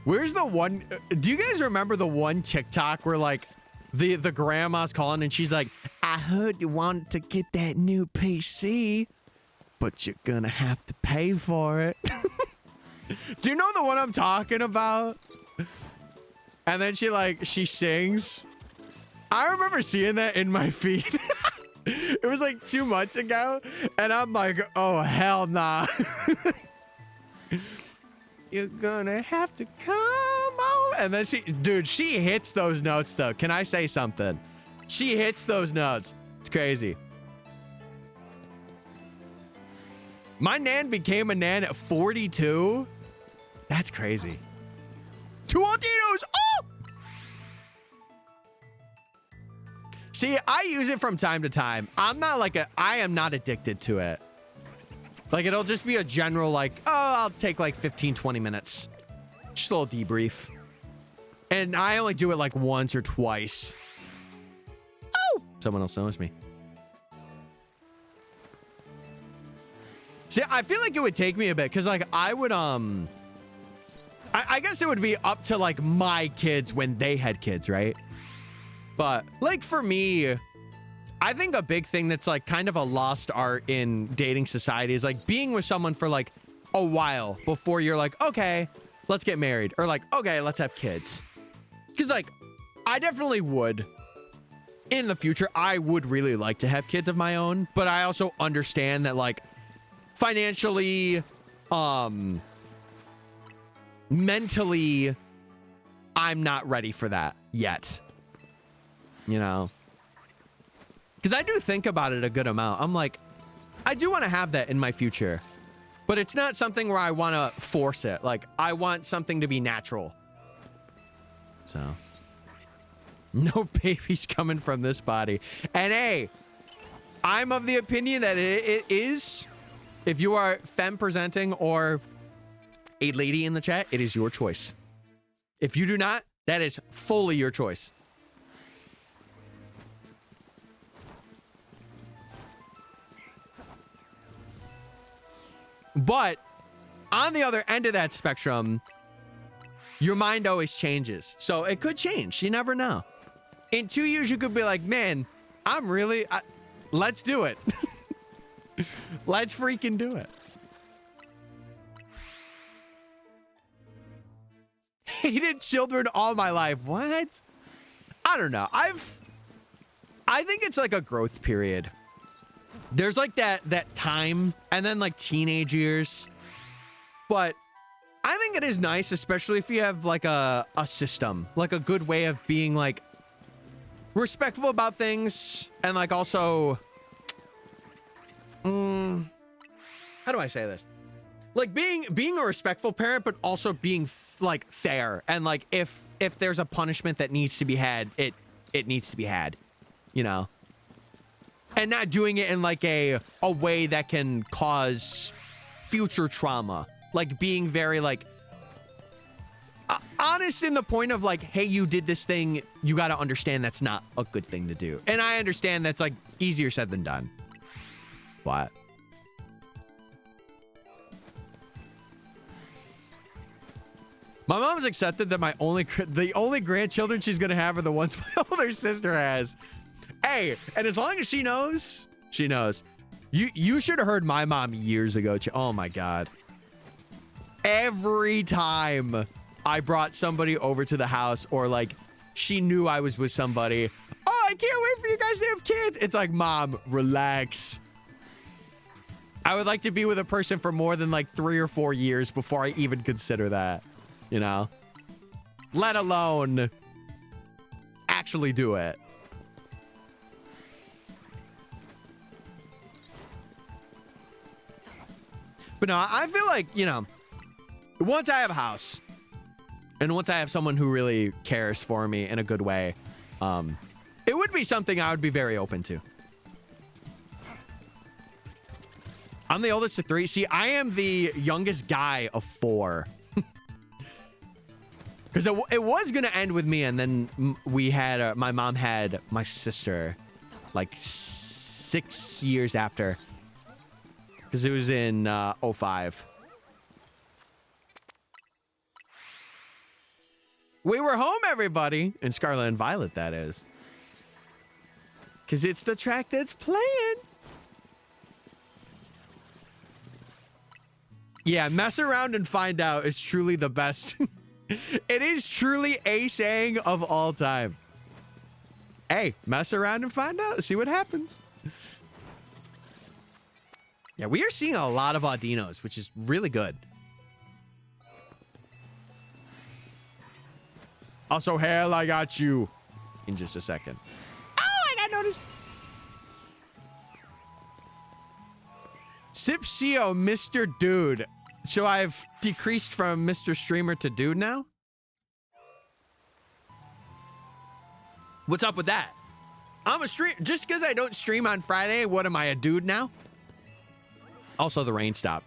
Where's the one? Do you guys remember the one TikTok where like the grandma's calling and she's like, I heard you wanted to get that new PC, but you're gonna have to pay for it. Do you know the one I'm talking about? And then she sings. I remember seeing that in my feed. It was like 2 months ago, and I'm like, oh, hell nah. You're gonna have to come on. And then she hits those notes though. Can I say something? She hits those notes. It's crazy. My nan became a nan at 42. That's crazy. 2 Aldinos. Oh! See, I use it from time to time. I am not addicted to it. Like, it'll just be a general, like, oh, I'll take like 15, 20 minutes. Just a little debrief. And I only do it like once or twice. Oh! Someone else knows me. See, I feel like it would take me a bit, because, like, I would, I guess it would be up to, like, my kids when they had kids, right? But, like, for me, I think a big thing that's, like, kind of a lost art in dating society is, like, being with someone for, like, a while before you're like, okay, let's get married. Or, like, okay, let's have kids. Because, like, I definitely would. In the future, I would really like to have kids of my own. But I also understand that, like, financially, mentally, I'm not ready for that yet. You know? Because I do think about it a good amount. I'm like, I do want to have that in my future. But it's not something where I want to force it. Like, I want something to be natural. So. No babies coming from this body. And hey, I'm of the opinion that it is, if you are femme presenting or a lady in the chat, it is your choice. If you do not, that is fully your choice. But on the other end of that spectrum, your mind always changes. So it could change. You never know. In 2 years, you could be like, man, let's do it. Let's freaking do it. Hated children all my life. What? I don't know. I think it's like a growth period. There's like that time and then like teenage years. But I think it is nice, especially if you have like a system, like a good way of being like respectful about things and like also, how do I say this? Like being a respectful parent, but also being like fair. And like if there's a punishment that needs to be had, it needs to be had, you know? And not doing it in like a way that can cause future trauma. Like being very like honest in the point of like, hey, you did this thing. You got to understand that's not a good thing to do. And I understand that's like easier said than done. But my mom's accepted that the only grandchildren she's going to have are the ones my older sister has. Hey, and as long as she knows, she knows. You should have heard my mom years ago. Oh my God. Every time I brought somebody over to the house or like she knew I was with somebody. Oh, I can't wait for you guys to have kids. It's like, Mom, relax. I would like to be with a person for more than like 3 or 4 years before I even consider that, you know, let alone actually do it. But no, I feel like, you know, once I have a house and once I have someone who really cares for me in a good way, it would be something I would be very open to. I'm the oldest of 3. See, I am the youngest guy of 4. Because it was going to end with me, and then we had, my mom had my sister like 6 years after. Because it was in 05. We were home, everybody. And Scarlet and Violet, that is. Because it's the track that's playing. Yeah, mess around and find out is truly the best. It is truly a saying of all time. Hey, mess around and find out. See what happens. Yeah, we are seeing a lot of Audinos, which is really good. Also, hell, I got you in just a second. Oh, I got noticed. Sipsio, Mr. Dude. So I've decreased from Mr. Streamer to Dude now? What's up with that? I'm a stream. Just because I don't stream on Friday, what am I, a dude now? Also, the rain stopped.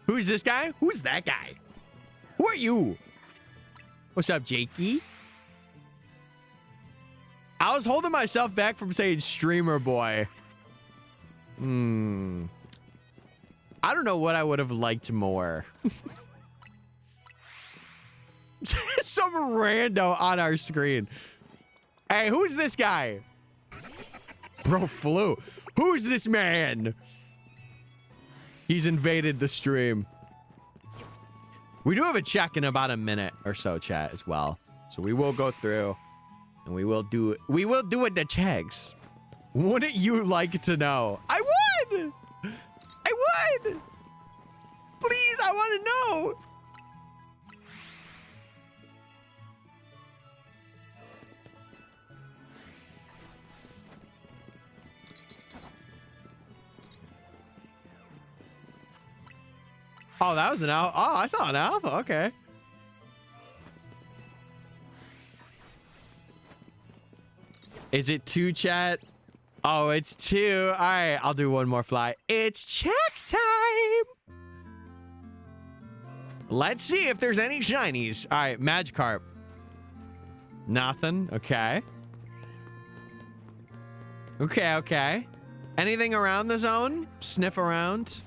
Who's this guy? Who's that guy? Who are you? What's up, Jakey? I was holding myself back from saying streamer boy. I don't know what I would have liked more. Some rando on our screen. Hey, who's this guy? Bro flew. Who's this man? He's invaded the stream. We do have a check in about a minute or so, chat, as well. So we will go through and we will do it the checks. Wouldn't you like to know? I would! I would! Please, I want to know! Oh, that was an alpha. Oh, I saw an alpha. Okay. Is it 2, chat? Oh, it's 2. All right, I'll do one more fly. It's check time. Let's see if there's any shinies. All right, Magikarp. Nothing. Okay. Okay, okay. Anything around the zone? Sniff around.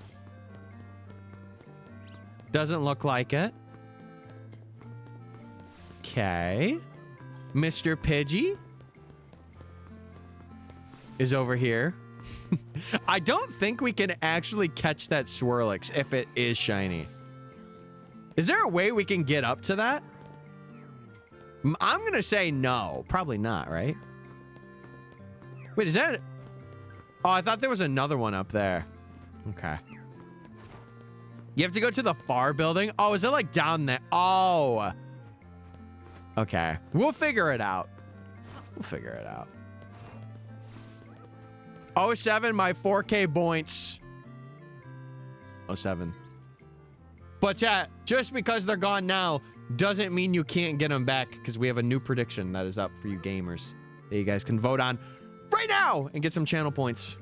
Doesn't look like it. Okay. Mr. Pidgey is over here. I don't think we can actually catch that Swirlix if it is shiny. Is there a way we can get up to that? I'm going to say no. Probably not, right? Wait, is that... Oh, I thought there was another one up there. Okay. You have to go to the far building? Oh, is it like down there? Oh. Okay. We'll figure it out. We'll figure it out. 07, my 4K points. 07. But chat, just because they're gone now doesn't mean you can't get them back, because we have a new prediction that is up for you gamers that you guys can vote on right now and get some channel points.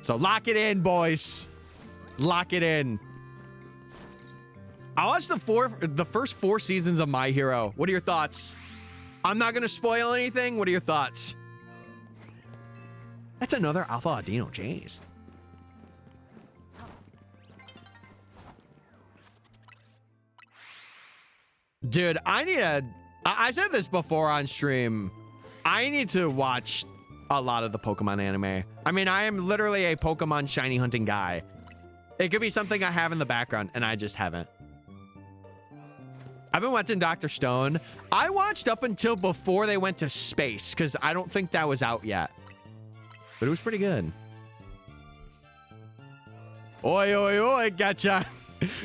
So lock it in, boys. Lock it in. I watched the first 4 seasons of My Hero. What are your thoughts? I'm not going to spoil anything. What are your thoughts? That's another Alpha Audino. Jeez. Dude, I said this before on stream. I need to watch a lot of the Pokemon anime. I mean, I am literally a Pokemon shiny hunting guy. It could be something I have in the background, and I just haven't. I've been watching Dr. Stone. I watched up until before they went to space, because I don't think that was out yet. But it was pretty good. Oi, oi, oi, gotcha.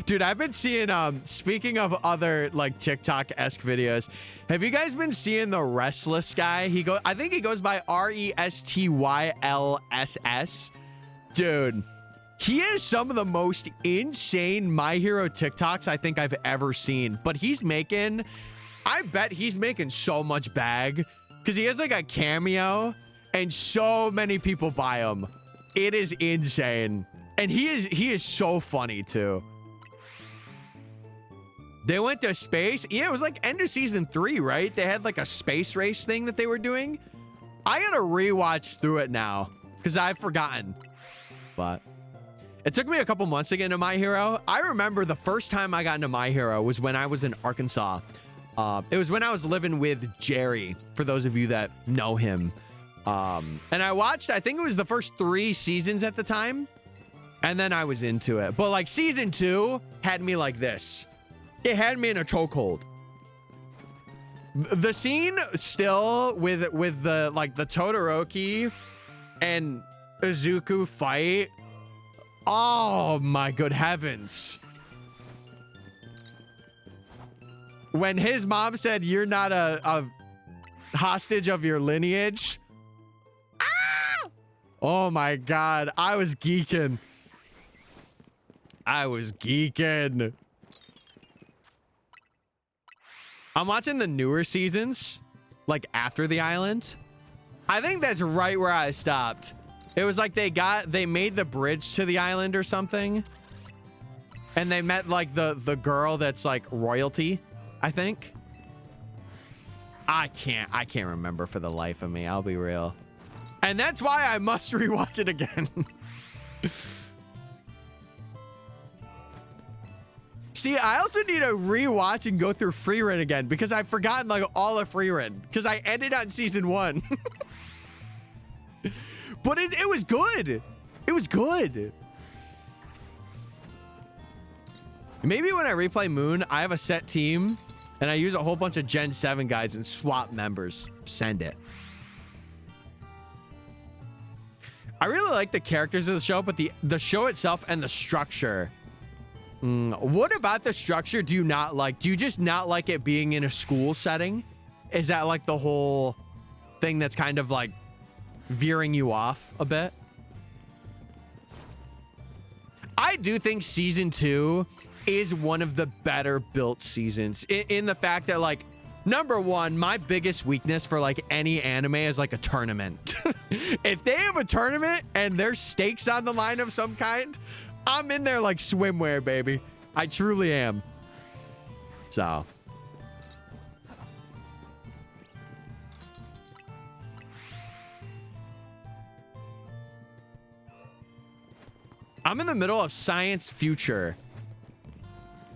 Dude, I've been seeing, speaking of other, like, TikTok-esque videos, have you guys been seeing the Restless guy? I think he goes by RESTYLSS. Dude, he is some of the most insane My Hero TikToks I think I've ever seen. But I bet he's making so much bag, because he has, like, a cameo, and so many people buy him. It is insane. And he is so funny, too. They went to space. Yeah, it was like end of season 3, right? They had like a space race thing that they were doing. I gotta rewatch through it now because I've forgotten. But it took me a couple months to get into My Hero. I remember the first time I got into My Hero was when I was in Arkansas. It was when I was living with Jerry, for those of you that know him. And I watched, I think it was the first 3 seasons at the time. And then I was into it. But like season 2 had me like this. It had me in a chokehold. The scene still with the like the Todoroki and Izuku fight. Oh my good heavens. When his mom said you're not a hostage of your lineage. Ah! Oh my god, I was geeking. I'm watching the newer seasons, like after the island. I think that's right where I stopped. It was like they made the bridge to the island or something. And they met like the girl that's like royalty, I think. I can't remember for the life of me. I'll be real. And that's why I must rewatch it again. See, I also need to rewatch and go through Freerun again because I've forgotten like all of Freerun because I ended on season 1. But it was good. It was good. Maybe when I replay Moon, I have a set team and I use a whole bunch of Gen 7 guys and swap members. Send it. I really like the characters of the show, but the show itself and the structure. What about the structure do you not like? Do you just not like it being in a school setting? Is that like the whole thing that's kind of like veering you off a bit? I do think season 2 is one of the better built seasons in the fact that like, number 1, my biggest weakness for like any anime is like a tournament. If they have a tournament and there's stakes on the line of some kind, I'm in there like swimwear, baby. I truly am. So. I'm in the middle of Science Future.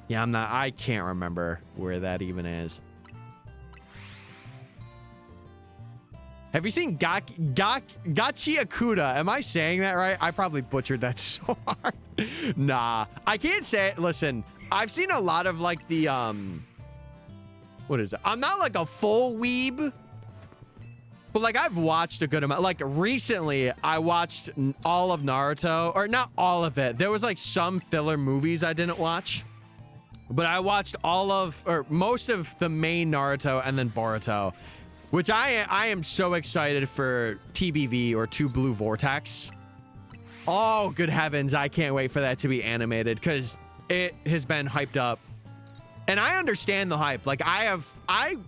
Yeah, I can't remember where that even is. Have you seen Gachiakuda? Am I saying that right? I probably butchered that so hard. Nah, I can't say it. Listen, I've seen a lot of like the, what is it? I'm not like a full weeb, but like I've watched a good amount. Like recently I watched all of Naruto, or not all of it. There was like some filler movies I didn't watch, but I watched all of, or most of the main Naruto and then Boruto. Which I am so excited for TBV, or Two Blue Vortex. Oh, good heavens. I can't wait for that to be animated because it has been hyped up. And I understand the hype. Like I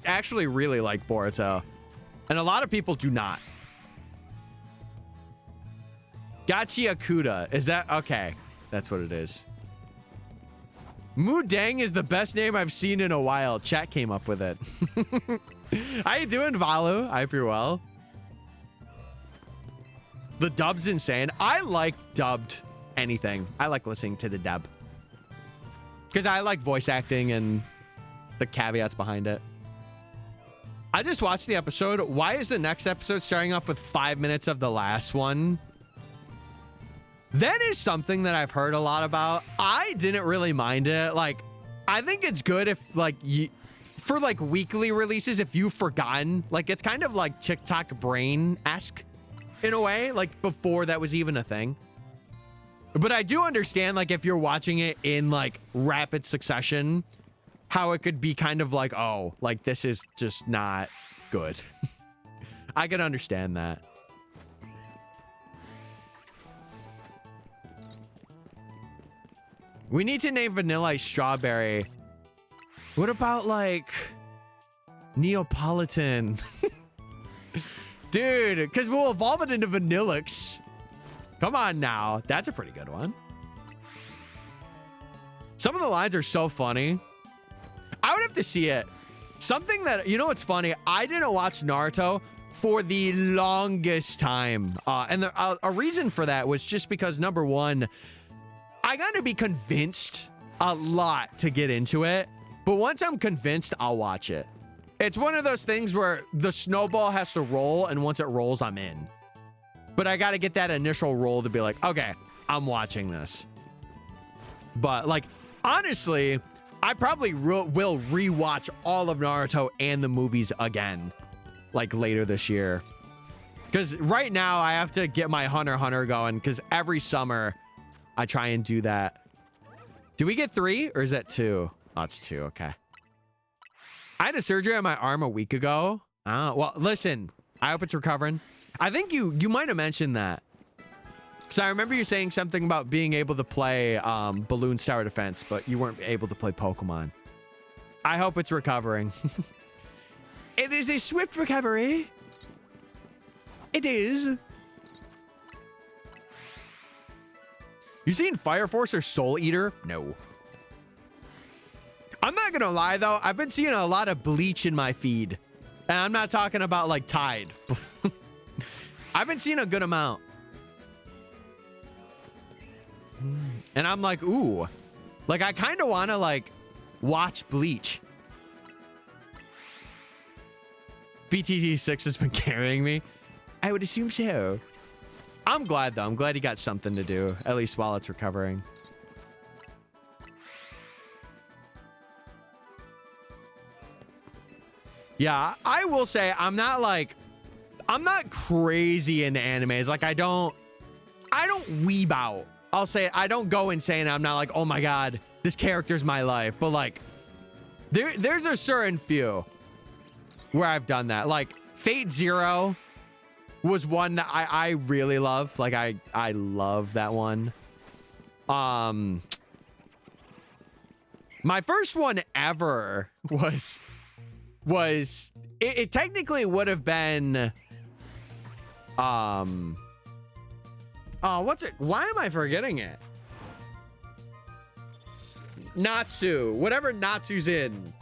actually really like Boruto. And a lot of people do not. Gachiakuda. Is that? Okay. That's what it is. Mudang is the best name I've seen in a while. Chat came up with it. How you doing, Valu? I hope you're well. The dub's insane. I like dubbed anything. I like listening to the dub. Because I like voice acting and the caveats behind it. I just watched the episode. Why is the next episode starting off with 5 minutes of the last one? That is something that I've heard a lot about. I didn't really mind it. Like, I think it's good if, like, for, like, weekly releases, if you've forgotten. Like, it's kind of like TikTok brain-esque in a way. Like, before that was even a thing. But I do understand, like, if you're watching it in, like, rapid succession, how it could be kind of like, oh, like, this is just not good. I can understand that. We need to name Vanilla Ice Strawberry. What about, like, Neapolitan? Dude, because we'll evolve it into Vanillix. Come on now. That's a pretty good one. Some of the lines are so funny. I would have to see it. Something that, you know what's funny? I didn't watch Naruto for the longest time. And a reason for that was just because, number one, I got to be convinced a lot to get into it. But once I'm convinced, I'll watch it. It's one of those things where the snowball has to roll, and once it rolls, I'm in. But I got to get that initial roll to be like, okay, I'm watching this. But, like, honestly, I probably will rewatch all of Naruto and the movies again, like, later this year. Because right now, I have to get my Hunter x Hunter going, because every summer, I try and do that. Do we get 3, or is that 2? Oh, it's 2, okay. I had a surgery on my arm a week ago. Well, listen, I hope it's recovering. I think you might have mentioned that. Because I remember you saying something about being able to play Balloon Tower Defense, but you weren't able to play Pokemon. I hope it's recovering. It is a swift recovery. It is. You seen Fire Force or Soul Eater? No. I'm not gonna lie though, I've been seeing a lot of Bleach in my feed. And I'm not talking about like Tide. I've been seeing a good amount. And I'm like, ooh. Like, I kind of want to, like, watch Bleach. BTT6 has been carrying me. I would assume so. I'm glad, though. I'm glad he got something to do, at least while it's recovering. Yeah, I will say I'm not crazy into animes. Like, I don't weeb out. I'll say I don't go insane. I'm not like, oh my God, this character's my life. But like, there's a certain few where I've done that. Like Fate Zero was one that I really love. Like I love that one. My first one ever was it technically would have been oh, what's it? Why am I forgetting it? Natsu. Whatever Natsu's in.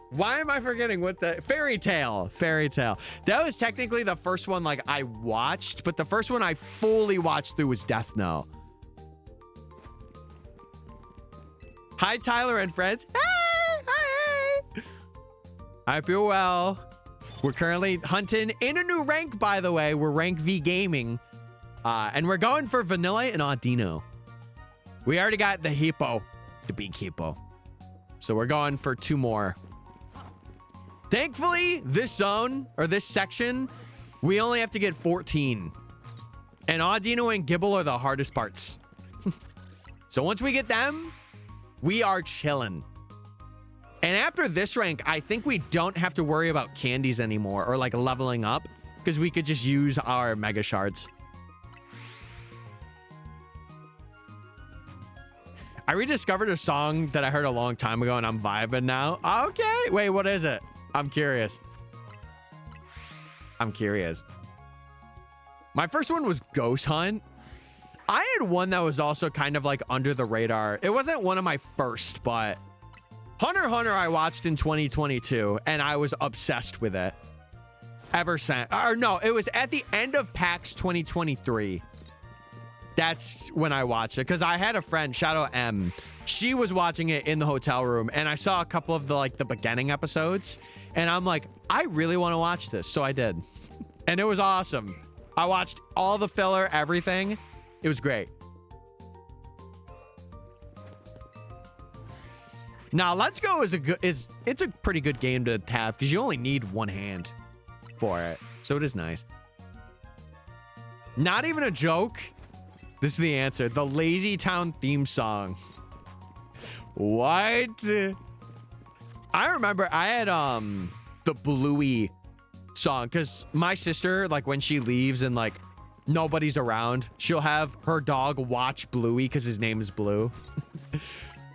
Why am I forgetting what the... Fairy Tail. Fairy Tail. That was technically the first one, like, I watched, but the first one I fully watched through was Death Note. Hi, Tyler and friends. Hey, hi. I hope you're well. We're currently hunting in a new rank, by the way. We're rank V gaming. And we're going for Vanilla and Audino. We already got the hippo, the big hippo. So we're going for 2 more. Thankfully, this zone or this section, we only have to get 14. And Audino and Gibble are the hardest parts. So once we get them, we are chilling. And after this rank, I think we don't have to worry about candies anymore or like leveling up because we could just use our mega shards. I rediscovered a song that I heard a long time ago and I'm vibing now. Okay. Wait, what is it? I'm curious. I'm curious. My first one was Ghost Hunt. I had one that was also kind of like under the radar. It wasn't one of my first, but Hunter x Hunter I watched in 2022 and I was obsessed with it ever since. Or no, it was at the end of PAX 2023. That's when I watched it because I had a friend, Shadow M. She was watching it in the hotel room and I saw a couple of the beginning episodes and I'm like, I really want to watch this. So I did. And it was awesome. I watched all the filler, everything. It was great. Now, Let's Go it's a pretty good game to have because you only need 1 hand for it. So it is nice. Not even a joke. This is the answer. The Lazy Town theme song. What? I remember I had the Bluey song because my sister, like when she leaves and like nobody's around, she'll have her dog watch Bluey because his name is Blue.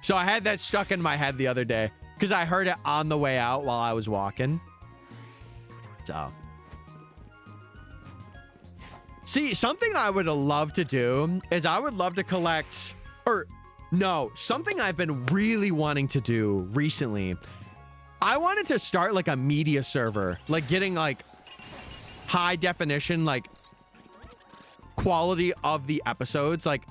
So I had that stuck in my head the other day because I heard it on the way out while I was walking. So see, something I would love to do is I would love to collect, or no, something I've been really wanting to do recently. I wanted to start like a media server, like getting like high definition, like quality of the episodes. Like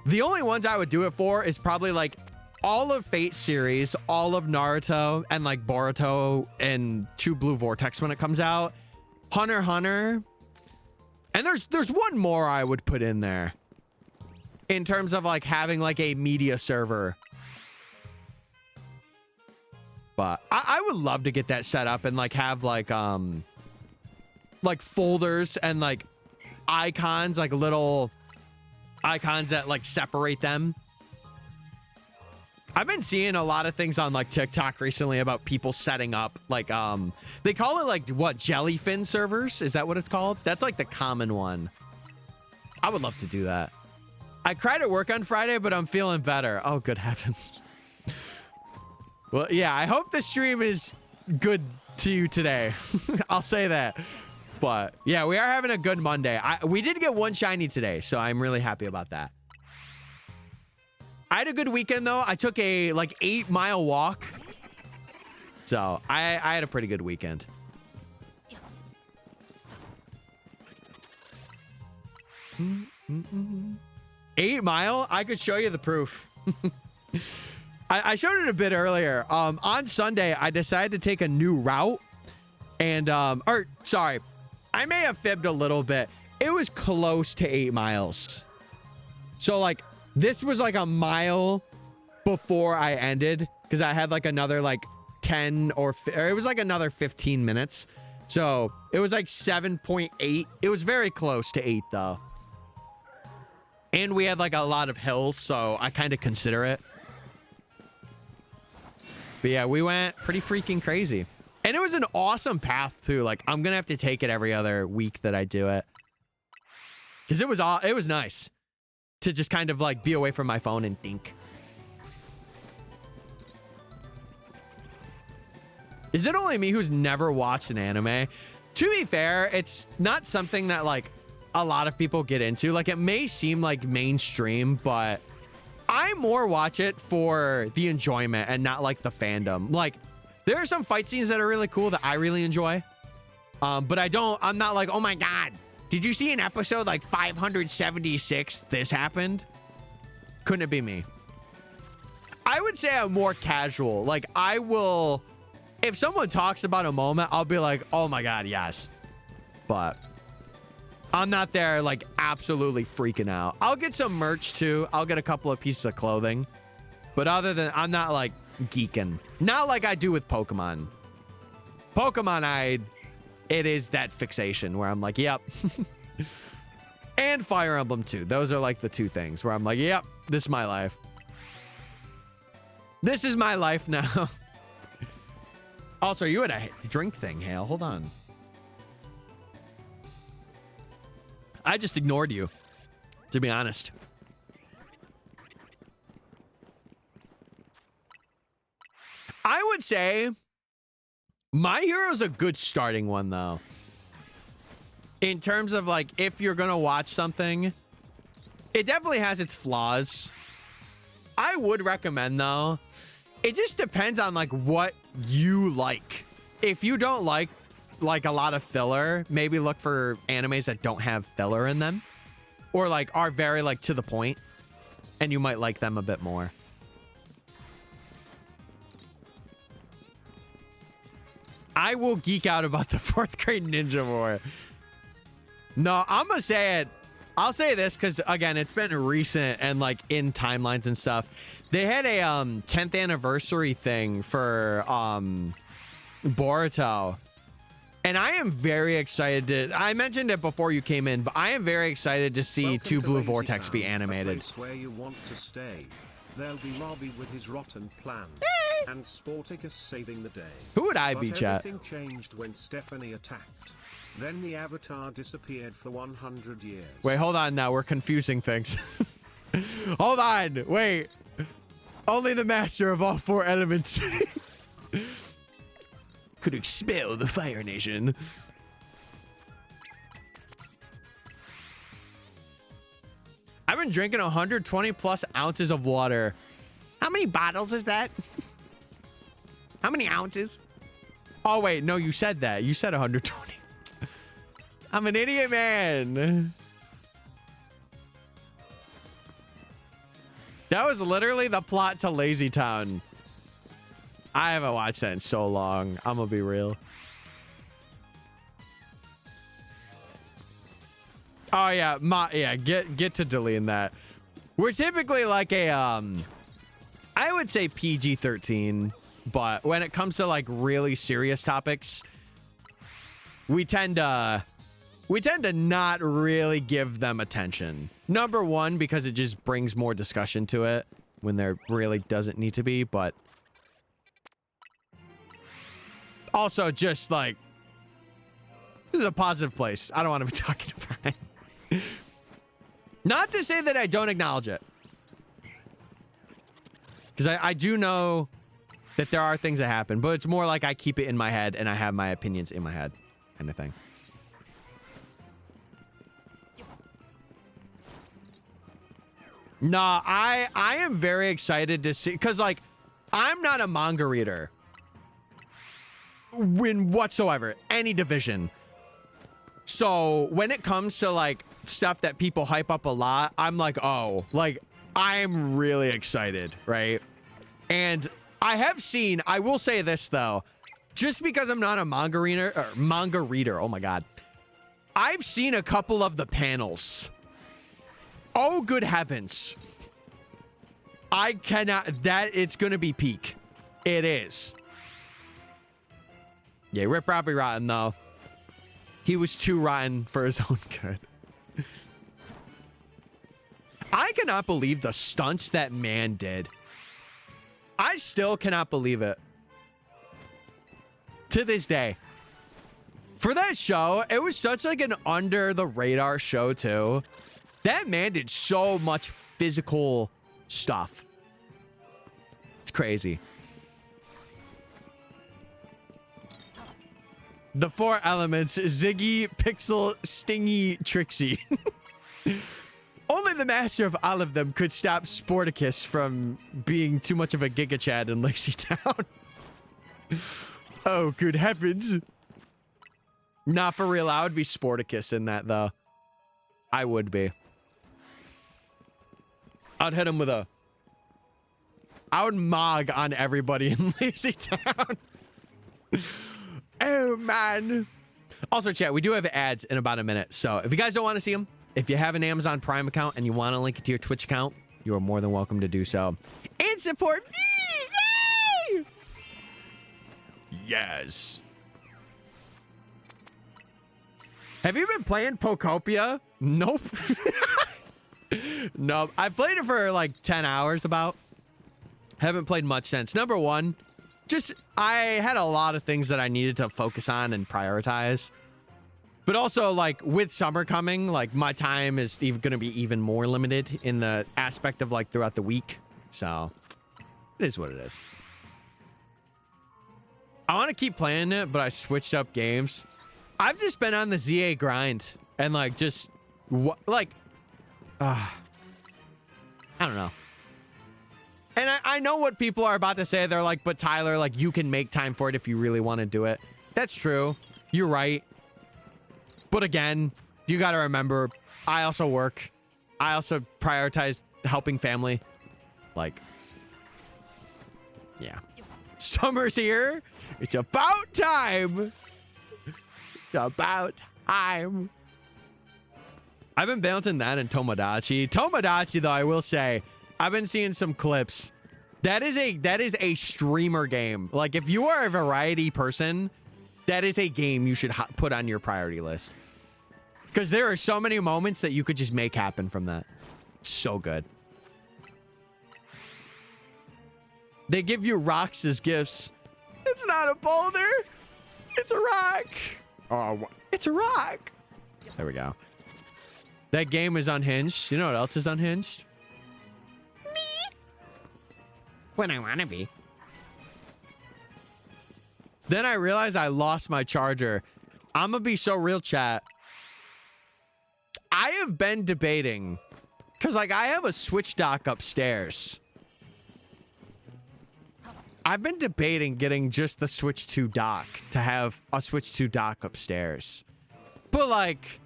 the only ones I would do it for is probably like all of Fate series, all of Naruto and like Boruto and 2 Blue Vortex when it comes out, Hunter x Hunter. And there's one more I would put in there in terms of like having like a media server. But I would love to get that set up and like have like folders and like icons, like little icons that like separate them. I've been seeing a lot of things on like TikTok recently about people setting up like they call it like what, jellyfin servers? Is that what it's called? That's like the common one. I would love to do that. I cried at work on Friday, but I'm feeling better. Oh, good heavens. Well, yeah, I hope the stream is good to you today. I'll say that. But yeah, we are having a good Monday. We did get 1 shiny today, so I'm really happy about that. I had a good weekend though. I took a like 8-mile walk. So I had a pretty good weekend. 8 Mile? I could show you the proof. I showed it a bit earlier. On Sunday, I decided to take a new route. And, sorry, I may have fibbed a little bit. It was close to 8 miles. So, like, this was like a mile before I ended. Because I had, like, another, like, 10 or it was, like, another 15 minutes. So, it was, like, 7.8. It was very close to 8, though. And we had, like, a lot of hills, so I kind of consider it. But yeah, we went pretty freaking crazy. And it was an awesome path, too. Like, I'm going to have to take it every other week that I do it. Because it was nice to just kind of, like, be away from my phone and think. Is it only me who's never watched an anime? To be fair, it's not something that, like, a lot of people get into. Like, it may seem, like, mainstream, but I more watch it for the enjoyment and not, like, the fandom. Like, there are some fight scenes that are really cool that I really enjoy. But I'm not like, oh my God, did you see an episode like 576? This happened? Couldn't it be me? I would say I'm more casual. Like, I will, if someone talks about a moment, I'll be like, oh my God, yes. But I'm not there like absolutely freaking out. I'll get some merch too. I'll get a couple of pieces of clothing. But other than, I'm not like geeking. Not like I do with Pokemon. Pokemon, it is that fixation where I'm like, yep. And Fire Emblem too. Those are like the two things where I'm like, yep, this is my life. This is my life now. Also, are you at a drink thing, Hale? Hold on. I just ignored you, to be honest. I would say My Hero's a good starting one, though. In terms of, like, if you're going to watch something, it definitely has its flaws. I would recommend, though. It just depends on, like, what you like. If you don't like a lot of filler, maybe look for animes that don't have filler in them. Or, like, are very, like, to the point. And you might like them a bit more. I will geek out about the 4th grade Ninja War. No, I'm gonna say it. I'll say this because, again, it's been recent and, like, in timelines and stuff. They had a 10th anniversary thing for Boruto. And I am very excited to... I mentioned it before you came in, but I am very excited to see Two Blue Vortex be animated. A place where you want to stay. There'll be Robbie with his rotten plan. And Sporticus saving the day. Who would I be, chat? Everything changed when Stephanie attacked. Then the avatar disappeared for 100 years. Wait, hold on now. We're confusing things. Hold on. Wait. Only the master of all 4 elements could expel the Fire Nation. I've been drinking 120 plus ounces of water. How many bottles is that? How many ounces? Oh, wait. No, you said that. You said 120. I'm an idiot, man. That was literally the plot to Lazy Town. I haven't watched that in so long. I'm gonna be real. Oh yeah, get to deleting that. We're typically like a I would say PG-13, but when it comes to like really serious topics, we tend to not really give them attention. Number one, because it just brings more discussion to it when there really doesn't need to be, but also just like, this is a positive place. I don't want to be talking about it. Not to say that I don't acknowledge it. Because I do know that there are things that happen, but it's more like I keep it in my head and I have my opinions in my head kind of thing. Nah, I am very excited to see, because like, I'm not a manga reader in whatsoever, any division. So when it comes to like stuff that people hype up a lot, I'm like, oh, like I'm really excited, right? And I have seen, I will say this though, just because I'm not a manga reader, oh my God, I've seen a couple of the panels. Oh, good heavens. I cannot, it's gonna be peak. It is. Yeah, Rip Robbie Rotten though. He was too rotten for his own good. I cannot believe the stunts that man did. I still cannot believe it. To this day. For that show, it was such like an under the radar show too. That man did so much physical stuff. It's crazy. The 4 elements: Ziggy, Pixel, Stingy, Trixie. Only the master of all of them could stop Sporticus from being too much of a Giga Chad in Lazy Town. Oh, good heavens. Nah, for real, I would be Sporticus in that, though. I would be. I'd hit him with a... I would mog on everybody in Lazy Town. Oh, man. Also, chat, we do have ads in about a minute. So if you guys don't want to see them, if you have an Amazon Prime account and you want to link it to your Twitch account, you are more than welcome to do so. And support me! Yay! Yes. Have you been playing Pokopia? Nope. Nope. I played it for like 10 hours about. Haven't played much since. Number one, just I had a lot of things that I needed to focus on and prioritize. But also, like, with summer coming, like, my time is even going to be even more limited in the aspect of, like, throughout the week. So, it is what it is. I want to keep playing it, but I switched up games. I've just been on the ZA grind. And, like, just, I don't know. And I know what people are about to say. They're like, but Tyler, like, you can make time for it if you really want to do it. That's true. You're right. But again, you got to remember, I also work. I also prioritize helping family. Like, yeah. Summer's here. It's about time. It's about time. I've been balancing that and Tomodachi. Tomodachi, though, I will say, I've been seeing some clips. That is a streamer game. Like, if you are a variety person, that is a game you should put on your priority list. Because there are so many moments that you could just make happen from that. It's so good. They give you rocks as gifts. It's not a boulder. It's a rock. Oh, it's a rock. There we go. That game is unhinged. You know what else is unhinged? Me. When I want to be. Then I realized I lost my charger. I'm going to be so real, chat. I have been debating, because, like, I have a Switch dock upstairs. I've been debating getting just the Switch 2 dock to have a Switch 2 dock upstairs. But, like,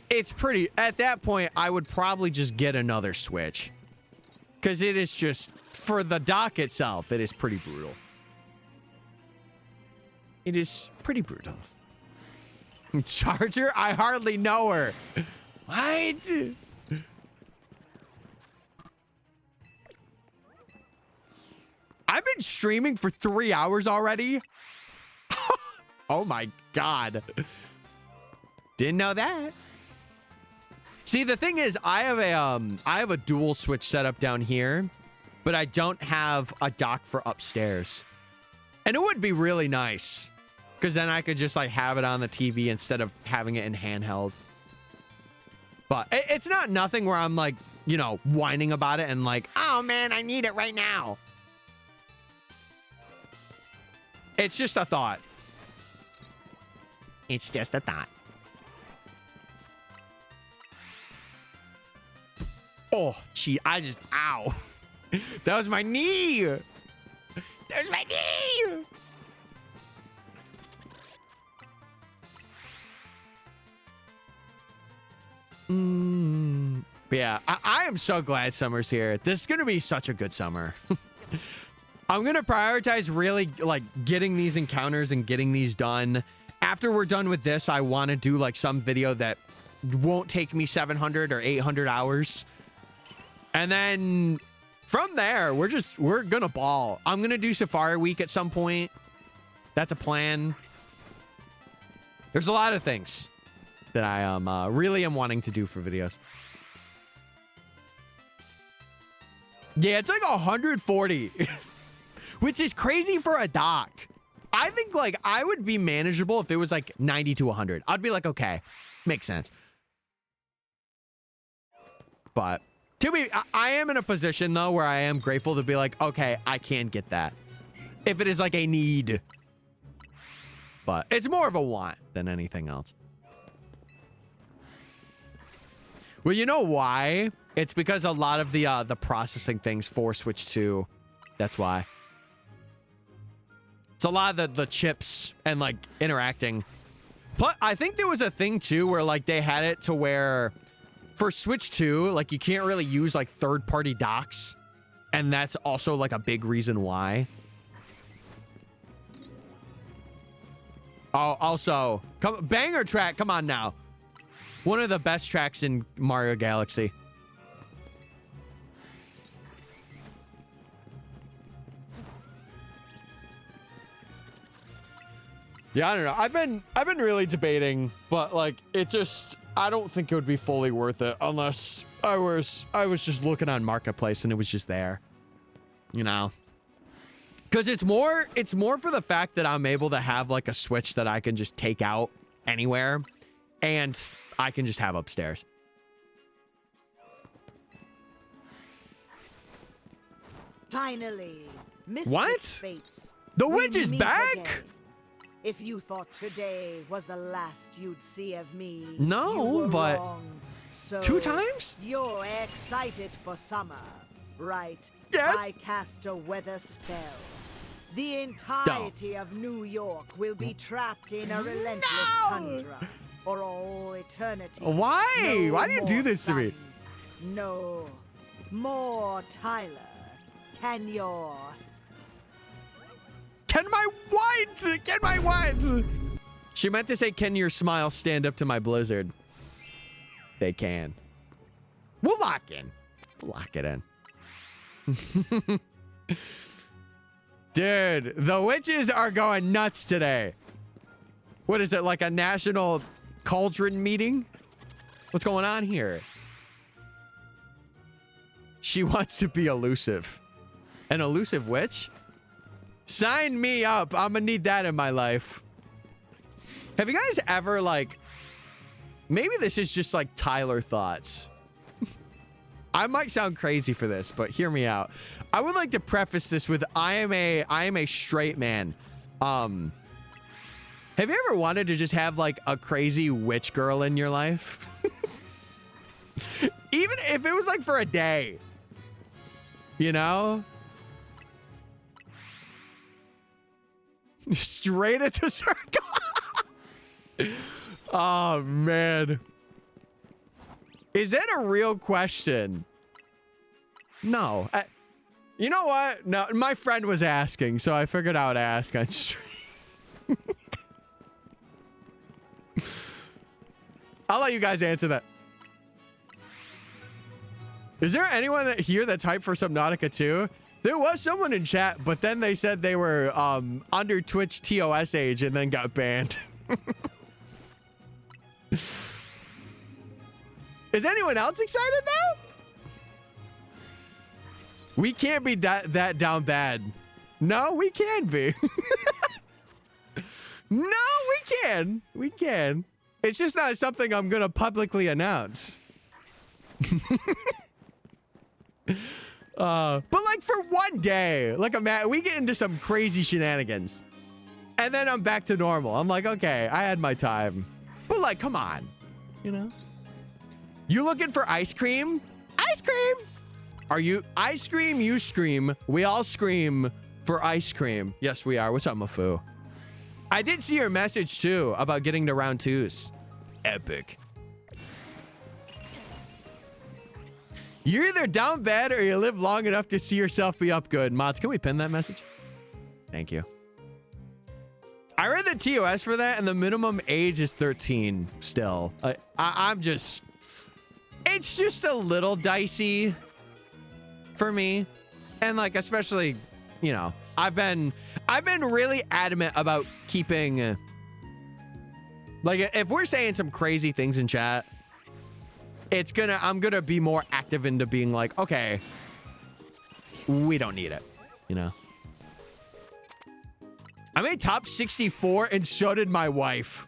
it's pretty... At that point, I would probably just get another Switch. Because it is just... For the dock itself, it is pretty brutal. It is pretty brutal. Charger? I hardly know her. What? I've been streaming for 3 hours already. Oh my god. Didn't know that. See, the thing is, I have a dual Switch setup down here, but I don't have a dock for upstairs. And it would be really nice, because then I could just, like, have it on the TV instead of having it in handheld. But it's not nothing where I'm, like, you know, whining about it and like, oh man, I need it right now. It's just a thought. It's just a thought. Oh, gee, ow. That was my knee. That was my knee. But yeah, I am so glad summer's here. This is going to be such a good summer. I'm going to prioritize really, like, getting these encounters and getting these done. After we're done with this, I want to do, like, some video that won't take me 700 or 800 hours. And then from there, we're going to ball. I'm going to do Safari Week at some point. That's a plan. There's a lot of things that I really am wanting to do for videos. Yeah, it's like 140, which is crazy for a dock. I think, like, I would be manageable if it was like 90 to 100. I'd be like, okay, makes sense. But to me, I am in a position though where I am grateful to be like, okay, I can get that if it is like a need. But it's more of a want than anything else. Well, you know why? It's because a lot of the processing things for Switch 2. That's why. It's a lot of the chips and, like, interacting. But I think there was a thing, too, where, like, they had it to where for Switch 2, like, you can't really use, like, third-party docks. And that's also like a big reason why. Oh, also, banger track. Come on now. One of the best tracks in Mario Galaxy. Yeah, I don't know. I've been really debating, but like it just I don't think it would be fully worth it unless I was just looking on Marketplace and it was just there. You know. Cuz it's more for the fact that I'm able to have like a Switch that I can just take out anywhere and I can just have upstairs. Finally, MysticFates. The witch is back? Again. If you thought today was the last you'd see of me, no, but wrong. So 2 times? You're excited for summer, right? Yes. I cast a weather spell. The entirety of New York will be trapped in a relentless tundra for all eternity. Why? No Why do you do this sun. to me? No more Tyler. Can my what? She meant to say, can your smile stand up to my blizzard? They can. We'll lock in. We'll lock it in. Dude, the witches are going nuts today. What is it, like a national cauldron meeting? What's going on here? She wants to be elusive. An elusive witch? Sign me up. I'm gonna need that in my life. Have you guys ever, like... Maybe this is just, like, Tyler thoughts. I might sound crazy for this, but hear me out. I would like to preface this with I am a straight man. Have you ever wanted to just have, like, a crazy witch girl in your life? Even if it was, like, for a day. You know? Straight into circle. Oh, man. Is that a real question? No. You know what? No, my friend was asking, so I figured I would ask on stream. I'll let you guys answer that. Is there anyone here that's hyped for Subnautica 2? There was someone in chat, but then they said they were under Twitch TOS age and then got banned. Is anyone else excited though? We can't be that down bad. No, we can be. No, we can. We can. It's just not something I'm gonna publicly announce. But like for one day, like we get into some crazy shenanigans, and then I'm back to normal. I'm like, okay, I had my time. But like, come on, you know? You looking for ice cream? Ice cream! Are you ice cream? You scream. We all scream for ice cream. Yes, we are. What's up, Mafu? I did see your message too about getting to round 2s. Epic. You're either down bad or you live long enough to see yourself be up good. Mods, can we pin that message? Thank you. I read the TOS for that, and the minimum age is 13 still. I'm just... It's just a little dicey for me. And, like, especially, you know, I've been really adamant about keeping... Like, if we're saying some crazy things in chat... I'm gonna be more active into being like, okay, we don't need it, you know? I made top 64 and so did my wife.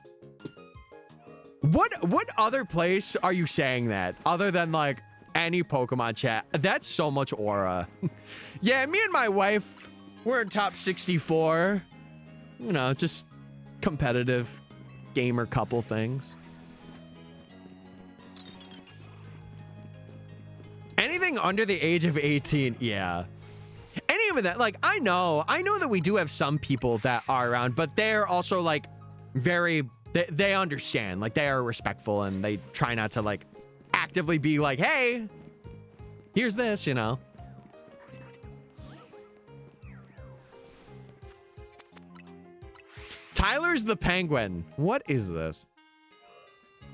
What other place are you saying that other than like any Pokemon chat? That's so much aura. Yeah, me and my wife, we're in top 64. You know, just competitive gamer couple things. Anything under the age of 18, yeah. And even that, like, I know that we do have some people that are around, but they're also, like, they understand. Like, they are respectful, and they try not to, like, actively be like, hey, here's this, you know. Tyler's the penguin. What is this?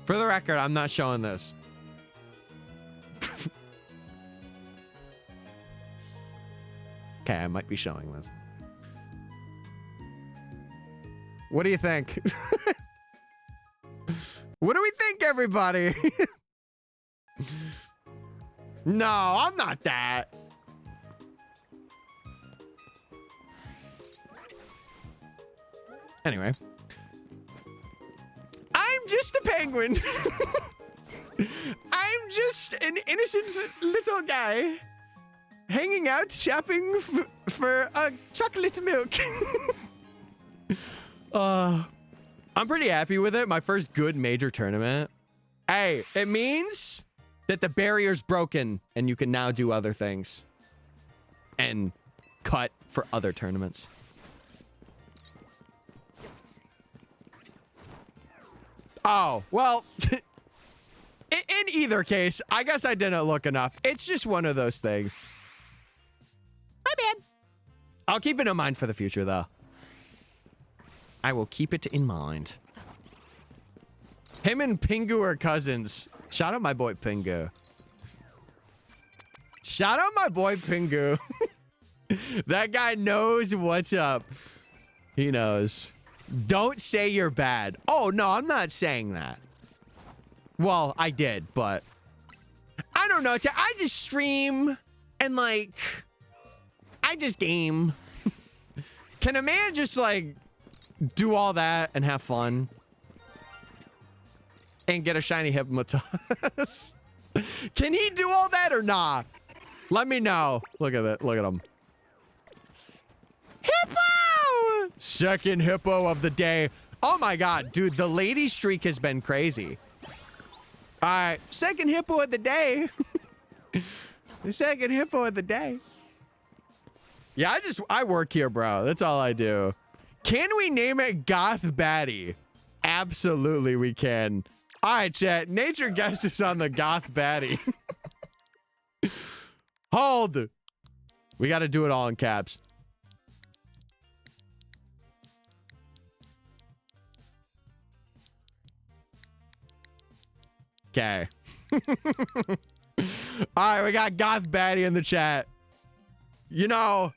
For the record, I'm not showing this. Okay, I might be showing this. What do you think? What do we think, everybody? No, I'm not that. Anyway. I'm just a penguin. I'm just an innocent little guy hanging out shopping for a chocolate milk. I'm pretty happy with it. My first good major tournament. Hey, it means that the barrier's broken and you can now do other things and cut for other tournaments. Oh, well, in either case, I guess I didn't look enough. It's just one of those things. My bad. I'll keep it in mind for the future, though. I will keep it in mind. Him and Pingu are cousins. Shout out my boy Pingu. Shout out my boy Pingu. That guy knows what's up. He knows. Don't say you're bad. Oh, no, I'm not saying that. Well, I did, but I don't know. I just stream and, like, I just game. Can a man just, like, do all that and have fun and get a shiny Hypnotus? Can he do all that or not? Let me know. Look at it. Look at him. Hippo! Second hippo of the day. Oh my god, dude, the lady streak has been crazy. All right, second hippo of the day. The second hippo of the day. Yeah, I work here, bro. That's all I do. Can we name it Goth Baddie? Absolutely, we can. All right, chat. Nature guest is on the Goth Baddie. Hold. We got to do it all in caps. Okay. All right, we got Goth Baddie in the chat. You know,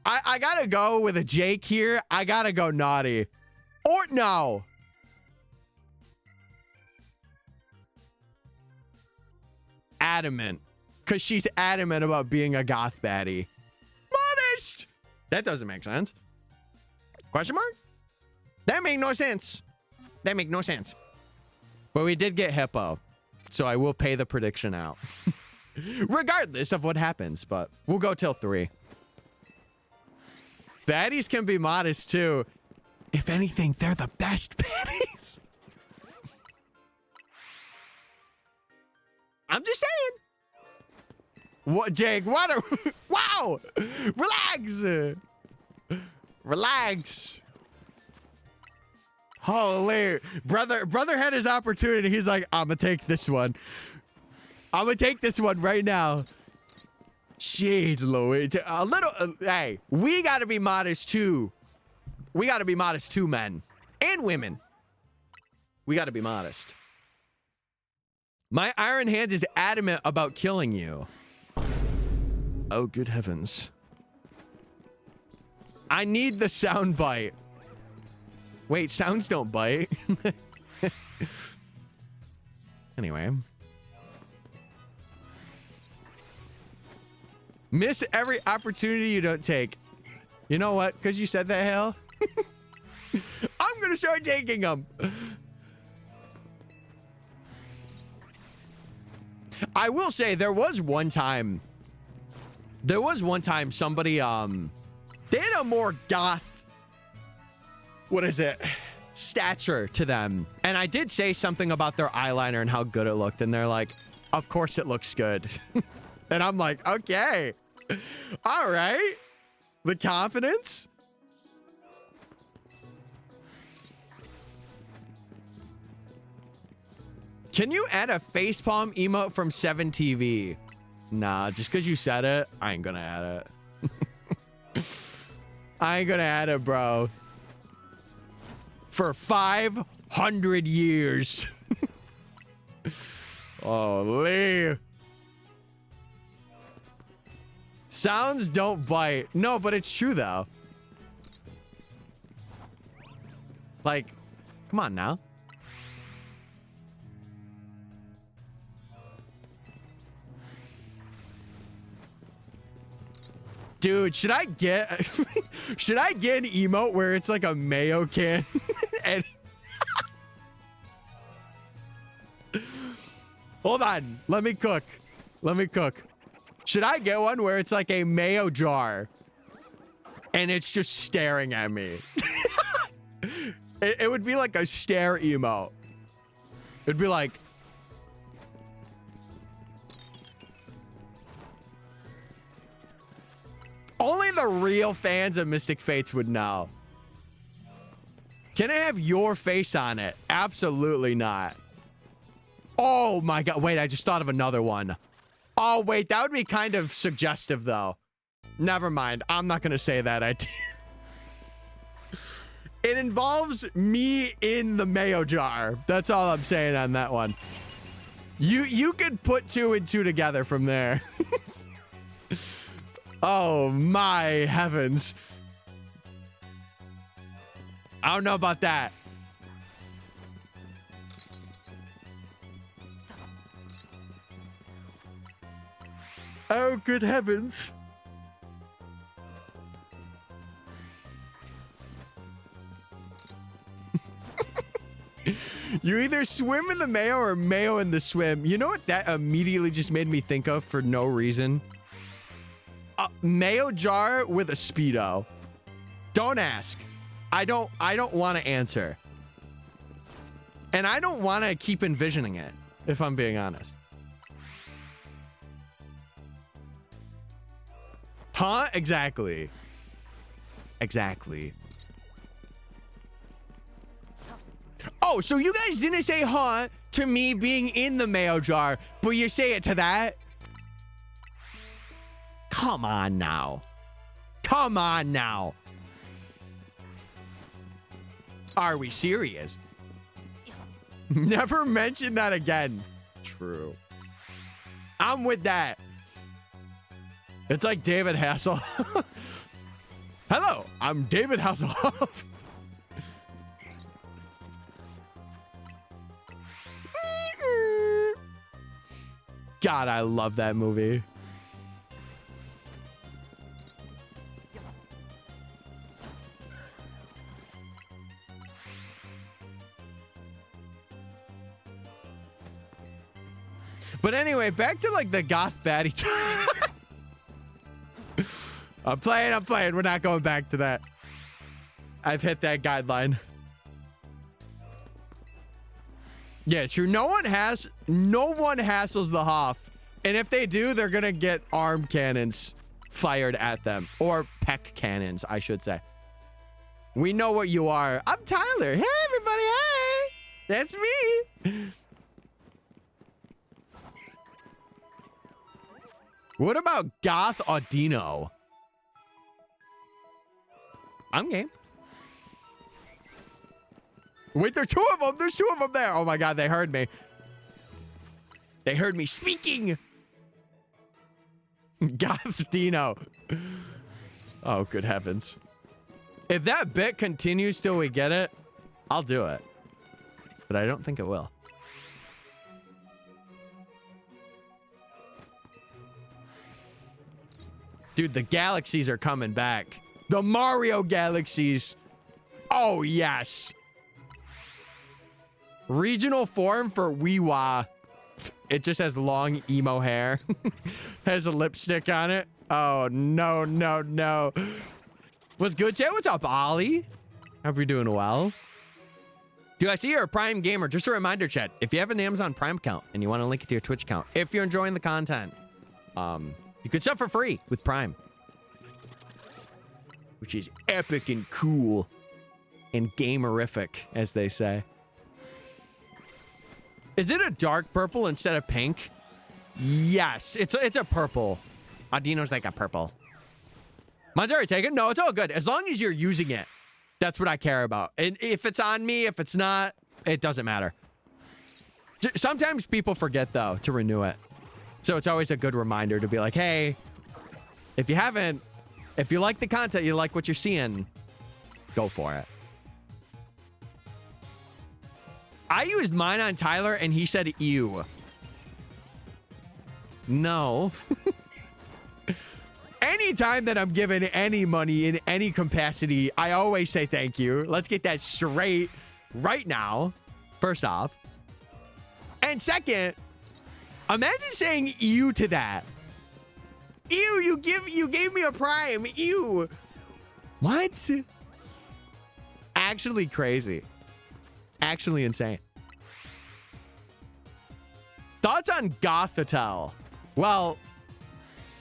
I gotta go with a Jake here. I gotta go naughty. Or no. Adamant. Because she's adamant about being a Goth Baddie. Modest! That doesn't make sense. Question mark? That make no sense. That make no sense. But we did get hippo. So I will pay the prediction out. Regardless of what happens, but we'll go till 3. Baddies can be modest too. If anything, they're the best baddies. I'm just saying. What, Jake? What? Wow! Relax. Relax. Holy brother had his opportunity. He's like, I'm gonna take this one. I'm gonna take this one right now. Jeez, Louis. A little. Hey, we gotta be modest too. We gotta be modest too, men and women. We gotta be modest. My Iron Hand is adamant about killing you. Oh, good heavens. I need the sound bite. Wait, sounds don't bite. Anyway. Miss every opportunity you don't take. You know what? Because you said that, Hale. I'm going to start taking them. I will say there was one time somebody, they had a more goth, what is it? Stature to them. And I did say something about their eyeliner and how good it looked. And they're like, of course it looks good. And I'm like, okay. All right. The confidence. Can you add a facepalm emote from 7TV? Nah, just because you said it, I ain't gonna add it. I ain't gonna add it, bro. for 500 years. Holy. Sounds don't bite. No, but it's true though. Like, come on now. Dude, should I get an emote where it's like a mayo can? And hold on, let me cook. Should I get one where it's like a mayo jar and it's just staring at me? It would be like a stare emote. It'd be like, only the real fans of MysticFates would know. Can I have your face on it? Absolutely not. Oh my God. Wait, I just thought of another one. Oh, wait, that would be kind of suggestive though. Never mind. I'm not going to say that. It involves me in the mayo jar. That's all I'm saying on that one. You could put 2 and 2 together from there. Oh my heavens. I don't know about that. Oh, good heavens. You either swim in the mayo or mayo in the swim. You know what that immediately just made me think of for no reason? A mayo jar with a Speedo. Don't ask. I don't want to answer. And I don't want to keep envisioning it, if I'm being honest. Huh? Exactly. Exactly. Oh, so you guys didn't say huh to me being in the mayo jar, but you say it to that? Come on now. Come on now. Are we serious? Never mention that again. True. I'm with that. It's like David Hasselhoff. Hello, I'm David Hasselhoff. God, I love that movie. But anyway, back to like the goth baddie time. I'm playing. We're not going back to that. I've hit that guideline. Yeah, true. No one hassles the Hoff. And if they do, they're going to get arm cannons fired at them. Or peck cannons, I should say. We know what you are. I'm Tyler. Hey, everybody. Hey. That's me. What about Goth Audino? I'm game. Wait, there's 2 of them. There's 2 of them there. Oh my God, they heard me. They heard me speaking. Goth Dino. Oh, good heavens. If that bit continues till we get it, I'll do it. But I don't think it will. Dude, the galaxies are coming back. The Mario galaxies. Oh, yes. Regional form for Weewa. It just has long emo hair. Has a lipstick on it. Oh, no, no, no. What's good, chat? What's up, Ollie? Hope you're doing well. Dude, I see you're a Prime gamer. Just a reminder, chat. If you have an Amazon Prime account and you want to link it to your Twitch account, if you're enjoying the content, you could sub for free with Prime. Which is epic and cool. And gamerific, as they say. Is it a dark purple instead of pink? Yes, it's a purple. Audino's like a purple. Mine's already taken? No, it's all good. As long as you're using it. That's what I care about. And if it's on me, if it's not, it doesn't matter. Sometimes people forget, though, to renew it. So it's always a good reminder to be like, hey, if you like the content, you like what you're seeing, go for it. I used mine on Tyler, and he said, ew. No. Anytime that I'm given any money in any capacity, I always say thank you. Let's get that straight right now, first off. And second, imagine saying ew to that. Ew, you gave me a prime. Ew. What? Actually crazy. Actually insane. Thoughts on Gothitelle? Well,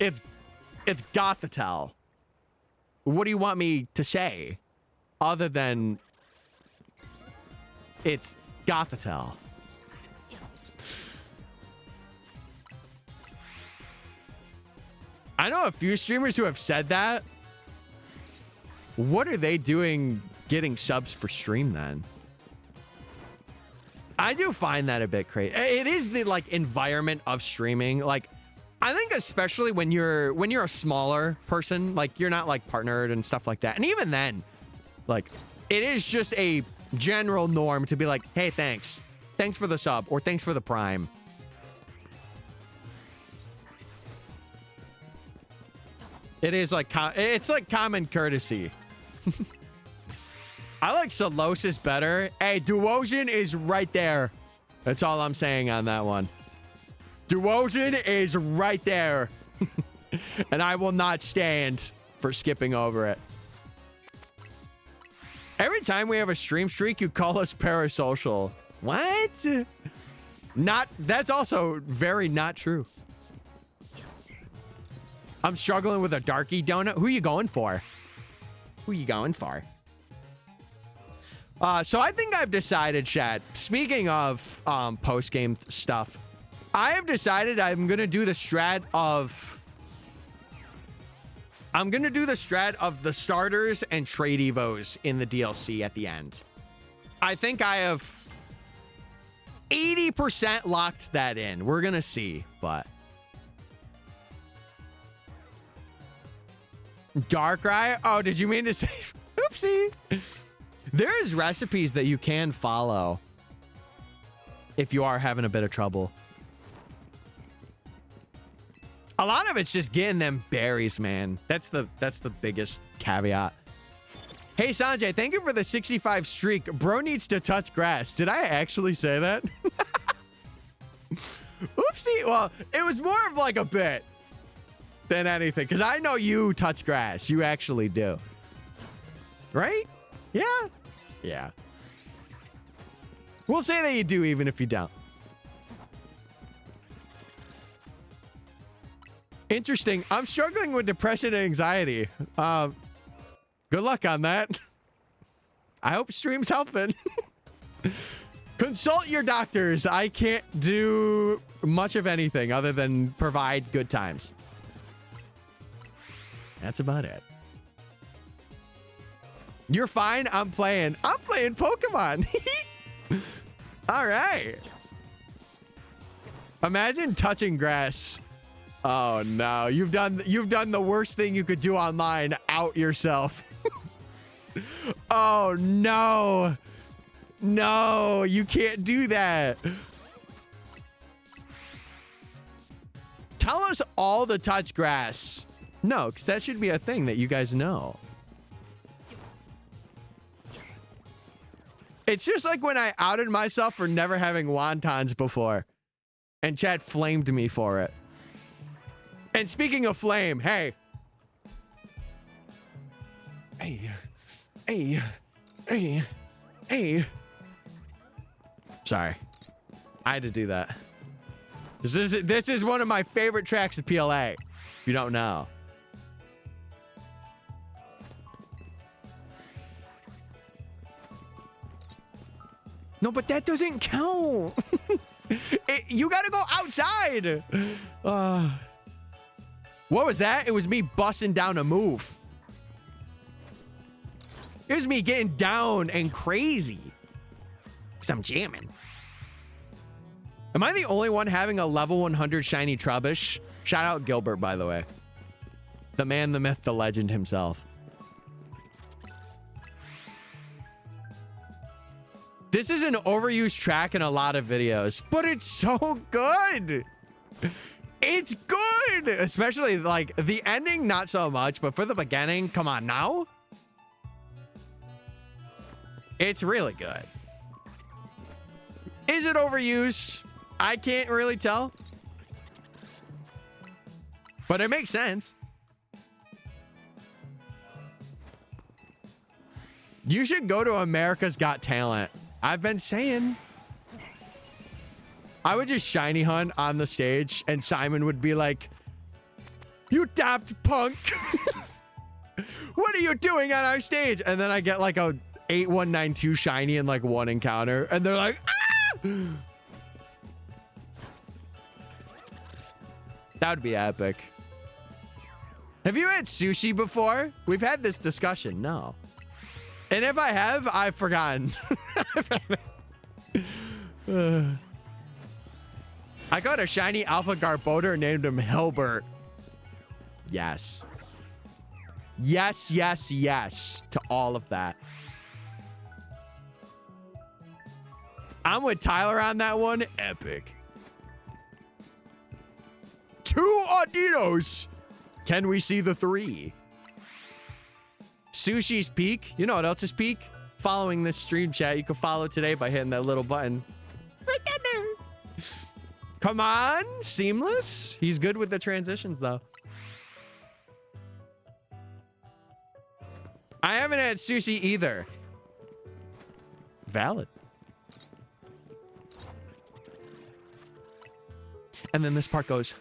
it's Gothitelle. What do you want me to say other than it's Gothitelle? I know a few streamers who have said that. What are they doing getting subs for stream then? I do find that a bit crazy. It is the like environment of streaming. Like, I think especially when you're a smaller person, like you're not like partnered and stuff like that. And even then, like it is just a general norm to be like, hey, thanks for the sub or thanks for the prime. It is like, it's like common courtesy. I like Solosis better. Hey, Duosion is right there. That's all I'm saying on that one. Duosion is right there. And I will not stand for skipping over it. Every time we have a stream streak, you call us parasocial. What? That's also very not true. I'm struggling with a darky donut. Who are you going for? Who are you going for? So I think I've decided, chat, speaking of post-game stuff, I have decided I'm going to do the strat of the starters and trade evos in the DLC at the end. I think I have 80% locked that in. We're going to see, but Darkrai? Oh, did you mean to say oopsie? There is recipes that you can follow if you are having a bit of trouble. A lot of it's just getting them berries, man. That's the biggest caveat. Hey, Sanjay, thank you for the 65 streak. Bro needs to touch grass. Did I actually say that? Oopsie. Well, it was more of like a bit than anything, because I know you touch grass. You actually do. Right? Yeah. Yeah. We'll say that you do, even if you don't. Interesting. I'm struggling with depression and anxiety. Good luck on that. I hope stream's helping. Consult your doctors. I can't do much of anything other than provide good times. That's about it. You're fine. I'm playing Pokemon. All right. Imagine touching grass. Oh no, you've done the worst thing you could do online. Out yourself. Oh no. No, you can't do that. Tell us all to touch grass. No, because that should be a thing that you guys know. It's just like when I outed myself for never having wontons before. And chat flamed me for it. And speaking of flame, hey. Hey. Sorry. I had to do that. This is one of my favorite tracks of PLA. If you don't know. No, but that doesn't count. You gotta go outside. What was that? It was me busting down a move. Here's me getting down and crazy. Because I'm jamming. Am I the only one having a level 100 shiny Trubbish? Shout out Gilbert, by the way. The man, the myth, the legend himself. This is an overused track in a lot of videos, but it's so good. It's good. Especially like the ending, not so much, but for the beginning, come on now. It's really good. Is it overused? I can't really tell. But it makes sense. You should go to America's Got Talent. I've been saying. I would just shiny hunt on the stage and Simon would be like, "You daft punk. What are you doing on our stage?" And then I get like a 8192 shiny in like one encounter and they're like, "Ah!" That would be epic. Have you had sushi before? We've had this discussion. No. And if I have, I've forgotten. I got a shiny Alpha Garbodor and named him Hilbert. Yes. Yes, yes, yes to all of that. I'm with Tyler on that one. Epic. 2 Audinos. Can we see the 3? Sushi's peak. You know what else is peak? Following this stream chat. You can follow today by hitting that little button. Right down there. Come on. Seamless. He's good with the transitions, though. I haven't had sushi either. Valid. And then this part goes.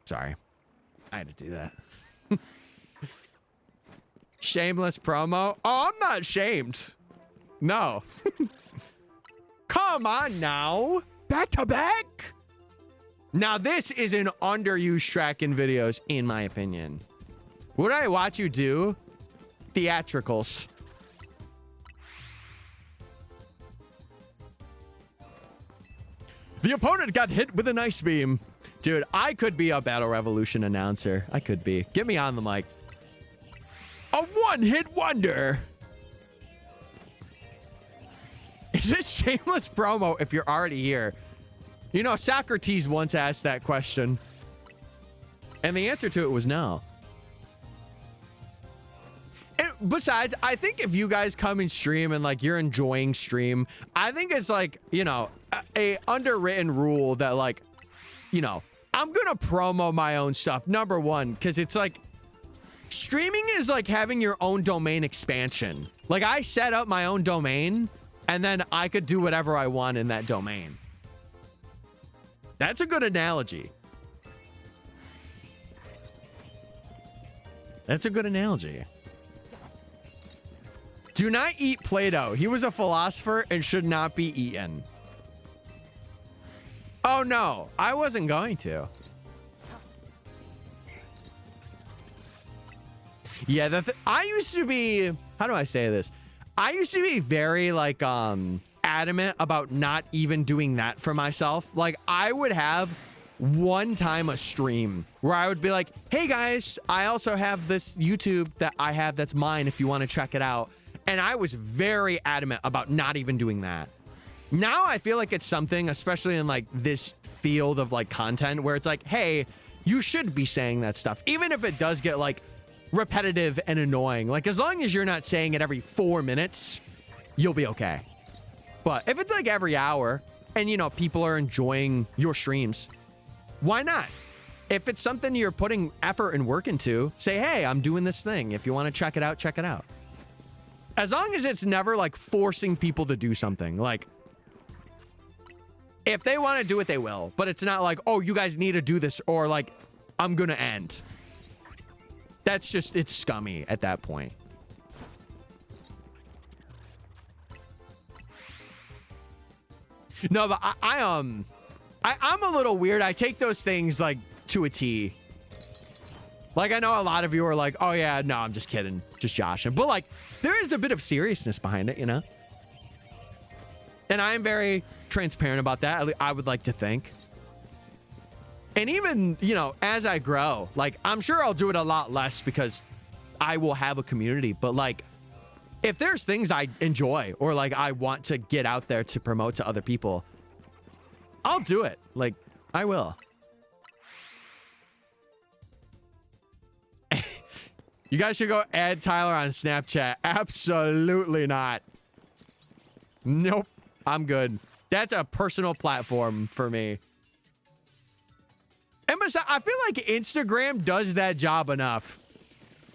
Sorry. I had to do that. Shameless promo. Oh, I'm not shamed. No. Come on now. Back to back. Now, this is an underused track in videos, in my opinion. Would I watch you do? Theatricals. The opponent got hit with an ice beam. Dude, I could be a Battle Revolution announcer. I could be. Get me on the mic. A one-hit wonder. Is this shameless promo if you're already here? You know, Socrates once asked that question. And the answer to it was no. And besides, I think if you guys come and stream and like you're enjoying stream, I think it's like, you know, a underwritten rule that like, you know, I'm gonna promo my own stuff. Number one, because it's like streaming is like having your own domain expansion. Like I set up my own domain and then I could do whatever I want in that domain. That's a good analogy. That's a good analogy. Do not eat Plato. He was a philosopher and should not be eaten. Oh no, I wasn't going to. Yeah, I used to be, how do I say this? I used to be very like adamant about not even doing that for myself. Like I would have one time a stream where I would be like, "Hey guys, I also have this YouTube that I have that's mine if you want to check it out." And I was very adamant about not even doing that. Now I feel like it's something, especially in like this field of like content, where it's like, hey, you should be saying that stuff, even if it does get like repetitive and annoying. Like as long as you're not saying it every 4 minutes, you'll be okay. But if it's like every hour and, you know, people are enjoying your streams, why not? If it's something you're putting effort and work into, say, hey, I'm doing this thing. If you want to check it out, check it out. As long as it's never like forcing people to do something. Like if they want to do it, they will. But it's not like, oh, you guys need to do this or like, I'm going to end. That's just, it's scummy at that point. No, but I'm a little weird. I take those things like to a T. Like, I know a lot of you are like, oh yeah, no, I'm just kidding. Just joshing. But like, there is a bit of seriousness behind it, you know? And I am very transparent about that. I would like to think. And even, you know, as I grow, like, I'm sure I'll do it a lot less because I will have a community. But like, if there's things I enjoy or like I want to get out there to promote to other people, I'll do it. Like, I will. You guys should go add Tyler on Snapchat. Absolutely not. Nope. I'm good. That's a personal platform for me. And besides, I feel like Instagram does that job enough.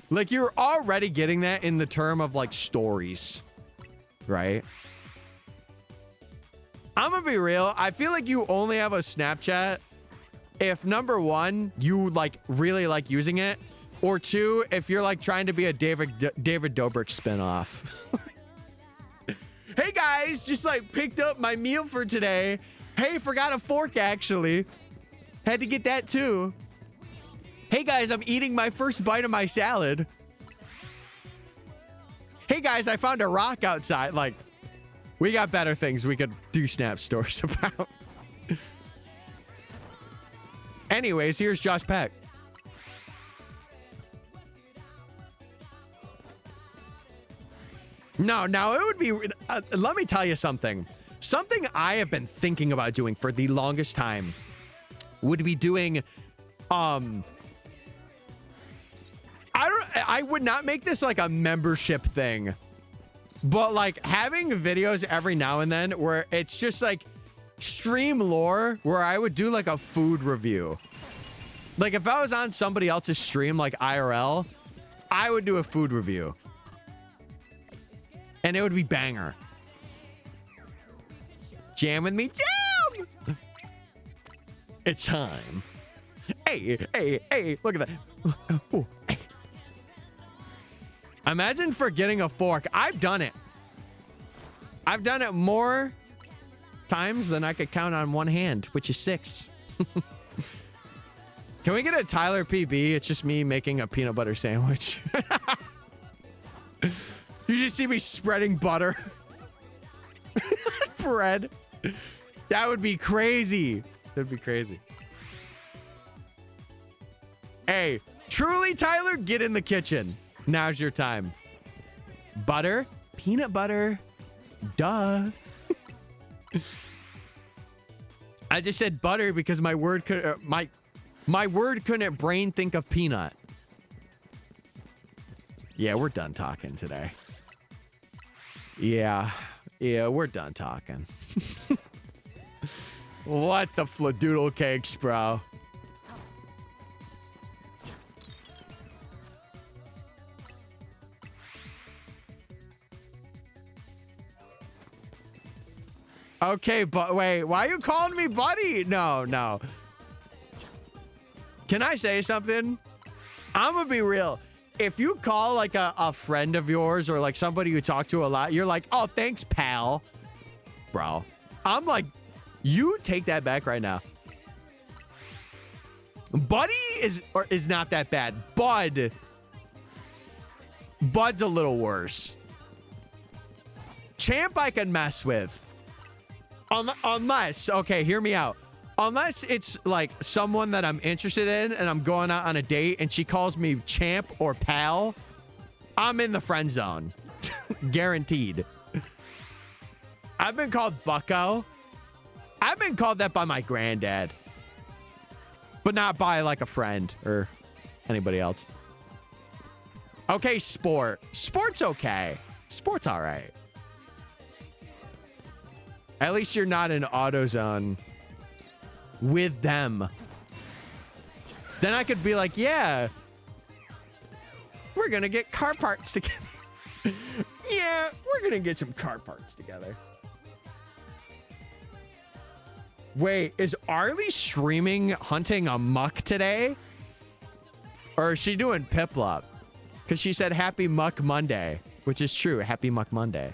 Like, you're already getting that in the term of like stories, right? I'm gonna be real. I feel like you only have a Snapchat if, number one, you like really like using it, or two, if you're like trying to be a David Dobrik spinoff. Hey guys, just like picked up my meal for today. Hey, forgot a fork actually. Had to get that too. Hey guys, I'm eating my first bite of my salad. Hey guys, I found a rock outside. Like, we got better things we could do Snap stories about. Anyways, here's Josh Peck. No, now it would be, let me tell you something. Something I have been thinking about doing for the longest time would be doing, I would not make this like a membership thing, but like having videos every now and then where it's just like stream lore, where I would do like a food review. Like if I was on somebody else's stream, like IRL, I would do a food review. And it would be banger. Jam with me, jam! It's time. Hey, hey, hey, look at that. Ooh, hey. Imagine forgetting a fork. I've done it. I've done it more times than I could count on one hand, which is 6. Can we get a Tyler PB? It's just me making a peanut butter sandwich. You just see me spreading butter. Bread. That would be crazy. That'd be crazy. Hey, truly, Tyler, get in the kitchen. Now's your time. Butter, peanut butter, duh. I just said butter because my word could my word couldn't brain think of peanut. Yeah, we're done talking today. Yeah, we're done talking. What the fladoodle cakes, bro? Okay, but wait, why are you calling me buddy? No. Can I say something? I'm gonna be real. If you call like a friend of yours or like somebody you talk to a lot, you're like, oh, thanks, pal. Bro, I'm like, you take that back right now. Buddy is not that bad. Bud's a little worse. Champ I can mess with. Unless, okay, hear me out. Unless it's like someone that I'm interested in and I'm going out on a date and she calls me champ or pal, I'm in the friend zone. Guaranteed. I've been called bucko. I've been called that by my granddad. But not by like a friend or anybody else. Okay, sport. Sport's okay. Sport's all right. At least you're not in AutoZone with them. Then I could be like, yeah, we're gonna get car parts together. Yeah, we're gonna get some car parts together. Wait, is Arlie streaming hunting a muck today? Or is she doing Piplup? Because she said happy Muck Monday, which is true. Happy Muck Monday.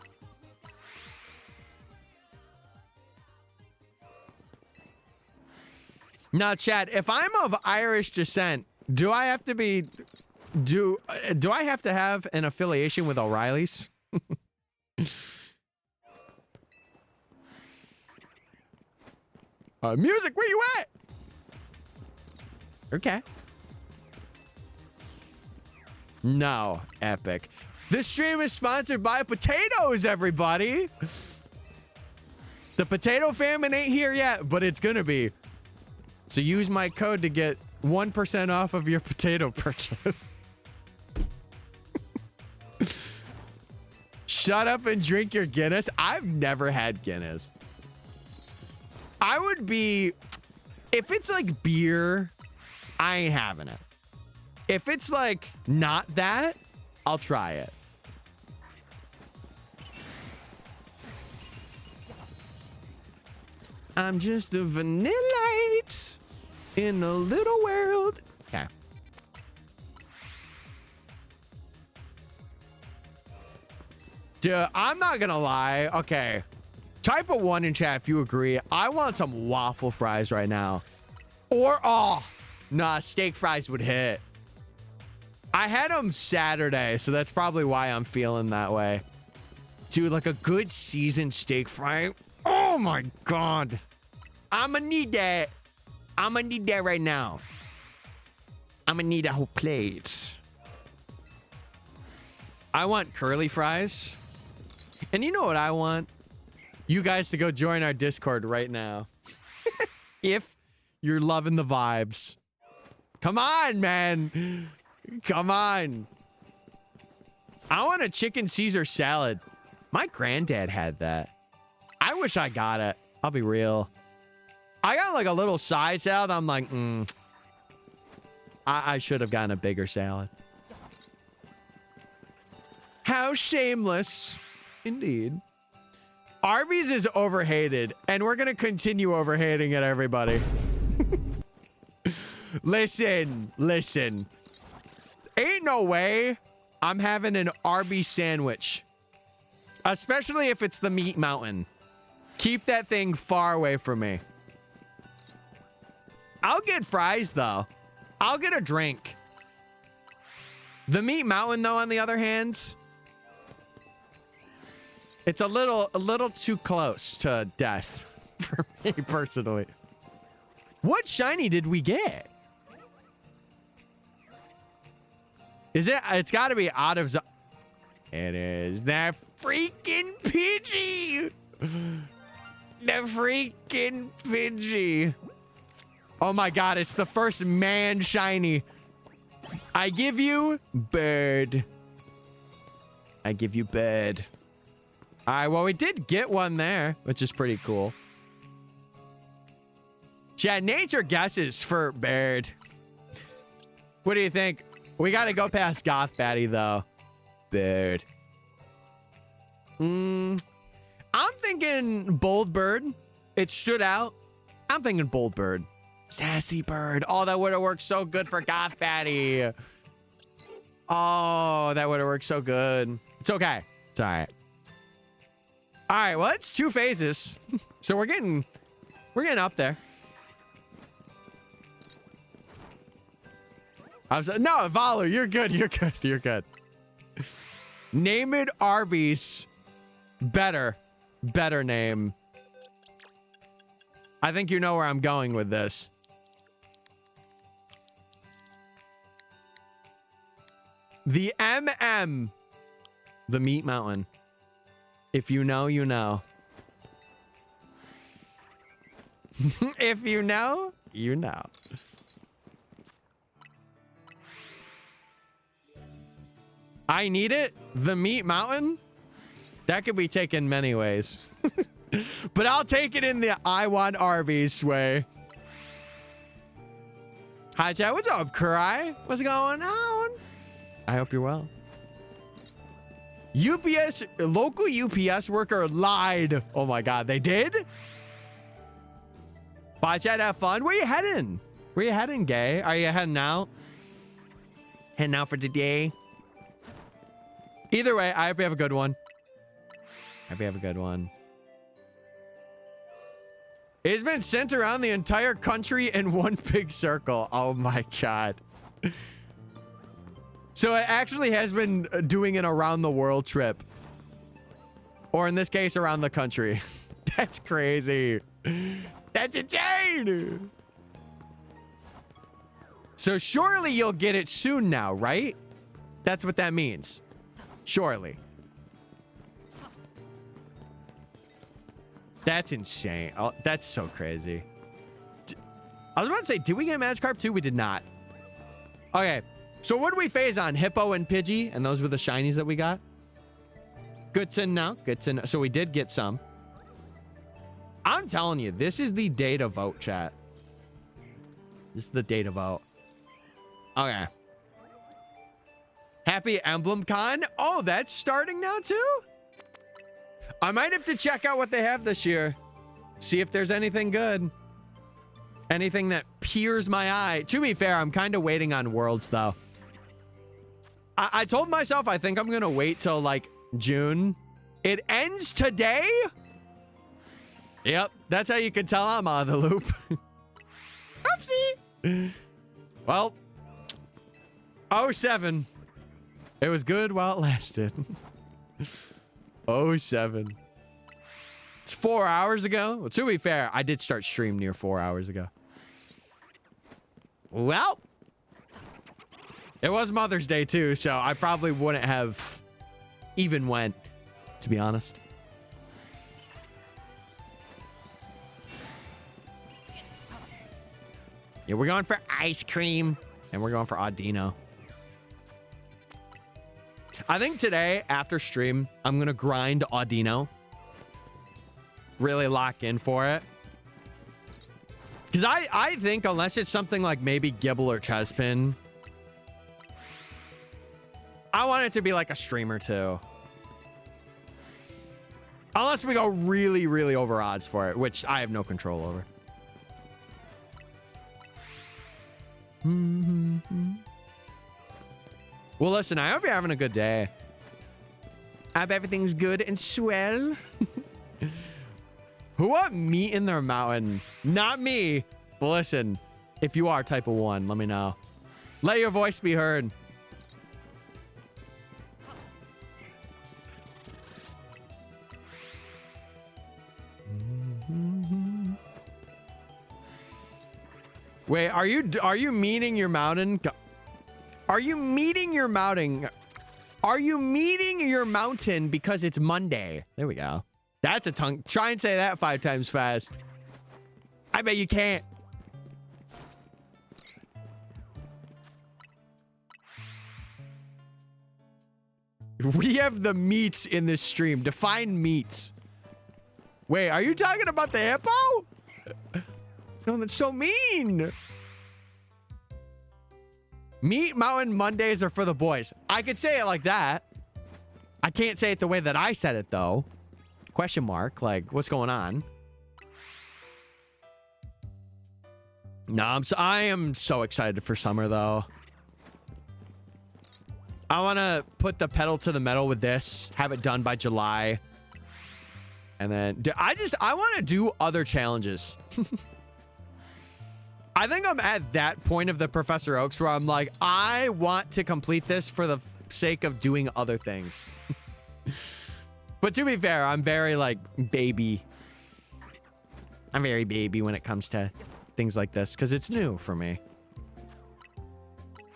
Now, Chad, if I'm of Irish descent, Do I have to be... Do I have to have an affiliation with O'Reilly's? Music, where you at? Okay. No, epic. This stream is sponsored by potatoes, everybody. The potato famine ain't here yet, but it's gonna be. So use my code to get 1% off of your potato purchase. Shut up and drink your Guinness. I've never had Guinness. I would be, if it's like beer, I ain't having it. If it's like not that, I'll try it. I'm just a vanillite in a little world. Okay. Dude, I'm not gonna lie. Okay. Type a 1 in chat if you agree. I want some waffle fries right now. Or, oh, nah, steak fries would hit. I had them Saturday, so that's probably why I'm feeling that way. Dude, like a good seasoned steak fry. Oh my God. I'm gonna need that. I'm gonna need that right now. I'm gonna need a whole plate. I want curly fries. And you know what I want? You guys to go join our Discord right now. If you're loving the vibes. Come on, man. Come on. I want a chicken Caesar salad. My granddad had that. I wish I got it. I'll be real. I got like a little side salad. I'm like, I should have gotten a bigger salad. How shameless. Indeed. Arby's is overhated, and we're going to continue overhating it, everybody. Listen. Ain't no way I'm having an Arby's sandwich. Especially if it's the Meat Mountain. Keep that thing far away from me. I'll get fries, though. I'll get a drink. The Meat Mountain, though, on the other hand, it's a little too close to death for me personally. What shiny did we get? Is it? It's got to be out of. It is that freaking Pidgey. The freaking Pidgey. Oh my God! It's the first man shiny. I give you bird. I give you bird. All right, well, we did get one there, which is pretty cool. Chat, nature guesses for bird. What do you think? We got to go past Goth Batty, though. Bird. I'm thinking bold bird. It stood out. I'm thinking bold bird. Sassy bird. Oh, that would have worked so good for Goth Batty. Oh, that would have worked so good. It's okay. It's all right. All right, well, it's 2 phases. So we're getting up there. No, Valu, you're good. You're good. Name it Arby's. Better name. I think you know where I'm going with this. The MM. The Meat Mountain. If you know, you know. If you know, you know. I need it. The Meat Mountain. That could be taken many ways. But I'll take it in the I want Arby's way. Hi, chat. What's up, Kurai? What's going on? I hope you're well. Local UPS worker lied. Oh my God, they did? Bye, chat. Have fun. Where you heading? Where you heading, gay? Are you heading out? Heading out for the day? Either way, I hope you have a good one. It's been sent around the entire country in one big circle. Oh my God. So it actually has been doing an around the world trip. Or in this case, around the country. That's crazy. That's insane. So surely you'll get it soon now, right? That's what that means. Surely. That's insane. Oh, that's so crazy. I was about to say, did we get Magikarp too? We did not. Okay. So what did we phase on? Hippo and Pidgey, and those were the shinies that we got. Good to know. Good to know. So we did get some. I'm telling you, this is the day to vote, chat. This is the day to vote. Okay. Happy Emblem Con. Oh, that's starting now too? I might have to check out what they have this year. See if there's anything good. Anything that peers my eye. To be fair, I'm kind of waiting on Worlds though. I told myself I think I'm going to wait till like June. It ends today? Yep, that's how you can tell I'm out of the loop. Oopsie. Well, 07. It was good while it lasted. 07. It's 4 hours ago. Well, to be fair, I did start stream near 4 hours ago. Well, it was Mother's Day too, so I probably wouldn't have even went, to be honest. Yeah, we're going for ice cream, and we're going for Audino. I think today, after stream, I'm going to grind Audino. Really lock in for it. Because I think unless it's something like maybe Gibble or Chespin, I want it to be like a stream or two. Unless we go really, really over odds for it, which I have no control over. Well, listen, I hope you're having a good day. I hope everything's good and swell. Who want meat in their mountain? Not me. But listen, if you are type of 1, let me know. Let your voice be heard. Wait, are you meeting your mountain? Are you meeting your mountain? Are you meeting your mountain because it's Monday? There we go. That's a tongue. Try and say that 5 times fast. I bet you can't. We have the meats in this stream. Define meats. Wait, are you talking about the hippo? No, that's so mean. Meat Mountain Mondays are for the boys. I could say it like that. I can't say it the way that I said it, though. Question mark. Like, what's going on? No, I am so excited for summer, though. I want to put the pedal to the metal with this. Have it done by July. And then I want to do other challenges. I think I'm at that point of the Professor Oaks where I'm like, I want to complete this for the sake of doing other things. But to be fair, I'm very like baby. I'm very baby when it comes to things like this because it's new for me.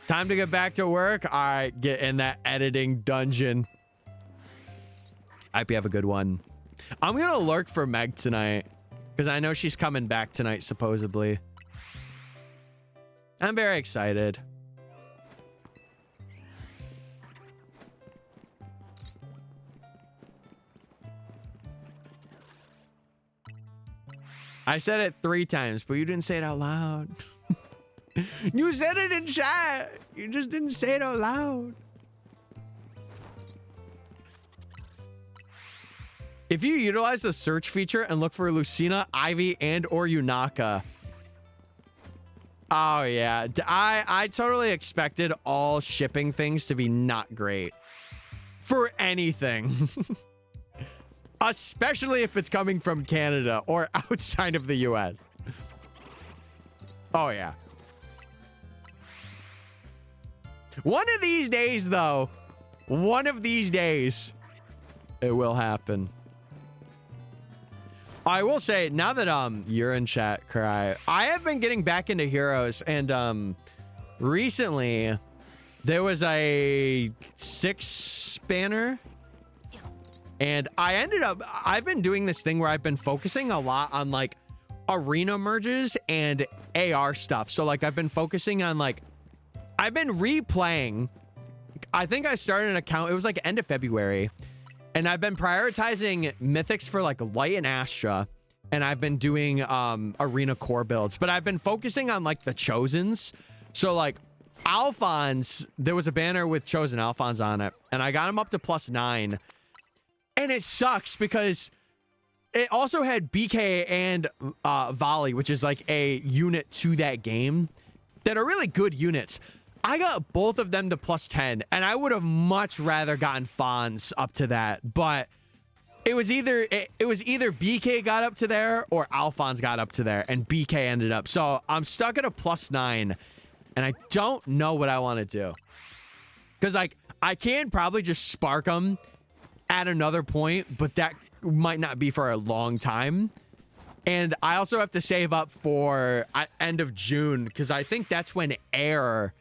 Time to get back to work. All right, get in that editing dungeon. I hope you have a good one. I'm going to lurk for Meg tonight because I know she's coming back tonight, supposedly. I'm very excited. I said it 3 times, but you didn't say it out loud. You said it in chat. You just didn't say it out loud. If you utilize the search feature and look for Lucina, Ivy, and or Unaka. Oh, yeah. I totally expected all shipping things to be not great. For anything. Especially if it's coming from Canada or outside of the US. Oh, yeah. One of these days, though, one of these days, it will happen. I will say, now that you're in chat, Cry, I have been getting back into Heroes, and recently there was a 6 banner, and I've been doing this thing where I've been focusing a lot on like arena merges and AR stuff. So like I've been focusing on like, I've been replaying. I think I started an account, it was like end of February, and I've been prioritizing mythics for like Light and Astra, and I've been doing arena core builds, but I've been focusing on like the Chosens. So like Alphonse, there was a banner with Chosen Alphonse on it, and I got him up to +9, and it sucks because it also had BK and Volley, which is like a unit to that game that are really good units. I got both of them to +10, and I would have much rather gotten Fonz up to that, but it was either BK got up to there or Alphonse got up to there, and BK ended up. So I'm stuck at a +9, and I don't know what I want to do. Because like I can probably just spark them at another point, but that might not be for a long time. And I also have to save up for end of June, because I think that's when Air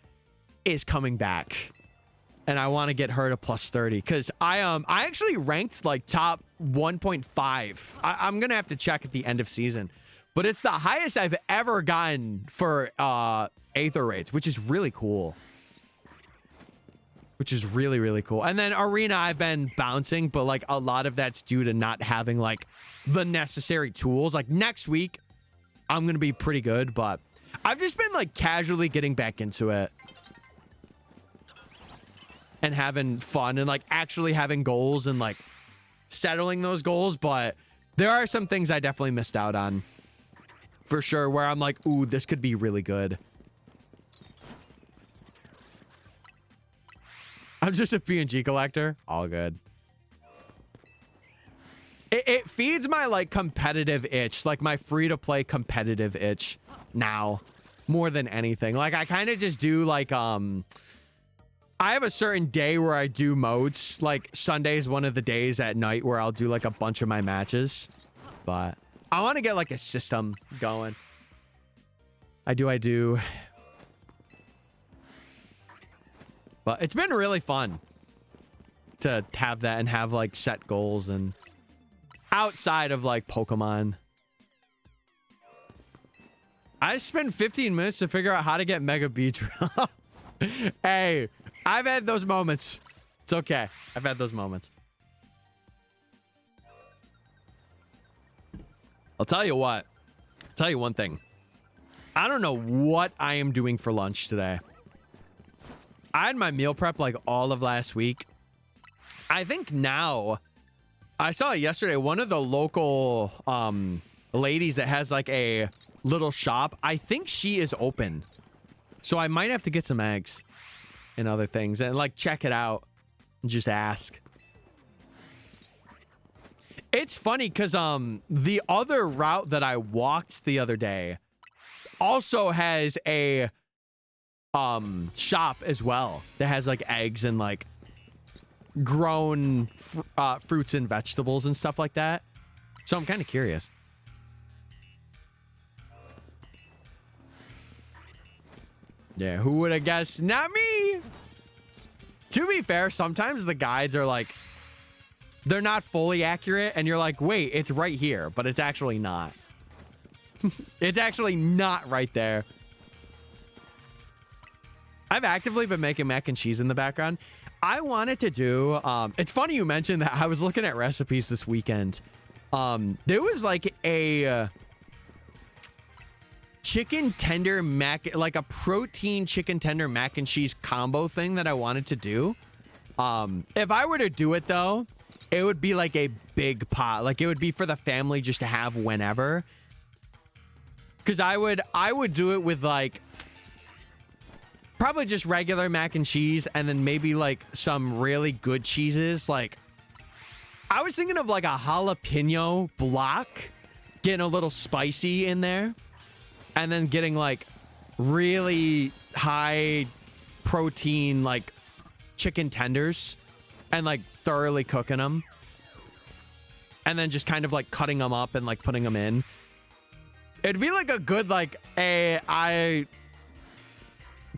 is coming back, and I want to get her to +30, because I actually ranked like top 1.5. I'm gonna have to check at the end of season, but it's the highest I've ever gotten for Aether rates, which is really cool. Which is really, really cool. And then Arena, I've been bouncing, but like a lot of that's due to not having like the necessary tools. Like next week, I'm gonna be pretty good, but I've just been like casually getting back into it and having fun and like actually having goals and like settling those goals. But there are some things I definitely missed out on for sure, where I'm like, ooh, this could be really good. I'm just a PNG collector. All good. It feeds my like competitive itch, like my free-to-play competitive itch now more than anything. Like I kind of just do like I have a certain day where I do modes. Like Sunday is one of the days at night where I'll do like a bunch of my matches. But I want to get like a system going. I do. But it's been really fun to have that and have like set goals and outside of like Pokemon. I spent 15 minutes to figure out how to get Mega Beedrill. Hey, I've had those moments. It's okay. I've had those moments. I'll tell you what. I'll tell you one thing. I don't know what I am doing for lunch today. I had my meal prep like all of last week. I think now, I saw it yesterday, one of the local ladies that has like a little shop, I think she is open. So I might have to get some eggs and other things and like check it out and just ask. It's funny because the other route that I walked the other day also has a shop as well that has like eggs and like grown fruits and vegetables and stuff like that. So I'm kind of curious. Yeah, who would have guessed? Not me. To be fair, sometimes the guides are like, they're not fully accurate and you're like, wait, it's right here, but it's actually not. It's actually not right there. I've actively been making mac and cheese in the background. I wanted to do, it's funny you mentioned that. I was looking at recipes this weekend. There was like a chicken tender like a protein chicken tender mac and cheese combo thing that I wanted to do. If I were to do it though, it would be like a big pot. Like it would be for the family just to have whenever. Cause I would do it with like, probably just regular mac and cheese and then maybe like some really good cheeses. Like I was thinking of like a jalapeno block, getting a little spicy in there and then getting like really high protein like chicken tenders and like thoroughly cooking them. And then just kind of like cutting them up and like putting them in. It'd be like a good like, I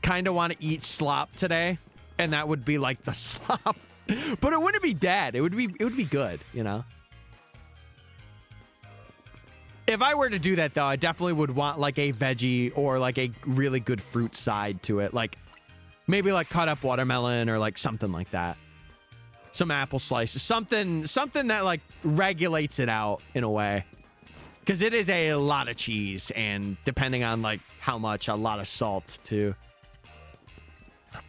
kind of want to eat slop today. And that would be like the slop. But it wouldn't be bad. It would be good, you know? If I were to do that, though, I definitely would want like a veggie or like a really good fruit side to it. Like maybe like cut up watermelon or like something like that. Some apple slices, something that like regulates it out in a way. Because it is a lot of cheese and depending on like how much, a lot of salt too.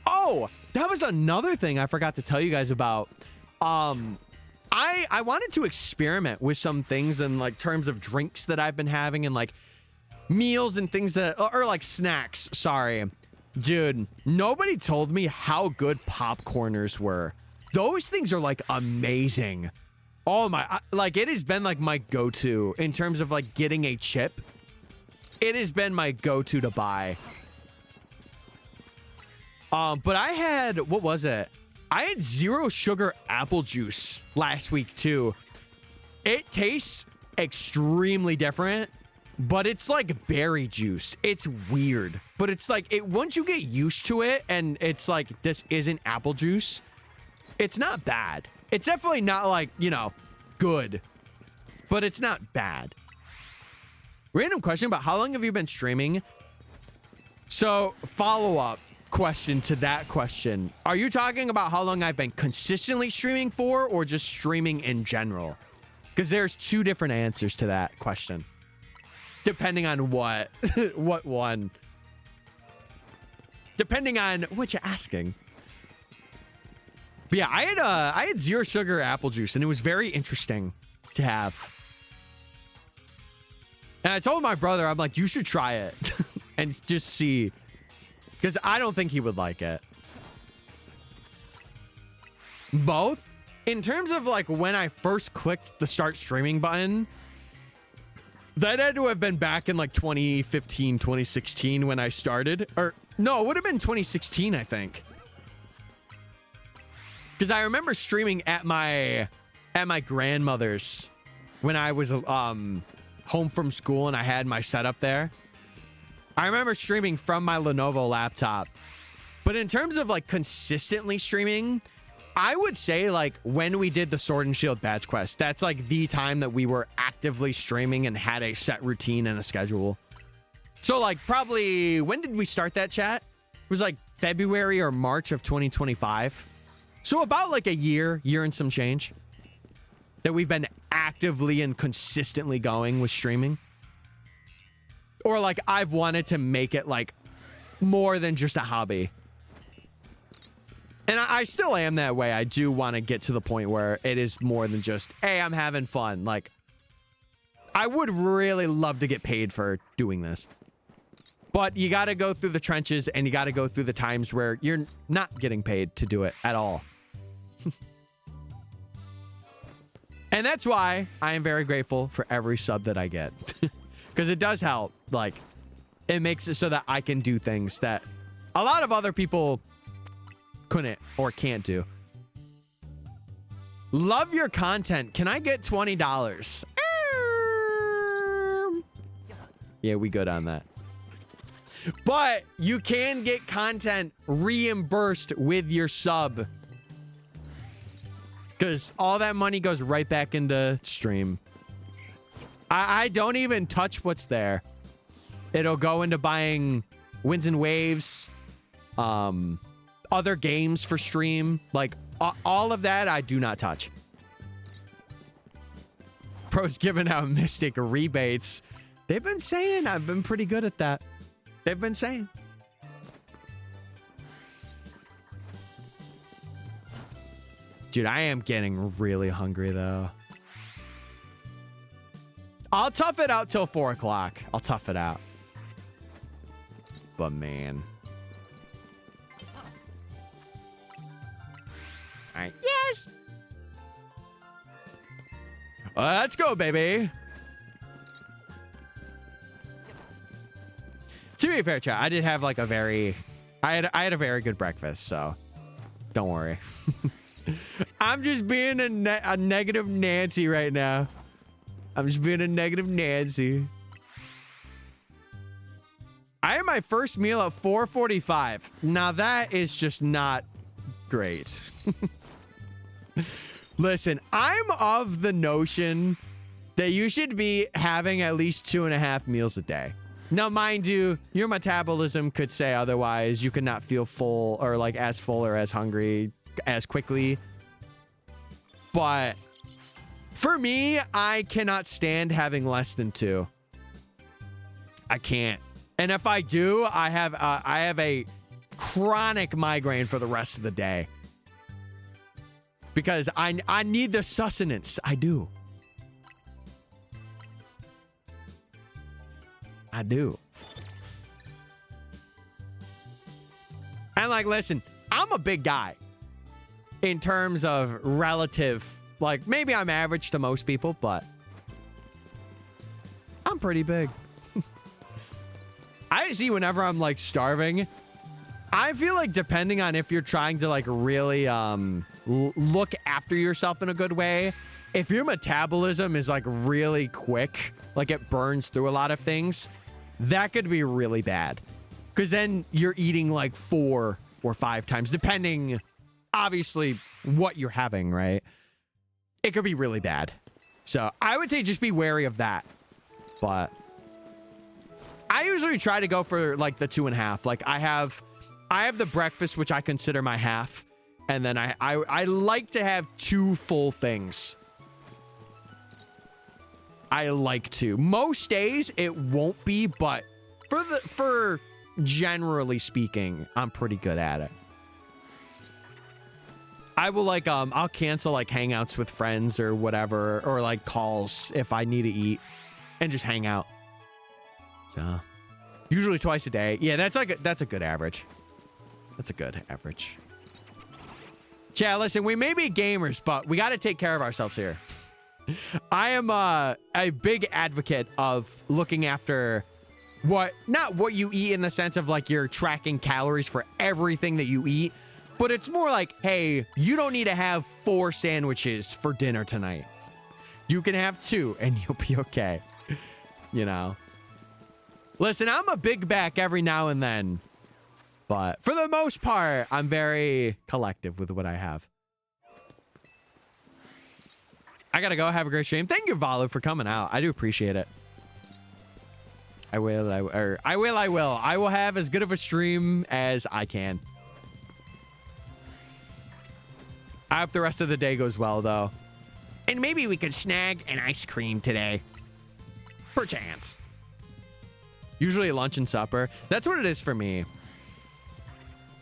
Oh, that was another thing I forgot to tell you guys about. I wanted to experiment with some things in like terms of drinks that I've been having and like meals and things that, or like snacks. Sorry, dude, nobody told me how good popcorners were. Those things are like amazing. Oh my, like it has been like my go-to in terms of like getting a chip. It has been my go-to to buy. But I had, what was it? I had 0 sugar apple juice last week too. It tastes extremely different, but it's like berry juice. It's weird, but it's like once you get used to it and it's like, this isn't apple juice, it's not bad. It's definitely not like, you know, good, but it's not bad. Random question about how long have you been streaming? So follow up question to that question. Are you talking about how long I've been consistently streaming for or just streaming in general? Because there's 2 different answers to that question. Depending on what, what one. Depending on what you're asking. But yeah, I had 0 sugar apple juice and it was very interesting to have. And I told my brother, I'm like, you should try it and just see. Because I don't think he would like it. Both? In terms of like when I first clicked the start streaming button, that had to have been back in like 2015, 2016 when I started. Or no, it would have been 2016, I think. Because I remember streaming at my grandmother's when I was home from school and I had my setup there. I remember streaming from my Lenovo laptop. But in terms of like consistently streaming, I would say like when we did the Sword and Shield badge quest, that's like the time that we were actively streaming and had a set routine and a schedule. So like probably, when did we start that, chat? It was like February or March of 2025. So about like a year and some change that we've been actively and consistently going with streaming. Or like I've wanted to make it like more than just a hobby. And I still am that way. I do want to get to the point where it is more than just, hey, I'm having fun. Like, I would really love to get paid for doing this. But you got to go through the trenches and you got to go through the times where you're not getting paid to do it at all. And that's why I am very grateful for every sub that I get. Because it does help. Like, it makes it so that I can do things that a lot of other people couldn't or can't do. Love your content. Can I get $20? Yeah, we good on that. But you can get content reimbursed with your sub. Because all that money goes right back into stream. I don't even touch what's there. It'll go into buying Winds and Waves, other games for stream. Like, all of that I do not touch. Pro's giving out Mystic rebates. They've been saying I've been pretty good at that. They've been saying. Dude, I am getting really hungry, though. I'll tough it out till 4 o'clock. I'll tough it out. But, man. All right. Yes! Let's go, baby. To be fair, chat, I did have like a very I had a very good breakfast, so don't worry. I'm just being a negative Nancy right now. I'm just being a negative Nancy. I had my first meal at 4:45. Now that is just not great. Listen, I'm of the notion that you should be having at least 2.5 meals a day. Now, mind you, your metabolism could say otherwise. You could not feel full or like as full or as hungry as quickly. But for me, I cannot stand having less than 2. I can't. And if I do, I have a chronic migraine for the rest of the day. Because I need the sustenance. I do. I do. And like, listen, I'm a big guy in terms of relative, like maybe I'm average to most people, but I'm pretty big. I see whenever I'm like starving, I feel like depending on if you're trying to like really look after yourself in a good way, if your metabolism is like really quick, like it burns through a lot of things, that could be really bad. Because then you're eating like 4 or 5 times, depending, obviously, what you're having, right? It could be really bad. So I would say just be wary of that. But I usually try to go for like the 2.5. Like I have the breakfast, which I consider my half. And then I like to have 2 full things. I like to. Most days it won't be, but for generally speaking, I'm pretty good at it. I will like I'll cancel like hangouts with friends or whatever, or like calls if I need to eat and just hang out. So usually twice a day. Yeah, that's a good average. That's a good average. Chat, listen, we may be gamers, but we got to take care of ourselves here. I am a big advocate of looking after not what you eat in the sense of like you're tracking calories for everything that you eat, but it's more like, hey, you don't need to have 4 sandwiches for dinner tonight. You can have 2 and you'll be okay. You know? Listen, I'm a big back every now and then, but for the most part, I'm very collective with what I have. I gotta go. Have a great stream. Thank you, Valu, for coming out. I do appreciate it. I will. I will have as good of a stream as I can. I hope the rest of the day goes well, though. And maybe we could snag an ice cream today. Perchance. Usually lunch and supper. That's what it is for me.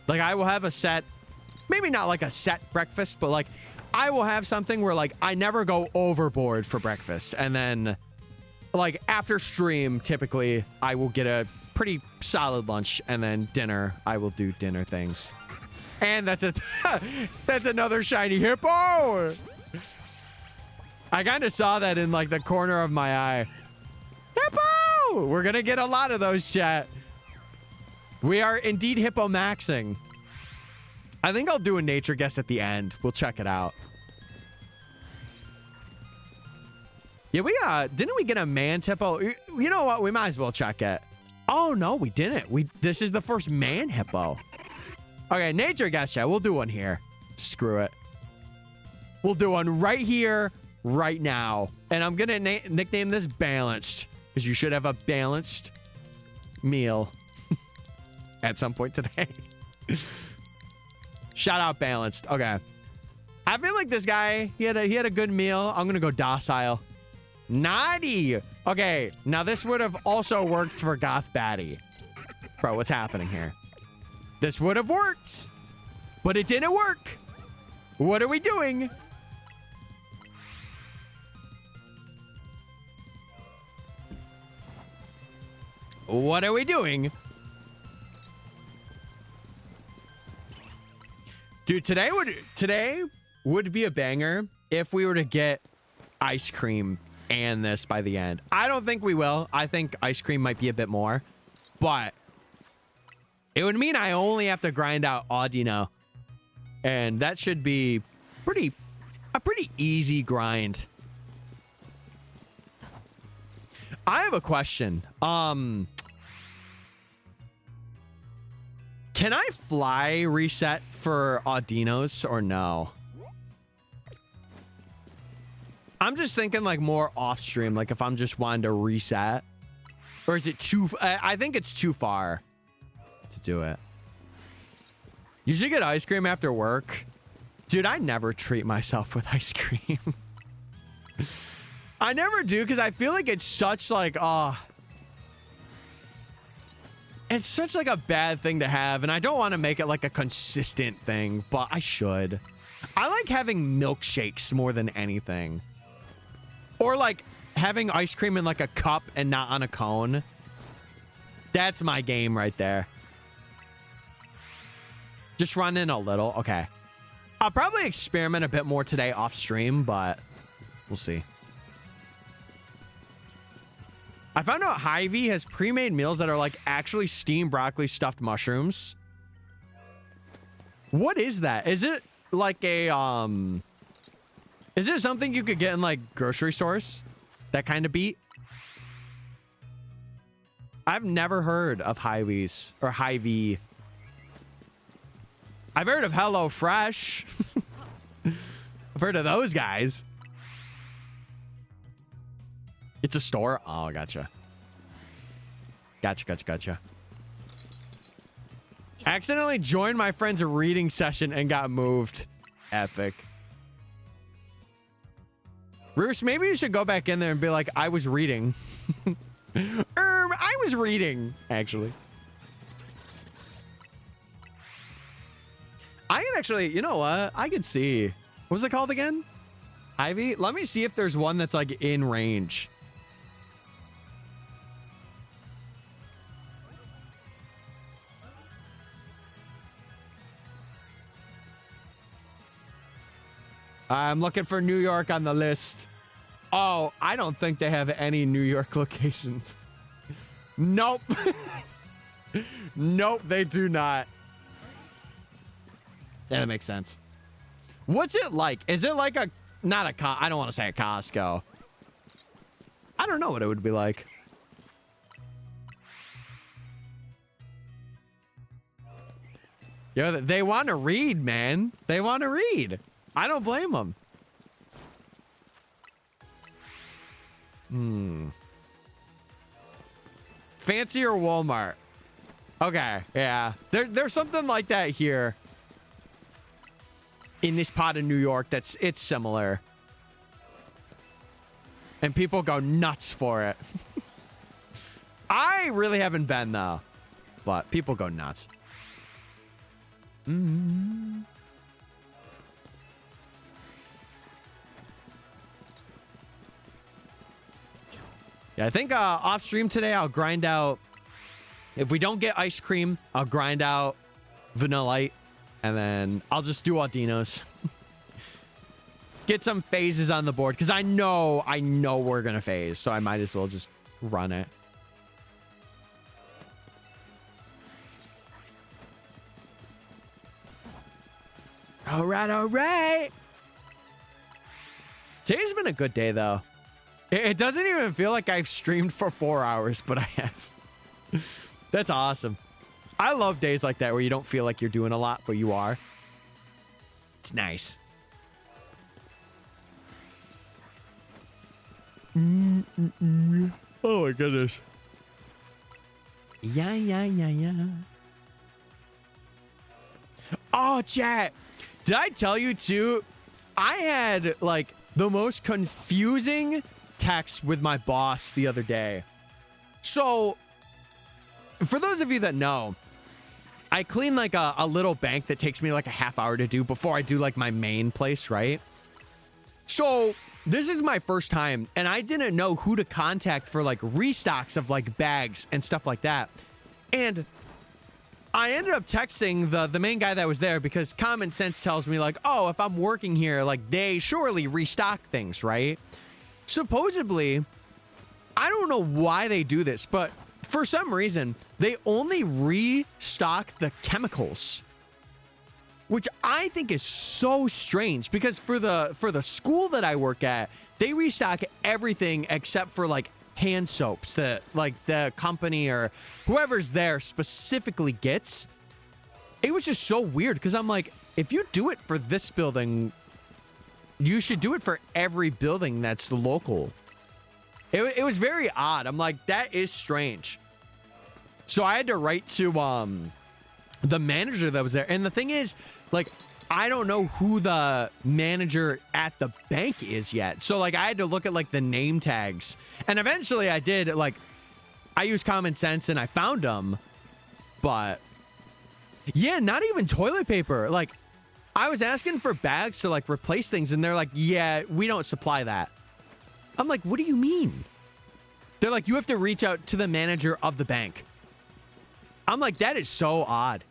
Like, I will have a set, maybe not like a set breakfast, but like, I will have something where like I never go overboard for breakfast. And then like after stream, typically I will get a pretty solid lunch, and then dinner, I will do dinner things. And that's another shiny hippo. I kind of saw that in like the corner of my eye. Hippo! We're going to get a lot of those, chat. We are indeed hippo maxing. I think I'll do a nature guess at the end. We'll check it out. Yeah, didn't we get a man's hippo? You know what? We might as well check it. Oh, no, we didn't. This is the first man hippo. Okay, nature guess, yeah, we'll do one here. Screw it. We'll do one right here, right now. And I'm going to nickname this Balanced, because you should have a balanced meal at some point today. Shout out Balanced. Okay. I feel like this guy, he had a good meal. I'm going to go docile. Naughty. Okay, now this would have also worked for Goth Batty. Bro, what's happening here? This would have worked, but it didn't work. What are we doing? What are we doing? Dude, today would be a banger if we were to get ice cream and this by the end. I don't think we will. I think ice cream might be a bit more, but It would mean I only have to grind out Audino. And that should be a pretty easy grind. I have a question. Can I fly reset for Audinos or no? I'm just thinking like more off stream, like if I'm just wanting to reset. Or is it too... I think it's too far to do it. You should get ice cream after work. Dude, I never treat myself with ice cream. I never do because I feel like it's such like... it's such like a bad thing to have, and I don't want to make it like a consistent thing, but I should. I like having milkshakes more than anything. Or like having ice cream in like a cup and not on a cone. That's my game right there. Just run in a little. Okay. I'll probably experiment a bit more today off stream, but we'll see. I found out Hy-Vee has pre-made meals that are like actually steamed broccoli stuffed mushrooms. What is that? Is it like a is it something you could get in like grocery stores? That kind of beat? I've never heard of Hy-Vee's or Hy-Vee. I've heard of Hello Fresh. I've heard of those guys. It's a store? Oh, gotcha. Gotcha. Accidentally joined my friend's reading session and got moved. Epic. Roos, maybe you should go back in there and be like, I was reading. I was reading, actually. I can actually, you know what? I could see. What was it called again? Ivy? Let me see if there's one that's like in range. I'm looking for New York on the list. Oh, I don't think they have any New York locations. Nope. Nope, they do not. Yeah, that makes sense. What's it like? Is it like a... Not a... I don't want to say a Costco. I don't know what it would be like. Yo, they want to read, man. They want to read. I don't blame them. Fancy or Walmart? Okay, yeah. There's something like that here. In this part of New York, it's similar. And people go nuts for it. I really haven't been, though. But people go nuts. Yeah, I think off stream today, I'll grind out... If we don't get ice cream, I'll grind out Vanillite. And then I'll just do Audinos. Get some phases on the board. Because I know we're going to phase. So I might as well just run it. All right. Today's been a good day, though. It doesn't even feel like I've streamed for 4 hours, but I have. That's awesome. I love days like that where you don't feel like you're doing a lot, but you are. It's nice. Oh my goodness. Yeah. Oh, chat. Did I tell you too? I had like the most confusing text with my boss the other day. So, for those of you that know, I clean like a little bank that takes me like a half hour to do before I do like my main place, right? So this is my first time and I didn't know who to contact for like restocks of like bags and stuff like that. And I ended up texting the main guy that was there because common sense tells me like, oh, if I'm working here, like they surely restock things, right? Supposedly, I don't know why they do this, but for some reason, they only restock the chemicals, which I think is so strange because for the school that I work at, they restock everything except for like hand soaps that like the company or whoever's there specifically gets. It was just so weird because I'm like, if you do it for this building, you should do it for every building that's local. It was very odd. I'm like, that is strange. So I had to write to the manager that was there. And the thing is, like, I don't know who the manager at the bank is yet. So like I had to look at like the name tags. And eventually I did, like, I used common sense and I found them. But yeah, not even toilet paper. Like, I was asking for bags to like replace things and they're like, yeah, we don't supply that. I'm like, what do you mean? They're like, you have to reach out to the manager of the bank. I'm like, that is so odd.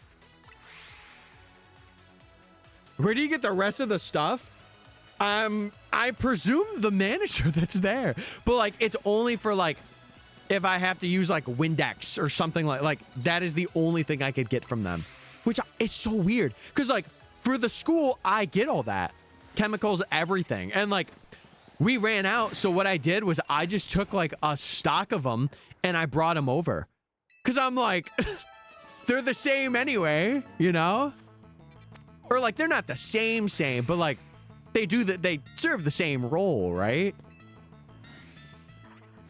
Where do you get the rest of the stuff? I presume the manager that's there. But like, it's only for like, if I have to use like Windex or something like that is the only thing I could get from them. Which is so weird. Because like, for the school, I get all that. Chemicals, everything. And like, we ran out, so what I did was I just took like a stock of them and I brought them over. Cause I'm like, they're the same anyway, you know? Or like, they're not the same, but like they serve the same role, right?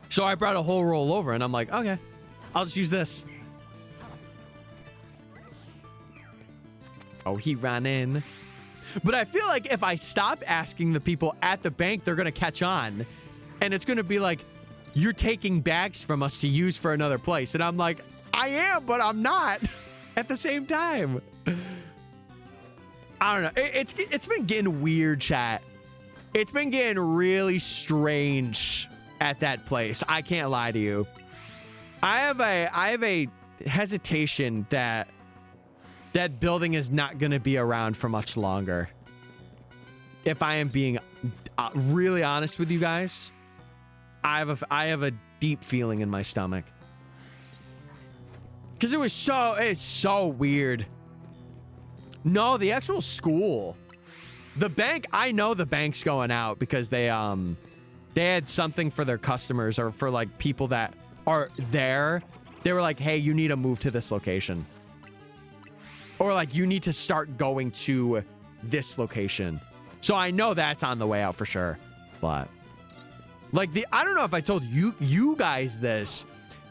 So I brought a whole roll over and I'm like, okay, I'll just use this. Oh, he ran in. But I feel like if I stop asking the people at the bank, they're going to catch on. And it's going to be like, you're taking bags from us to use for another place. And I'm like, I am, but I'm not at the same time. I don't know. It's been getting weird, chat. It's been getting really strange at that place. I can't lie to you. I have a hesitation that building is not going to be around for much longer. If I am being really honest with you guys, I have a deep feeling in my stomach. Because it's so weird. No, the actual school. The bank, I know the bank's going out because they had something for their customers or for like people that are there. They were like, hey, you need to move to this location. Or like, you need to start going to this location. So I know that's on the way out for sure. But like I don't know if I told you guys this.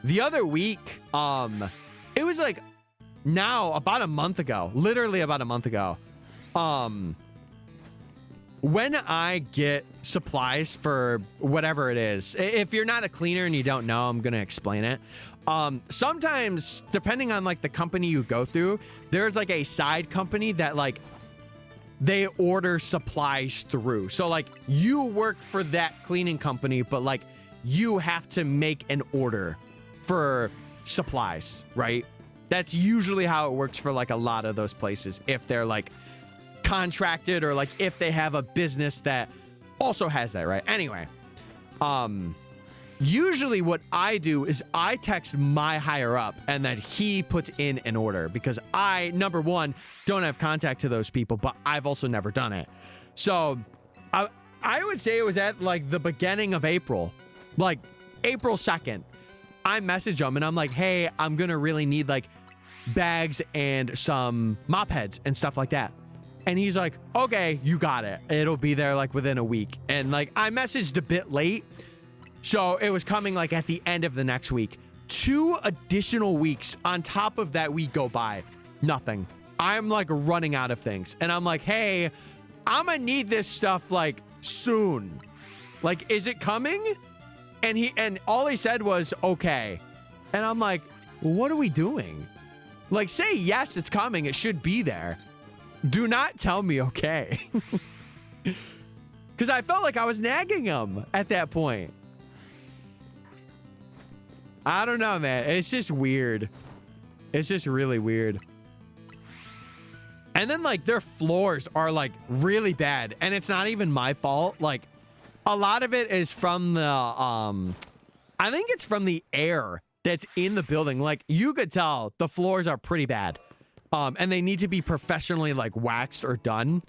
The other week, it was like now about a month ago, literally about a month ago. When I get supplies for whatever it is, if you're not a cleaner and you don't know, I'm going to explain it. Sometimes depending on like the company you go through, there's like a side company that like they order supplies through. So like you work for that cleaning company, but like you have to make an order for supplies, right? That's usually how it works for like a lot of those places. If they're like contracted or like if they have a business that also has that, right? Anyway, usually what I do is I text my higher up and then he puts in an order because I, number one, don't have contact to those people, but I've also never done it. So I would say it was at like the beginning of April, like April 2nd. I message him and I'm like, hey, I'm going to really need like bags and some mop heads and stuff like that. And he's like, okay, you got it. It'll be there like within a week. And like I messaged a bit late. So it was coming like at the end of the next week. 2 additional weeks on top of that week go by. Nothing. I'm like running out of things. And I'm like, hey, I'm gonna need this stuff like soon. Like, is it coming? And all he said was, okay. And I'm like, well, what are we doing? Like, say yes, it's coming. It should be there. Do not tell me okay. Because I felt like I was nagging him at that point. I don't know, man. It's just weird. It's just really weird. And then, like, their floors are, like, really bad. And it's not even my fault. Like, a lot of it is from the, I think it's from the air that's in the building. Like, you could tell the floors are pretty bad. And they need to be professionally like waxed or done.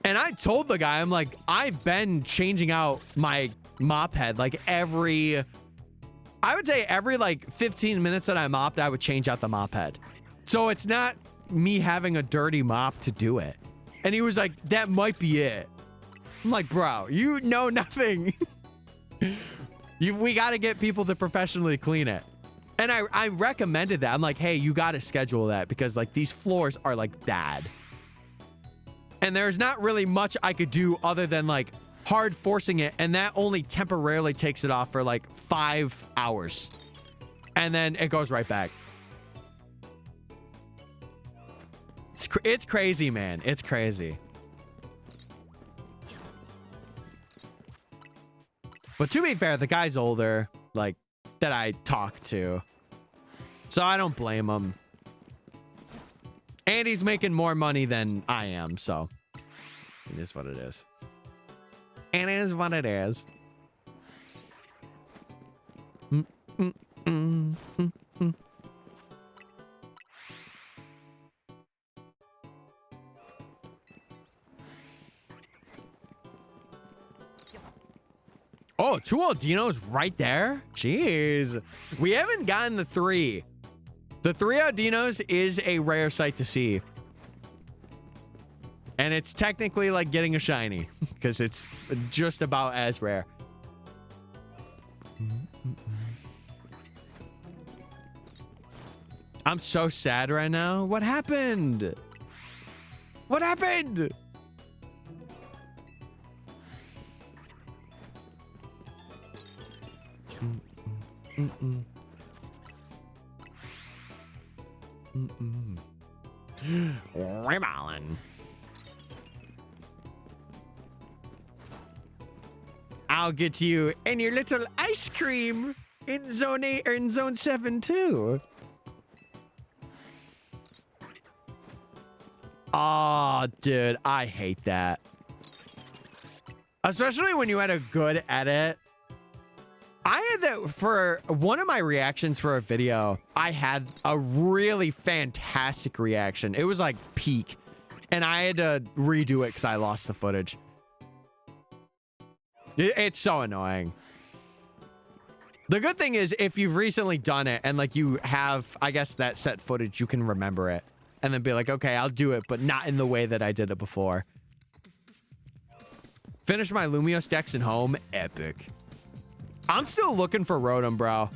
And I told the guy, I'm like, I've been changing out my mop head like I would say every like 15 minutes that I mopped, I would change out the mop head. So it's not me having a dirty mop to do it. And he was like, that might be it. I'm like, bro, you know nothing. We got to get people to professionally clean it. And I recommended that. I'm like, hey, you got to schedule that because like these floors are like bad. And there's not really much I could do other than like hard forcing it. And that only temporarily takes it off for like 5 hours. And then it goes right back. It's crazy, man. It's crazy. But to be fair, the guy's older, like, that I talk to. So I don't blame him. And he's making more money than I am, so it is what it is. It is what it is. Oh, 2 Aldinos right there? Jeez. We haven't gotten the 3. The 3 Aldinos is a rare sight to see. And it's technically like getting a shiny because it's just about as rare. I'm so sad right now. What happened? What happened? Ribbon. I'll get you and your little ice cream in zone 8 or in zone 7 too. Oh, dude, I hate that. Especially when you had a good edit. I had that for one of my reactions for a video. I had a really fantastic reaction. It was like peak. And I had to redo it because I lost the footage. It's so annoying. The good thing is if you've recently done it and like you have, I guess, that set footage, you can remember it. And then be like, okay, I'll do it, but not in the way that I did it before. Finish my Lumios decks in home. Epic. I'm still looking for Rotom, bro.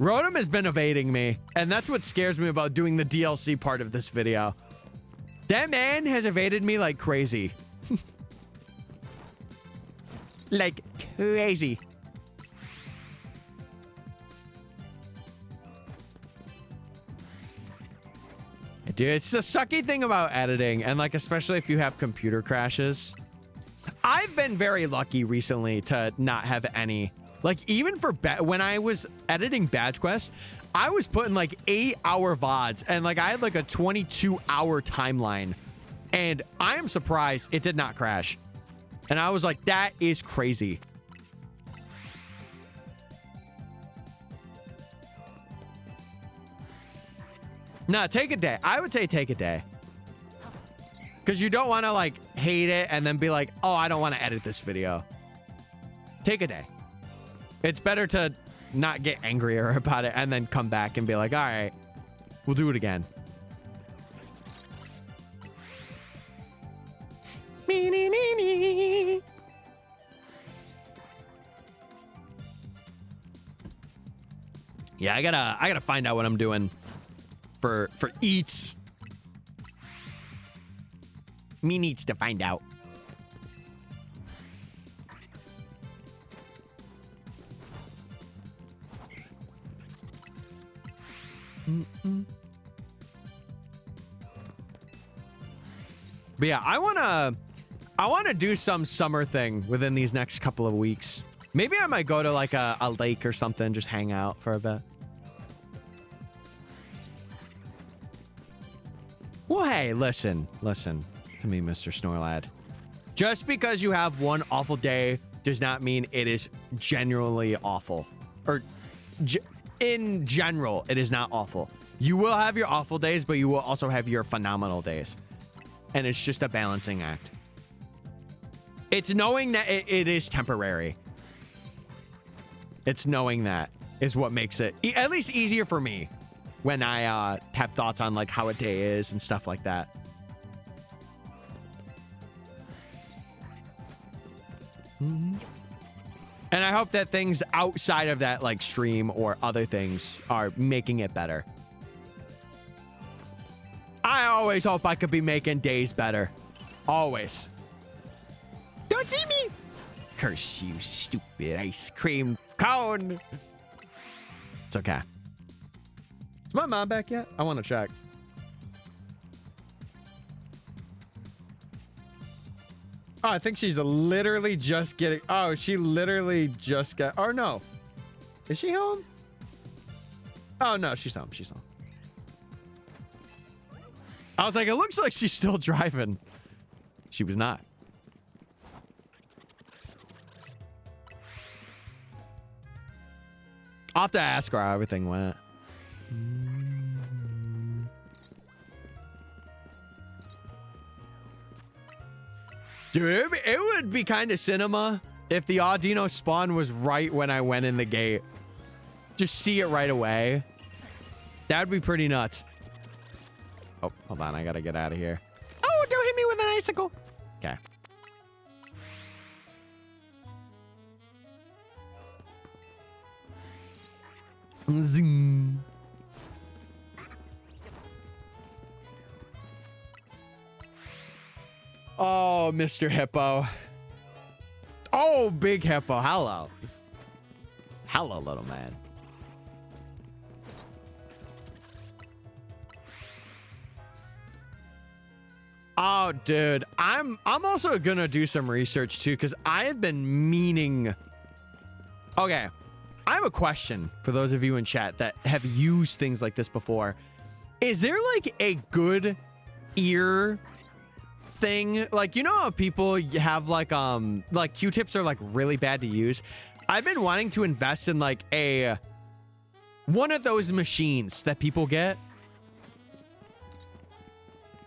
Rotom has been evading me, and that's what scares me about doing the DLC part of this video. That man has evaded me like crazy. Like crazy. Dude, it's the sucky thing about editing, and like especially if you have computer crashes. I've been very lucky recently to not have any. Like, even for when I was editing Badge Quest, I was putting like 8-hour VODs and like I had like a 22-hour timeline. And I am surprised it did not crash. And I was like, that is crazy. Nah, take a day. I would say take a day. Because you don't want to like hate it and then be like, oh, I don't want to edit this video. Take a day. It's better to not get angrier about it and then come back and be like, all right, we'll do it again. Yeah, I gotta find out what I'm doing for eats. Me needs to find out. But yeah, I wanna do some summer thing within these next couple of weeks. Maybe I might go to like a lake or something, just hang out for a bit. Well, hey, listen to me, Mr. Snorlad. Just because you have one awful day does not mean it is genuinely awful. Or in general, it is not awful. You will have your awful days, but you will also have your phenomenal days. And it's just a balancing act. It's knowing that it is temporary. It's knowing that is what makes it at least easier for me when I have thoughts on like how a day is and stuff like that. And I hope that things outside of that, like stream or other things, are making it better. I always hope I could be making days better. Always. Don't see me. Curse you, stupid ice cream cone. It's okay. Is my mom back yet? I want to check. Oh, I think she's literally just getting... Oh, she literally just got... Oh, no. Is she home? Oh, no, she's home. She's home. I was like, it looks like she's still driving. She was not. I'll have to ask her how everything went. Dude, it would be kind of cinema if the Audino spawn was right when I went in the gate. Just see it right away. That would be pretty nuts. Oh, hold on. I got to get out of here. Oh, don't hit me with an icicle. Okay. Zing. Oh, Mr. Hippo. Oh, big hippo. Hello. Hello, little man. Oh, dude. I'm also gonna do some research too, because I have been meaning... Okay. I have a question for those of you in chat that have used things like this before. Is there like a good ear thing? Like, you know how people have like Q-tips are like really bad to use? I've been wanting to invest in like one of those machines that people get.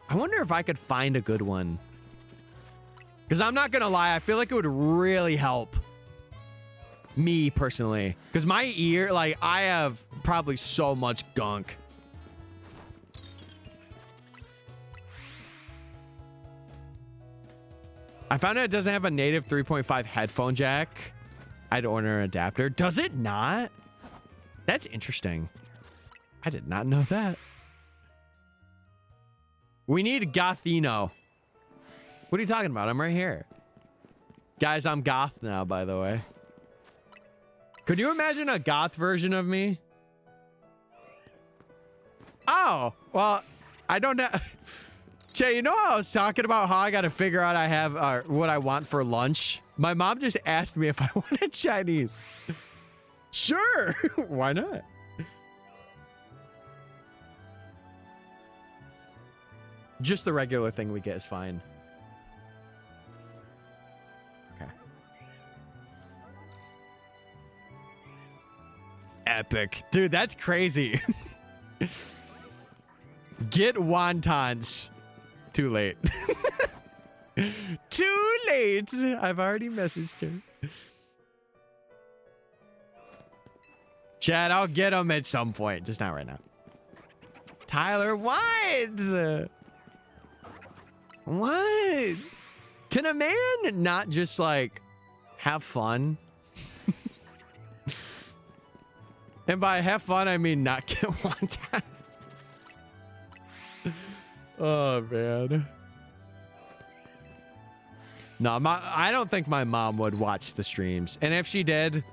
I wonder if I could find a good one. Because I'm not gonna lie, I feel like it would really help me personally. Because my ear, like, I have probably so much gunk. I found out it doesn't have a native 3.5 headphone jack. I'd order an adapter. Does it not? That's interesting. I did not know that. We need Gothino. What are you talking about? I'm right here. Guys, I'm goth now, by the way. Could you imagine a goth version of me? Oh, well, I don't know. Che, you know how I was talking about how I got to figure out I have what I want for lunch? My mom just asked me if I wanted Chinese. Sure. Why not? Just the regular thing we get is fine. Okay. Epic. Dude, that's crazy. Get wontons. Too late. Too late. I've already messaged her. Chad, I'll get them at some point. Just not right now. Tyler, what? What? Can a man not just like have fun? And by have fun, I mean not get wontons. Oh, man. No, I don't think my mom would watch the streams. And if she did,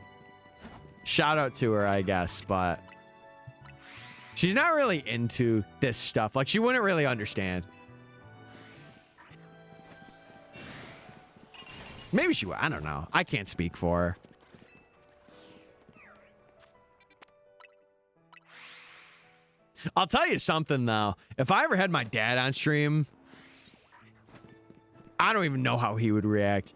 shout out to her, I guess. But she's not really into this stuff. Like, she wouldn't really understand. Maybe she would. I don't know. I can't speak for her. I'll tell you something, though. If I ever had my dad on stream, I don't even know how he would react.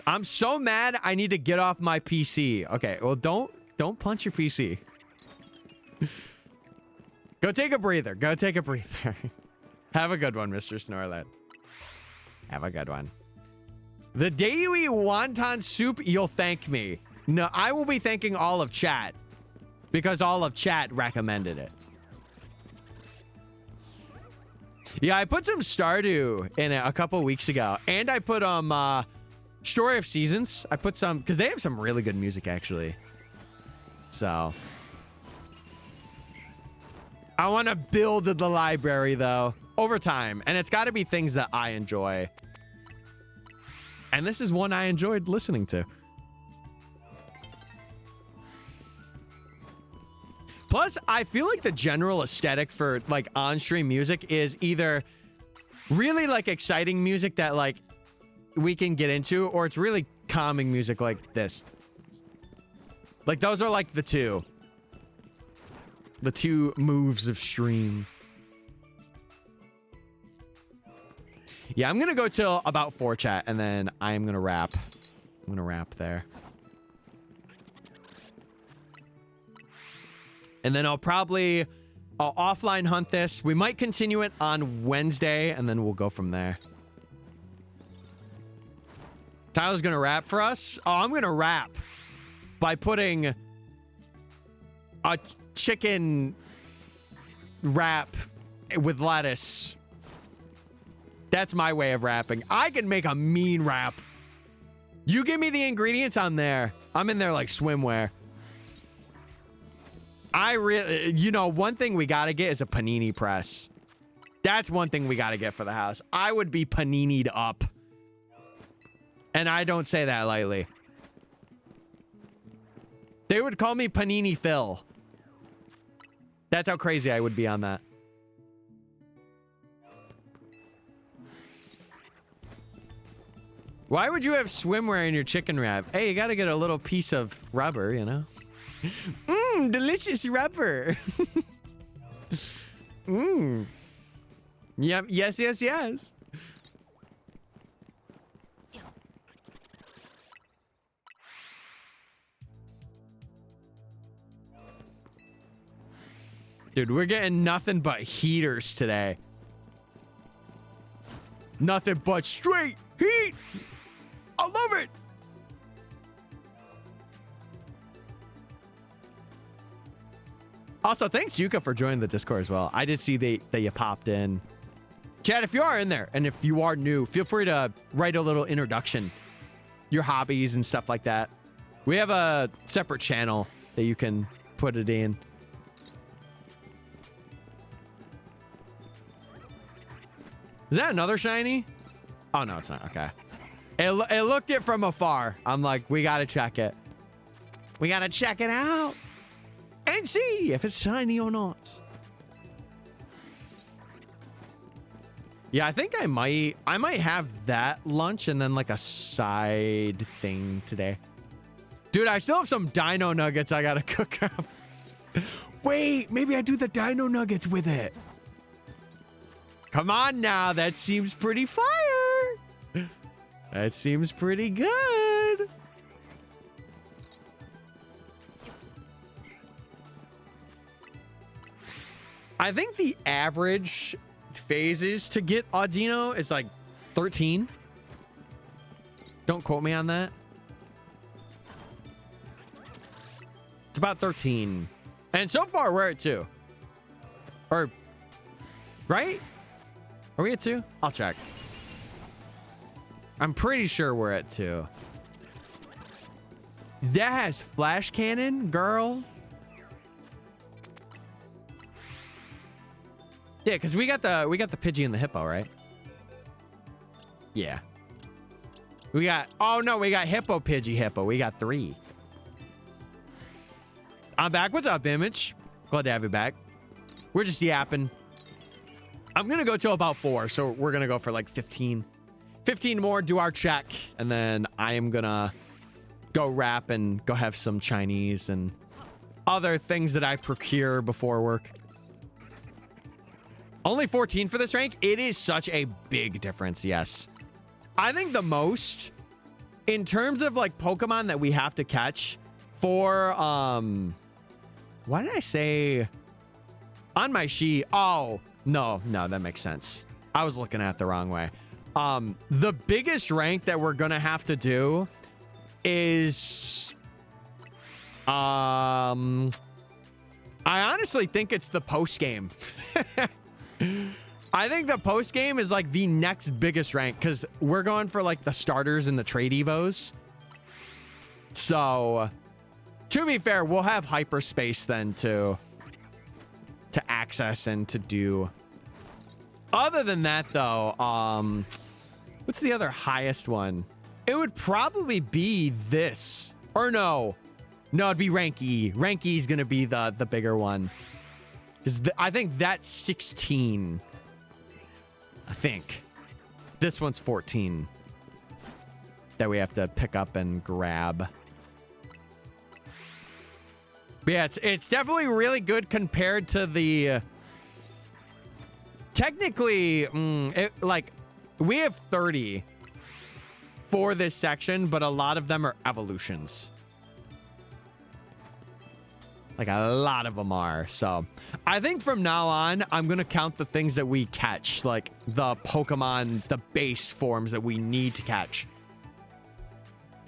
I'm so mad I need to get off my PC. Okay, well, don't punch your PC. Go take a breather. Go take a breather. Have a good one, Mr. Snorlet. Have a good one. The day you eat wonton soup, you'll thank me. No, I will be thanking all of chat because all of chat recommended it. Yeah, I put some Stardew in it a couple weeks ago, and I put Story of Seasons. I put some because they have some really good music actually. So I want to build the library though over time, and it's got to be things that I enjoy. And this is one I enjoyed listening to. Plus, I feel like the general aesthetic for like on-stream music is either really like exciting music that like we can get into, or it's really calming music like this. Like those are like the two moves of stream. Yeah, I'm gonna go till about 4 chat, and then I'm gonna wrap. I'm gonna wrap there. And then I'll offline hunt this. We might continue it on Wednesday, and then we'll go from there. Tyler's gonna wrap for us. Oh, I'm gonna wrap by putting a chicken wrap with lettuce. That's my way of wrapping. I can make a mean wrap. You give me the ingredients, I'm there. I'm in there like swimwear. I really, you know, one thing we gotta get is a panini press. That's one thing we gotta get for the house. I would be panini'd up. And I don't say that lightly. They would call me Panini Phil. That's how crazy I would be on that. Why would you have swimwear in your chicken wrap? Hey, you gotta get a little piece of rubber, you know? Mmm, delicious rubber. Mmm. Yep, yes, yes, yes. Dude, we're getting nothing but heaters today. Nothing but straight heat. I love it. Also, thanks, Yuka, for joining the Discord as well. I did see that you popped in. Chad, if you are in there, and if you are new, feel free to write a little introduction, your hobbies and stuff like that. We have a separate channel that you can put it in. Is that another shiny? Oh, no, it's not. Okay. It looked it from afar. I'm like, we got to check it. We got to check it out and see if it's shiny or not. Yeah, I think I might have that lunch and then like a side thing today. Dude, I still have some dino nuggets I got to cook up. Wait, maybe I do the dino nuggets with it. Come on now, that seems pretty fire. That seems pretty good. I think the average phases to get Audino is like 13. Don't quote me on that. It's about 13. And so far we're at 2. Or, right? Are we at 2? I'll check. I'm pretty sure we're at 2. That has flash cannon, girl. Yeah, because we got the Pidgey and the Hippo, right? Yeah. We got, oh no, we got Hippo, Pidgey, Hippo. We got 3. I'm back. What's up, Image? Glad to have you back. We're just yapping. I'm gonna go till about 4, so we're gonna go for like 15 more, do our check, and then I am gonna go wrap and go have some Chinese and other things that I procure before work. Only 14 for this rank. It is such a big difference. Yes, I think the most in terms of like Pokemon that we have to catch for, why did I say on my sheet? Oh, no, that makes sense. I was looking at it the wrong way. The biggest rank that we're going to have to do is, I honestly think it's the post game. I think the post game is like the next biggest rank because we're going for like the starters and the trade evos. So to be fair, we'll have hyperspace then to access and to do. Other than that though, what's the other highest one? It would probably be this, or no, it'd be rank E. Rank E is going to be the bigger one. Because I think that's 16. I think. This one's 14. That we have to pick up and grab. But yeah, it's definitely really good compared to the... technically, like, we have 30 for this section, but a lot of them are evolutions. Like, a lot of them are. So, I think from now on, I'm going to count the things that we catch. Like, the Pokemon, the base forms that we need to catch.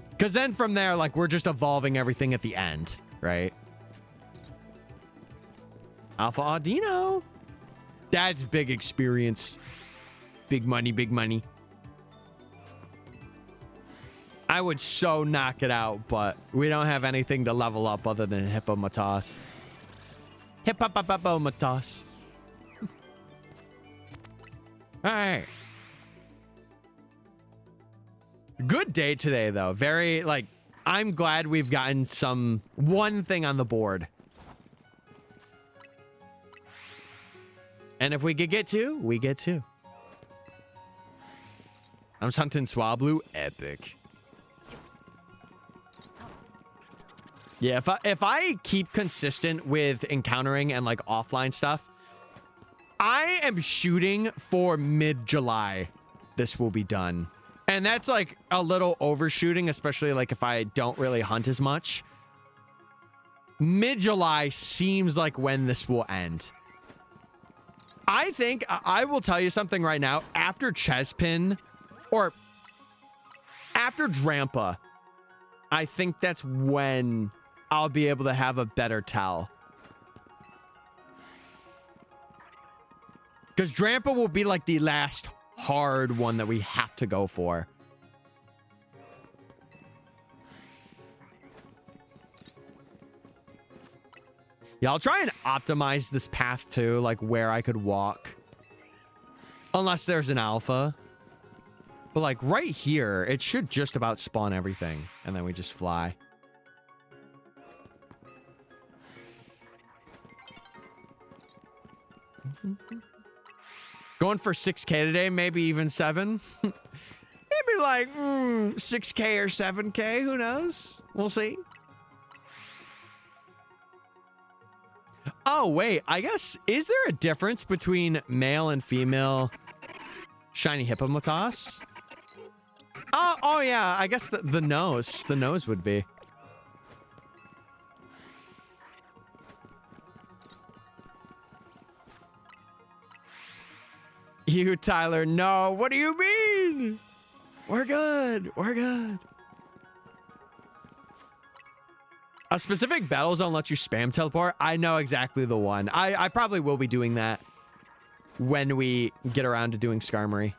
Because then from there, like, we're just evolving everything at the end, right? Alpha Audino. That's big experience. Big money, big money. I would so knock it out, but we don't have anything to level up other than Hippomatos. Hippomatos. All right. Good day today, though. Very, like, I'm glad we've gotten one thing on the board. And if we could get two, we get two. I'm just hunting Swablu. Epic. Yeah, if I keep consistent with encountering and like offline stuff, I am shooting for mid-July. This will be done. And that's like a little overshooting, especially like if I don't really hunt as much. Mid-July seems like when this will end. I think I will tell you something right now. After Chespin or after Drampa, I think that's when I'll be able to have a better tell. Because Drampa will be like the last hard one that we have to go for. Yeah, I'll try and optimize this path too, like where I could walk. Unless there's an alpha. But like right here, it should just about spawn everything. And then we just fly. Going for 6K today, maybe even 7. Maybe like 6K or 7K, who knows? We'll see. Oh, wait, I guess, is there a difference between male and female shiny Hippomatos? Oh yeah, I guess the nose would be. You, Tyler, no. What do you mean? We're good. We're good. A specific battle zone lets you spam teleport. I know exactly the one. I probably will be doing that when we get around to doing Skarmory.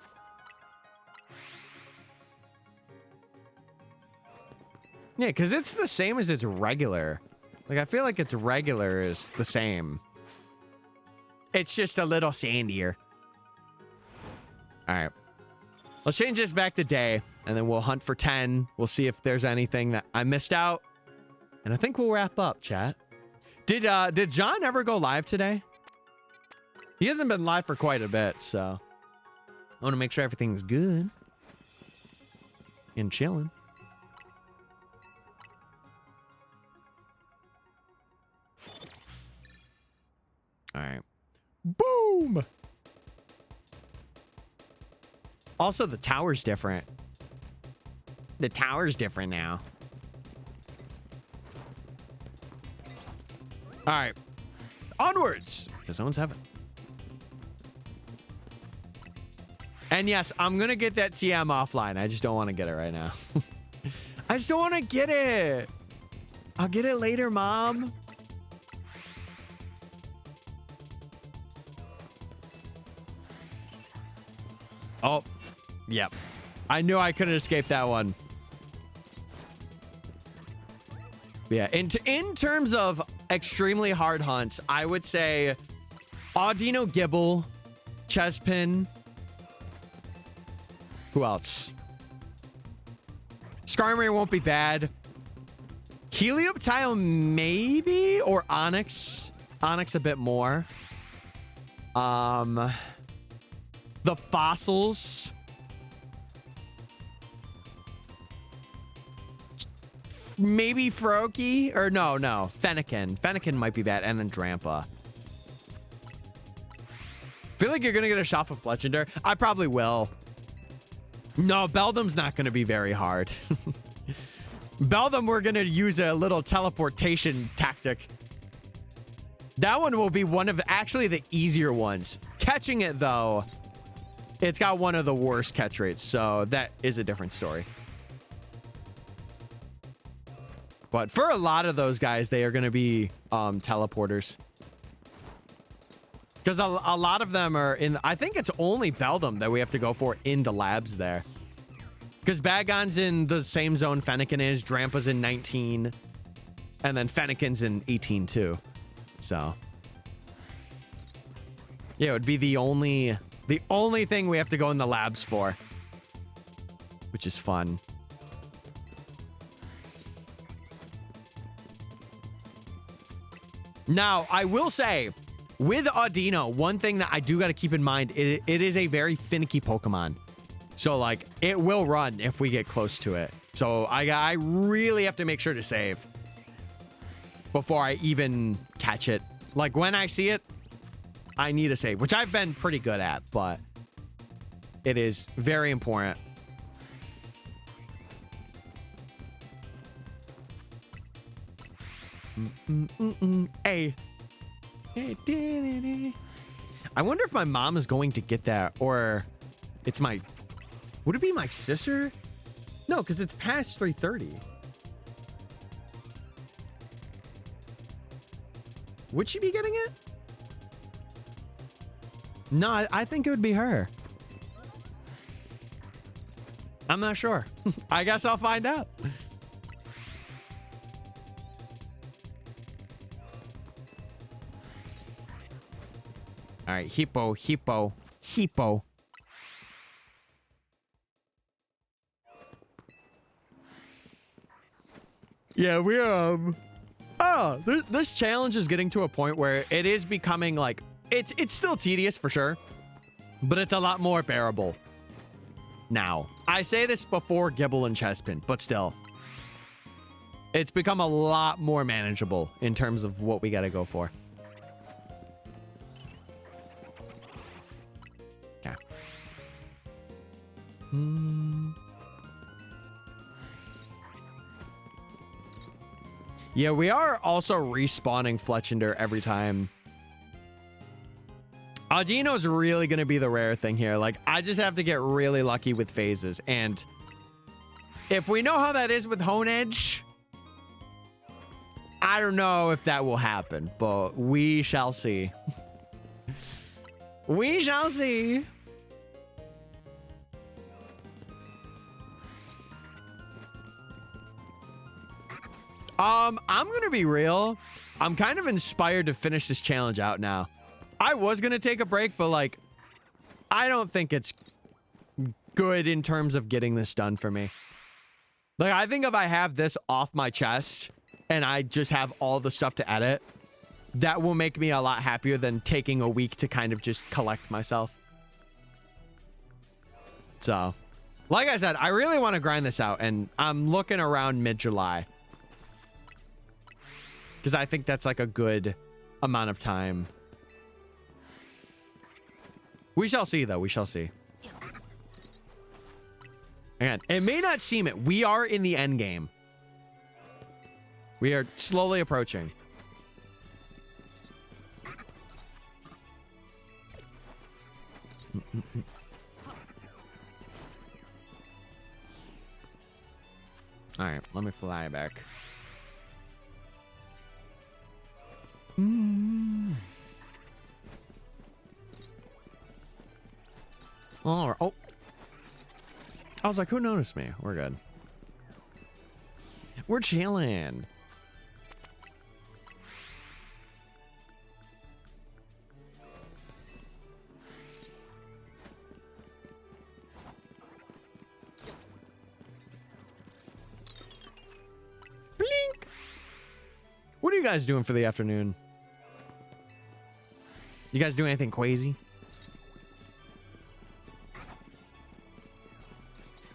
Yeah, because it's the same as its regular. Like, I feel like its regular is the same. It's just a little sandier. All right. Let's change this back to day, and then we'll hunt for 10. We'll see if there's anything that I missed out. And I think we'll wrap up, chat. Did John ever go live today? He hasn't been live for quite a bit, so I want to make sure everything's good and chilling. All right. Boom! Also, the tower's different. The tower's different now. All right. Onwards to Zones Heaven. And yes, I'm going to get that TM offline. I just don't want to get it right now. I just don't want to get it. I'll get it later, Mom. Oh, yep. I knew I couldn't escape that one. Yeah, in terms of extremely hard hunts, I would say Audino Gibble, Chespin. Who else? Skarmory won't be bad. Helioptile maybe, or Onyx. Onyx a bit more. The fossils. Maybe Froakie, or no, Fennekin. Fennekin might be bad, and then Drampa. Feel like you're gonna get a shot of Fletchinder. I probably will. No, Beldum's not gonna be very hard. Beldum, we're gonna use a little teleportation tactic. That one will be one of actually the easier ones. Catching it though, it's got one of the worst catch rates, so that is a different story. But for a lot of those guys, they are going to be teleporters. Because a lot of them are in... I think it's only Beldum that we have to go for in the labs there. Because Bagon's in the same zone Fennekin is. Drampa's in 19. And then Fennekin's in 18 too. So... yeah, it would be the only thing we have to go in the labs for. Which is fun. Now, I will say, with Audino, one thing that I do got to keep in mind, it is a very finicky Pokemon. So, like, it will run if we get close to it. So, I really have to make sure to save before I even catch it. Like, when I see it, I need a save, which I've been pretty good at, but it is very important. Hey. I wonder if my mom is going to get that, or it's my... would it be my sister? No, because it's past 3:30. Would she be getting it? No, I think it would be her. I'm not sure. I guess I'll find out. All right, hippo. Yeah, we this challenge is getting to a point where it is becoming like it's still tedious for sure, but it's a lot more bearable now. I say this before Gibble and Chespin, but still, it's become a lot more manageable in terms of what we got to go for. Okay. Yeah, we are also respawning Fletchinder every time. Audino's really going to be the rare thing here. Like, I just have to get really lucky with phases. And if we know how that is with Honedge, I don't know if that will happen, but we shall see. We shall see. I'm going to be real. I'm kind of inspired to finish this challenge out now. I was going to take a break, but like, I don't think it's good in terms of getting this done for me. Like, I think if I have this off my chest and I just have all the stuff to edit, that will make me a lot happier than taking a week to kind of just collect myself. So, like I said, I really want to grind this out, and I'm looking around mid-July. Because I think that's like a good amount of time. We shall see, though. We shall see. Again, it may not seem it. We are in the end game. We are slowly approaching. All right, let me fly back. Oh, I was like, who noticed me? We're good. We're chilling. Blink. What are you guys doing for the afternoon? You guys doing anything crazy?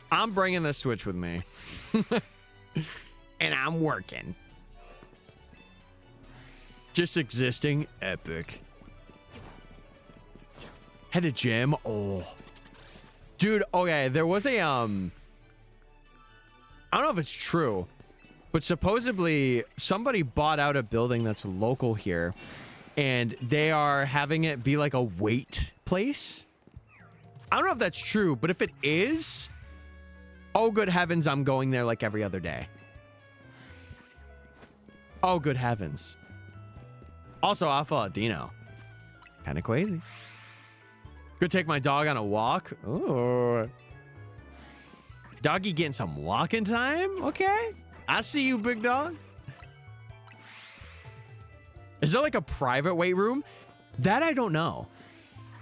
I'm bringing the Switch with me. And I'm working. Just existing. Epic. Had a gym. Oh. Dude, okay. There was a, I don't know if it's true, but supposedly somebody bought out a building that's local here, and they are having it be like a weight place. I don't know if that's true, but if it is, oh, good heavens, I'm going there like every other day. Oh, good heavens. Also, Alpha Ladino. Kind of crazy. Go take my dog on a walk. Oh. Doggy getting some walking time? Okay. I see you, big dog. Is there like a private weight room? That I don't know.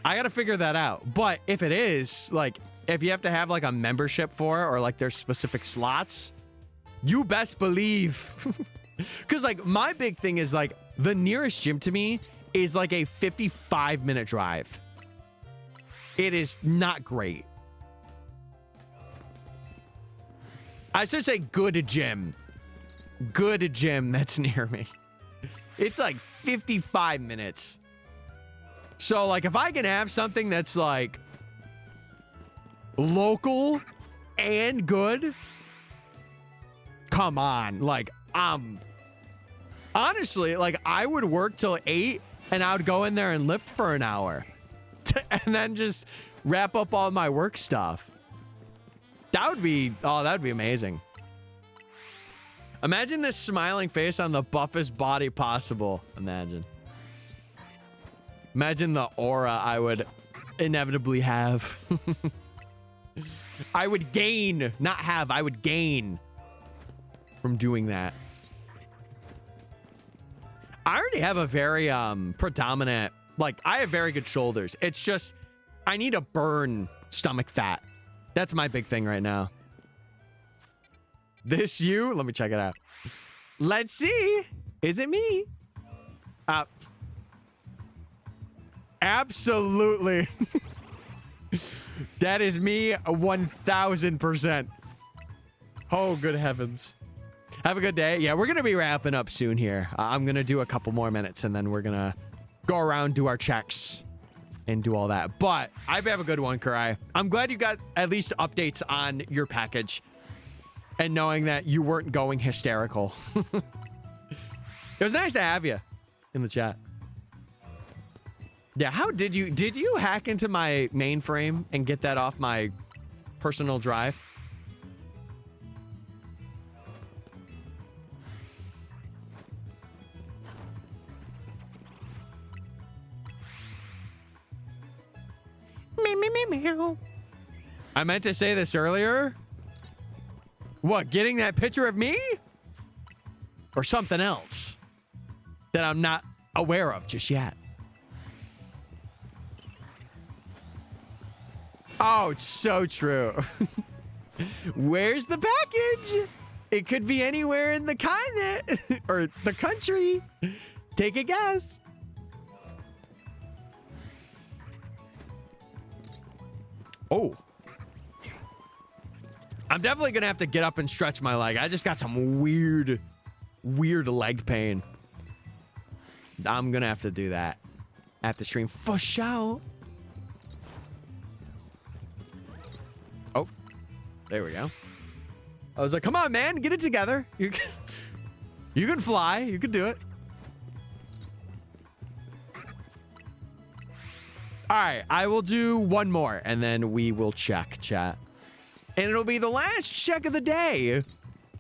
I got to figure that out. But if it is, like, if you have to have like a membership for it, or like there's specific slots, you best believe. Because like my big thing is like the nearest gym to me is like a 55-minute drive. It is not great. I should say good gym. Good gym that's near me. It's like 55 minutes. So like if I can have something that's like local and good, come on. Like honestly, like I would work till 8 and I would go in there and lift for an hour and then just wrap up all my work stuff. That would be, oh, that would be amazing. Imagine this smiling face on the buffest body possible. Imagine the aura I would inevitably have. I would gain, not have, I would gain from doing that. I already have a very predominant, like I have very good shoulders. It's just, I need to burn stomach fat. That's my big thing right now. This you? Let me check it out. Let's see. Is it me? Absolutely. That is me 1000%. Oh, good heavens. Have a good day. Yeah, we're going to be wrapping up soon here. I'm going to do a couple more minutes and then we're going to go around, do our checks and do all that. But I have a good one, Karai. I'm glad you got at least updates on your package and knowing that you weren't going hysterical. It was nice to have you in the chat. Yeah, how did you hack into my mainframe and get that off my personal drive? Meow. I meant to say this earlier. What, getting that picture of me? Or something else that I'm not aware of just yet? Oh, it's so true. Where's the package? It could be anywhere in the continent or the country. Take a guess. Oh. I'm definitely going to have to get up and stretch my leg. I just got some weird leg pain. I'm going to have to do that. I have to stream for sure. Oh. There we go. I was like, come on, man, get it together. You can fly. You can do it. All right, I will do one more, and then we will check, chat. And it'll be the last check of the day.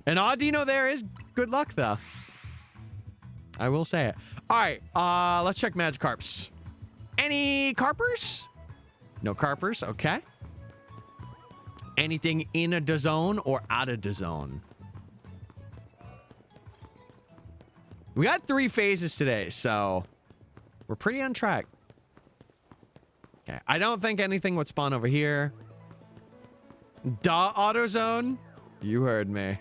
And Audino there is good luck, though. I will say it. All right, let's check Magikarps. Any Carpers? No Carpers, okay. Anything in a zone or out of the zone? We got 3 phases today, so we're pretty on track. Okay, I don't think anything would spawn over here. Duh, auto zone. You heard me.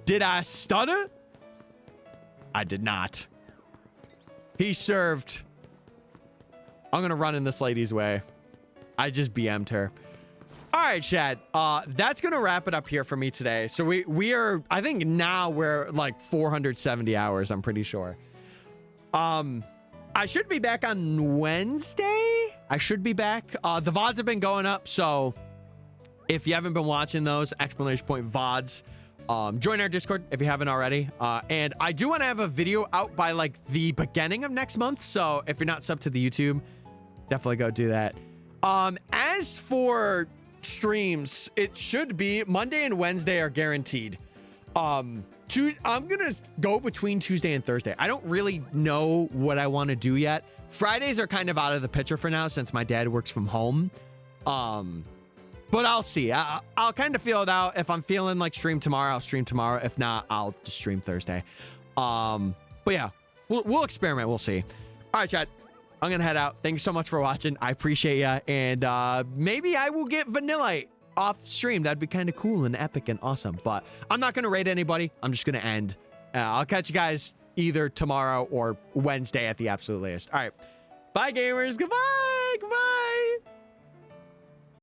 Did I stutter? I did not. He served. I'm gonna run in this lady's way. I just BM'd her. All right, chat. That's gonna wrap it up here for me today. So we are. I think now we're like 470 hours. I'm pretty sure. I should be back on Wednesday. I should be back. The VODs have been going up, so if you haven't been watching those exclamation point VODs, join our Discord if you haven't already. And I do want to have a video out by like the beginning of next month. So if you're not subbed to the YouTube, definitely go do that. As for streams, it should be Monday and Wednesday are guaranteed. I'm gonna go between Tuesday and Thursday. I don't really know what I want to do yet. Fridays are kind of out of the picture for now since my dad works from home. But I'll see. I'll kind of feel it out. If I'm feeling like stream tomorrow, I'll stream tomorrow. If not, I'll just stream Thursday. But yeah, we'll experiment. We'll see. All right, chat. I'm going to head out. Thanks so much for watching. I appreciate ya. And maybe I will get Vanillite off stream. That'd be kind of cool and epic and awesome. But I'm not going to raid anybody. I'm just going to end. I'll catch you guys either tomorrow or Wednesday at the absolute latest. All right. Bye, gamers. Goodbye.